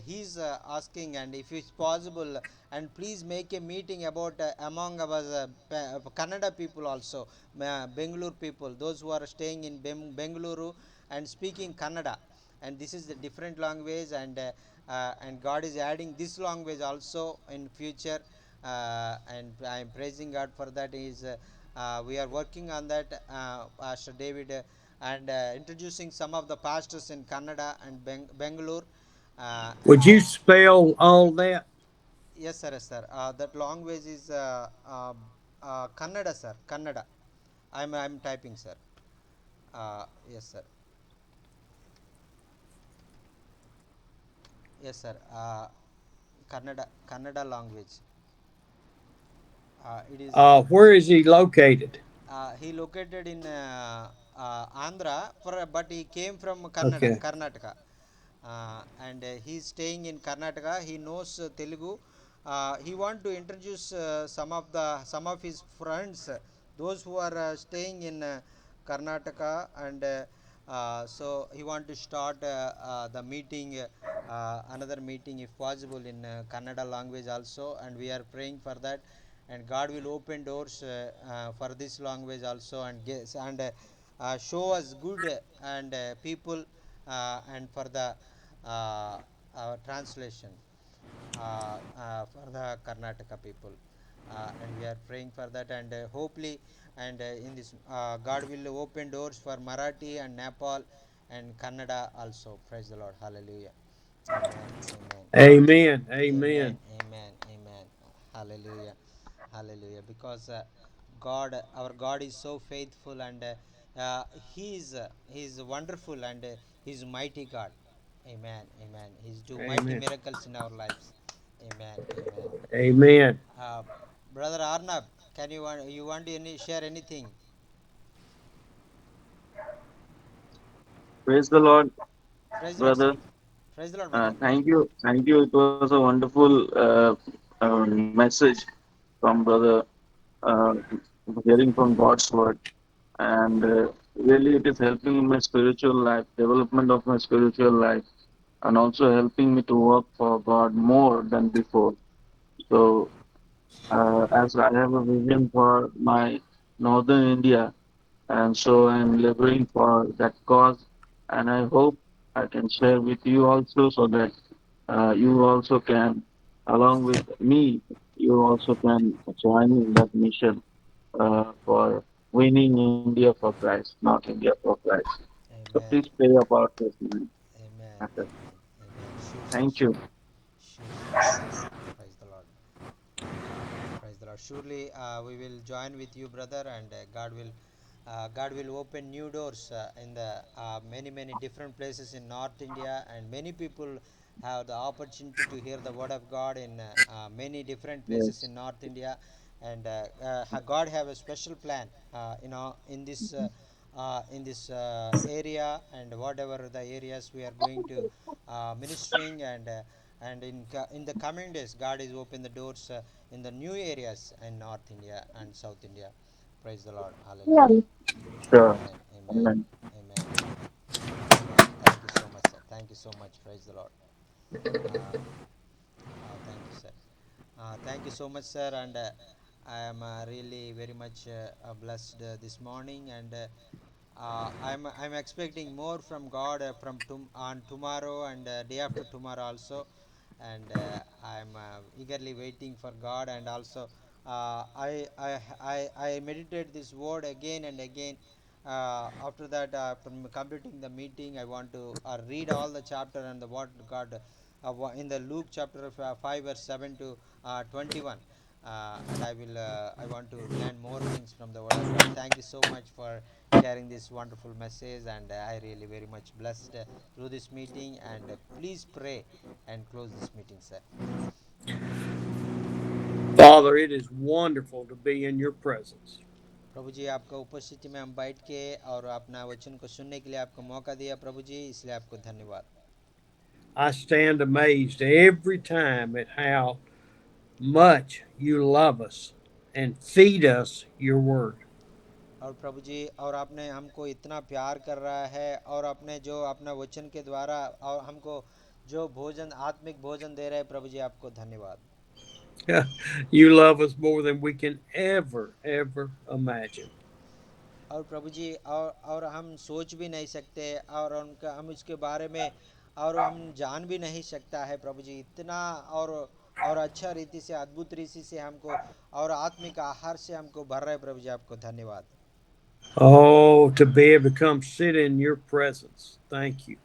he's asking, and if it's possible, and please make a meeting about among our Kannada people also, Bengaluru people, those who are staying in Bengaluru and speaking Kannada, and this is the different language, and God is adding this language also in future, and I am praising God for that. Is we are working on that, Pastor David, and introducing some of the pastors in Kannada and Bangalore. Would And you spell all that? Yes, sir, yes, sir. That language is Kannada, sir. Kannada. I'm typing, sir. Yes, sir. Yes, sir. Kannada language. It is. Where is he located? He located in Andhra, but he came from Okay. Karnataka, and he's staying in Karnataka. He knows Telugu. He want to introduce some of his friends, those who are staying in Karnataka, and so he want to start the meeting, another meeting if possible in Kannada language also, and we are praying for that, and God will open doors for this language also, and show us good and people, and for the translation for the Karnataka people, and we are praying for that, and hopefully, and in this God will open doors for Marathi and Nepal and Kannada also. Praise the Lord. Hallelujah. Amen. Amen. Amen. Amen. Amen. Amen. Amen. Hallelujah. Hallelujah. Because God, our God is so faithful, and He is wonderful, and He's mighty God. Amen. Amen. He's do mighty Amen. miracles in our lives. Amen. Amen. Amen. Uh, Brother Arnab, can you want to share anything? Praise the Lord, Praise the Lord, sir. brother. Praise the Lord, brother. Thank you. Thank you. It was a wonderful message from brother, uh, hearing from God's word. And really, it is helping in my spiritual life, development of my spiritual life, and also helping me to work for God more than before. So, as I have a vision for my northern India, and so I'm laboring for that cause, and I hope I can share with you also, so that you also can, along with me, you also can join in that mission for winning India for Christ, not India for Christ. So please Amen. pray about this Amen. matter. Amen. Amen. Sure, sir. Thank you. Sure. Sure, sir. Sure, sir. Praise the Lord. Praise the Lord. Surely we will join with you, brother, and God will open new doors in the many different places in North India, and many people have the opportunity to hear the word of God in many different places Yes. in North India, and God have a special plan, in this in this area, and whatever the areas we are going to ministering, and in the coming days, God is open the doors in the new areas in North India and South India. Praise the Lord. Hallelujah. Sure. Amen. Amen. Amen. Amen. Amen. Thank you so much, sir. Thank you so much. Praise the Lord. Uh, thank you, sir. Thank you so much, sir. And I am really very much blessed this morning, and I'm expecting more from God on tomorrow and day after tomorrow also, and I'm eagerly waiting for God. And also, I meditate this word again and again. After that, after completing the meeting, I want to read all the chapter and the what God in the Luke chapter 5 verse 7 to 21. And I want to learn more things from the word of God. Thank you so much for sharing this wonderful message, and I really very much blessed through this meeting. And please pray and close this meeting, sir. Father, it is wonderful to be in your presence. प्रभु जी, आपका उपस्थिति में हम बैठ के और अपना वचन को सुनने के लिए आपको मौका दिया प्रभु जी, इसलिए आपको धन्यवाद। I stand amazed every time at how much you love us and feed us your word. और प्रभु जी, और आपने हमको इतना प्यार कर रहा है, और आपने जो अपना वचन के द्वारा और हमको जो भोजन आत्मिक भोजन दे रहे हैं प्रभु जी, आपको धन्यवाद। You love us more than we can ever imagine. और प्रभु जी, और हम सोच भी नहीं सकते, और उनका हम इसके बारे में और हम जान भी नहीं सकता है प्रभु जी, इतना और अच्छा रीति से, अद्भुत रीति से हमको और आत्मिक आहार से हमको भर रहे प्रभु जी, आपको धन्यवाद। Oh, to be able to come sit in your presence. Thank you.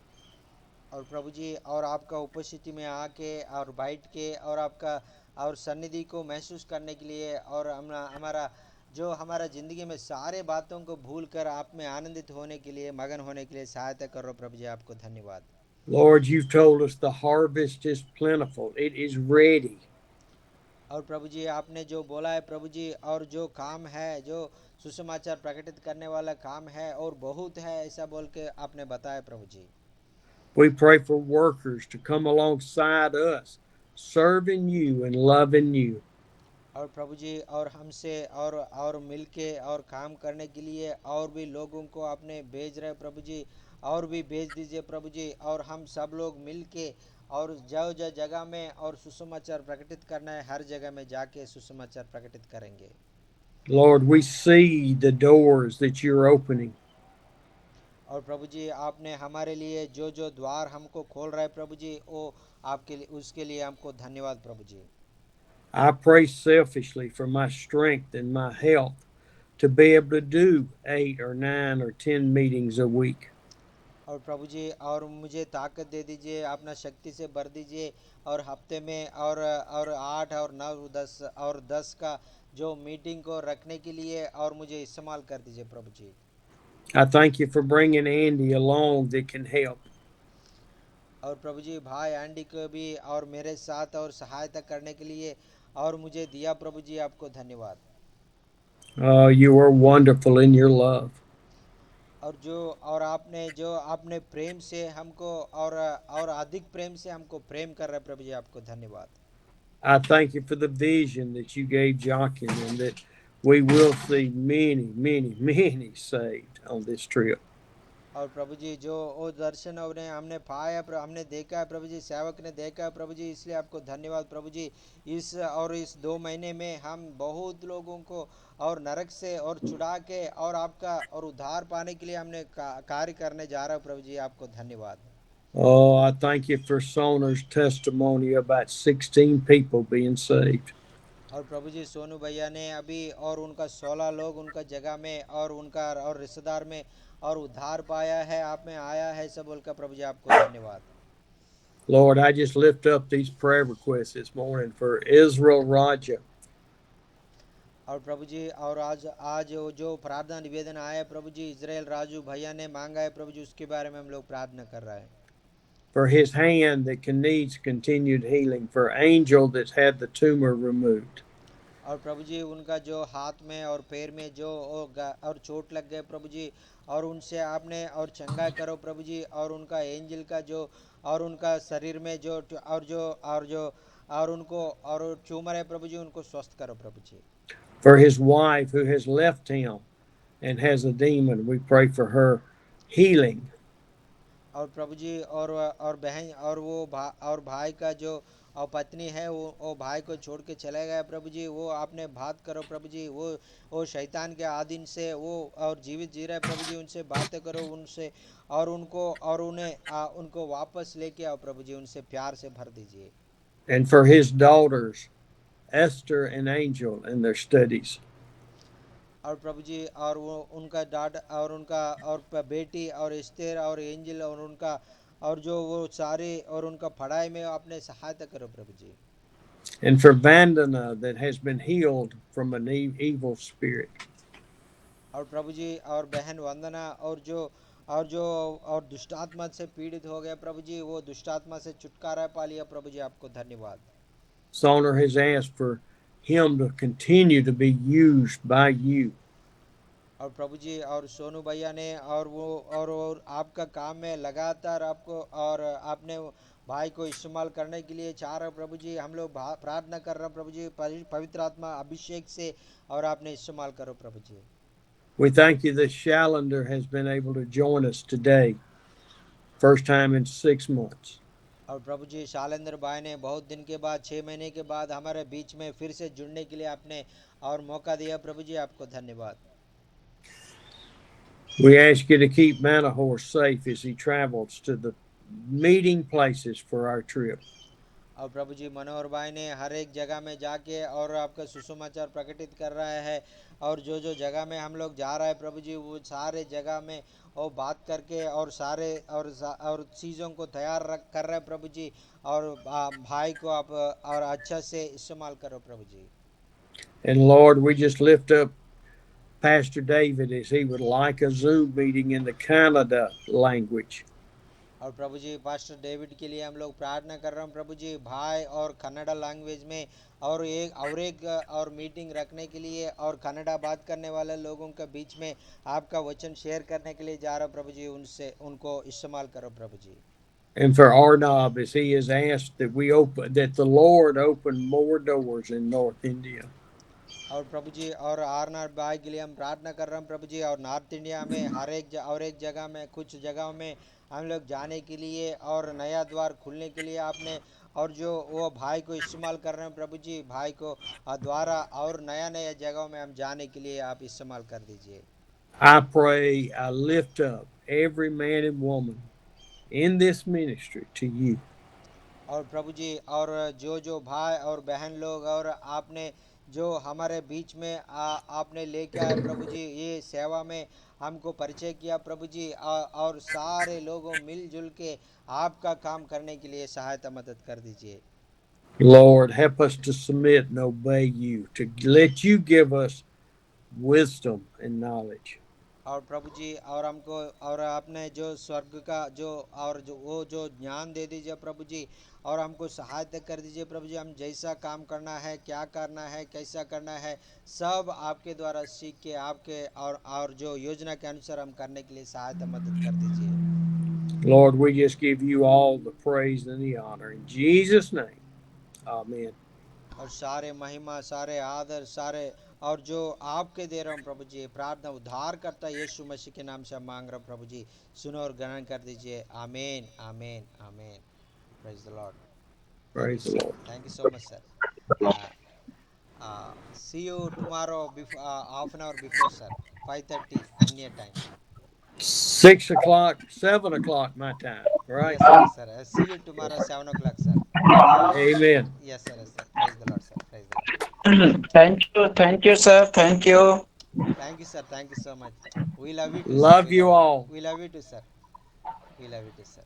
और प्रभु जी, और आपका उपस्थिति में आके और बैठ के और आपका और सन्निधि को महसूस करने के लिए, और हमारा जो हमारा ज़िंदगी में सारे बातों को भूल कर आप में आनंदित होने के लिए, मगन होने के लिए सहायता करो प्रभु जी, आपको धन्यवाद। Lord, you've told us the harvest is plentiful. It is ready. और प्रभु जी, आपने जो बोला है प्रभु जी, और जो काम है, जो सुसमाचार प्रकटित करने वाला काम है और बहुत है, ऐसा बोल के आपने बताया प्रभु जी। We pray for workers to come alongside us, serving you and loving you. और प्रभु जी, और हमसे और मिलके और काम करने के लिए और भी लोगों को आपने भेज रहे प्रभु जी, और भी भेज दीजिए प्रभु जी, और हम सब लोग मिलके और जो जो जगह में और सुसमाचार प्रकटित करना है, हर जगह में जाके सुसमाचार प्रकटित करेंगे। Lord, we see the doors that you're opening. और प्रभु जी, आपने हमारे लिए जो जो द्वार हमको खोल रहा है प्रभु जी, वो आपके लिए, उसके लिए हमको धन्यवाद प्रभु जी। I pray selfishly for my strength and my health to be able to do 8 or 9 or 10 meetings a week. और प्रभु जी, और मुझे ताकत दे दीजिए, अपना शक्ति से भर दीजिए, और हफ्ते में और 8 और 9 10 और 10 का जो मीटिंग को रखने के लिए, और मुझे इस्तेमाल कर दीजिए प्रभु जी। I thank you for bringing Andy along that can help. और प्रभु जी, भाई एंडी को भी और मेरे साथ और सहायता करने के लिए और मुझे दिया प्रभु जी, आपको धन्यवाद। You are wonderful in your love. और आपने प्रेम से हमको और अधिक प्रेम से हमको प्रेम कर रहे प्रभु जी, आपको धन्यवाद। I thank you for the vision that you gave Jochen and that we will see many saved on this trip. और प्रभु जी, जो वो दर्शन हमने पाया, हमने देखा है प्रभु जी, सेवक ने देखा है प्रभु जी, इसलिए आपको धन्यवाद प्रभु जी। इस 2 महीने में हम बहुत लोगों को और नरक से और छुड़ा के और आपका और उद्धार पाने के लिए हमने कार्य करने जा रहा है प्रभु जी, आपको धन्यवाद। Oh, I thank you for Soner's testimony about 16 people being saved. और प्रभु जी, सोनू भैया ने अभी और उनका 16 लोग उनका जगह में और उनका और रिश्तेदार में और उद्धार पाया है, आप में आया है, सब बोलकर प्रभु जी, आपको धन्यवाद। Lord, I just lift up these prayer requests this morning for Israel Raja. और प्रभु जी, और आज जो प्रार्थना निवेदन आया है प्रभु जी, इजराइल राजू भैया ने मांगा है प्रभु जी, उसके बारे में हम लोग प्रार्थना कर रहे हैं। For his hand that needs continued healing. For Angel that's had the tumor removed. और प्रभु जी उनका जो हाथ में और पैर में जो और चोट लग गए प्रभु जी, और उनसे आपने और चंगा करो प्रभु जी, और उनका एंजल का जो और उनका शरीर में जो और उनको और ट्यूमर है प्रभु जी, उनको स्वस्थ करो प्रभु जी। For his wife who has left him and has a demon, we pray for her healing. और प्रभु जी और बहन और और भाई का जो और पत्नी है वो भाई को छोड़ के चले गए प्रभु जी, वो आपने बात करो प्रभु जी, वो शैतान के आधीन से वो और जीवित जी रहे प्रभु जी, उनसे बातें करो उनसे, और उनको और उनको वापस लेके आओ प्रभु जी, उनसे प्यार से भर दीजिए। And for his daughters, Esther and Angel, in their studies. और प्रभु जी और वो उनका और उनका और बेटी और एस्तेर और एंजल और उनका और जो वो सारे और उनका पढ़ाई में आपने सहायता करो प्रभु जी। And for Vandana, that has been healed from an evil spirit. और प्रभु जी और बहन वंदना और दुष्ट आत्मा से पीड़ित हो गया प्रभु जी, वो दुष्ट आत्मा से छुटकारा पा लिया प्रभु जी, आपको धन्यवाद। Sonner has asked for him to continue to be used by you. और प्रभु जी और सोनू भैया ने और आपका काम में लगातार आपको और आपने भाई को इस्तेमाल करने के लिए चाह रहे प्रभु जी, हम लोग प्रार्थना कर रहे हैं प्रभु जी, पवित्र आत्मा अभिषेक से और आपने इस्तेमाल करो प्रभु जी। We thank you that Shallender has been able to join us today, first time in 6 months. और प्रभु जी शालेंद्र भाई ने बहुत दिन के बाद 6 महीने के बाद हमारे बीच में फिर से जुड़ने के लिए आपने और मौका दिया प्रभु जी, आपको धन्यवाद। We ask you to keep Manahor safe as he travels to the meeting places for our trip. और प्रभु जी मनोहर भाई ने हर एक जगह में जाके और आपका सुसमाचार प्रकटित कर रहा है, और जो जो जगह में हम लोग जा रहे हैं प्रभु जी, वो सारे जगह में वो बात करके और सारे और चीज़ों को तैयार कर रहे हैं प्रभु जी, और भाई को आप और अच्छा से इस्तेमाल करो प्रभु जी। And Lord, we just lift up Pastor David as he would like a Zoom meeting in the Canada language. और प्रभु जी पास्टर डेविड के लिए हम लोग प्रार्थना कर रहे हैं प्रभु जी, भाई और कन्नड़ा लैंग्वेज में और मीटिंग रखने के लिए और कन्नड़ा बात करने वाले लोगों के बीच में आपका वचन शेयर करने के लिए जा रहा प्रभु जी, उनको इस्तेमाल करो प्रभु जी। And for Arnab, as he has asked that the Lord open more doors in North India. और प्रभु जी और आरनाथ भाई के लिए हम प्रार्थना कर रहे हैं प्रभु जी, और नॉर्थ इंडिया में हर एक जगह में कुछ जगहों में हम लोग जाने के लिए और नया द्वार खुलने के लिए आपने और जो वो भाई को इस्तेमाल कर रहे हैं प्रभु जी, भाई को द्वारा और नया नया जगहों में हम जाने के लिए आप इस्तेमाल कर दीजिए। I pray, I lift up every man and woman in this ministry to you. और प्रभु जी और जो भाई और बहन लोग और आपने जो हमारे बीच में आपने लेके आए प्रभु जी, ये सेवा में हमको परिचय किया प्रभु जी, और सारे लोगों मिलजुल के आपका काम करने के लिए सहायता मदद कर दीजिए। Lord, help us to submit and obey you, to let you give us wisdom and knowledge. और प्रभु जी और हमको और आपने जो स्वर्ग का वो जो ज्ञान दे दीजिए प्रभु जी, और हमको सहायता कर दीजिए प्रभु जी, हम जैसा काम करना है, क्या करना है, कैसा करना है, सब आपके द्वारा सीख के आपके और जो योजना के अनुसार हम करने के लिए सहायता मदद कर दीजिए। Lord, we just give you all the praise and the honor in Jesus' name. Amen. और सारे महिमा सारे आदर सारे और जो आपके दे रहा हूँ प्रभु जी, प्रार्थना उद्धार करता यीशु मसीह के नाम से मांग रहा हूँ प्रभु जी, सुनो और ग्रहण कर दीजिए। आमीन आमीन आमीन। Praise the Lord. Praise the Lord. Thank you so much, sir. See you tomorrow half an hour before, sir. 5:30 India time. 6 o'clock, 7 o'clock my time, right? Yes, sir. See you tomorrow 7 o'clock, sir. Amen. Yes, sir. Yes, sir. Praise the Lord, sir. Praise the Lord. Thank you, sir. Thank you. Thank you, sir. Thank you so much. We love you too, Love sir. you all. We love you too, sir. We love you too, sir.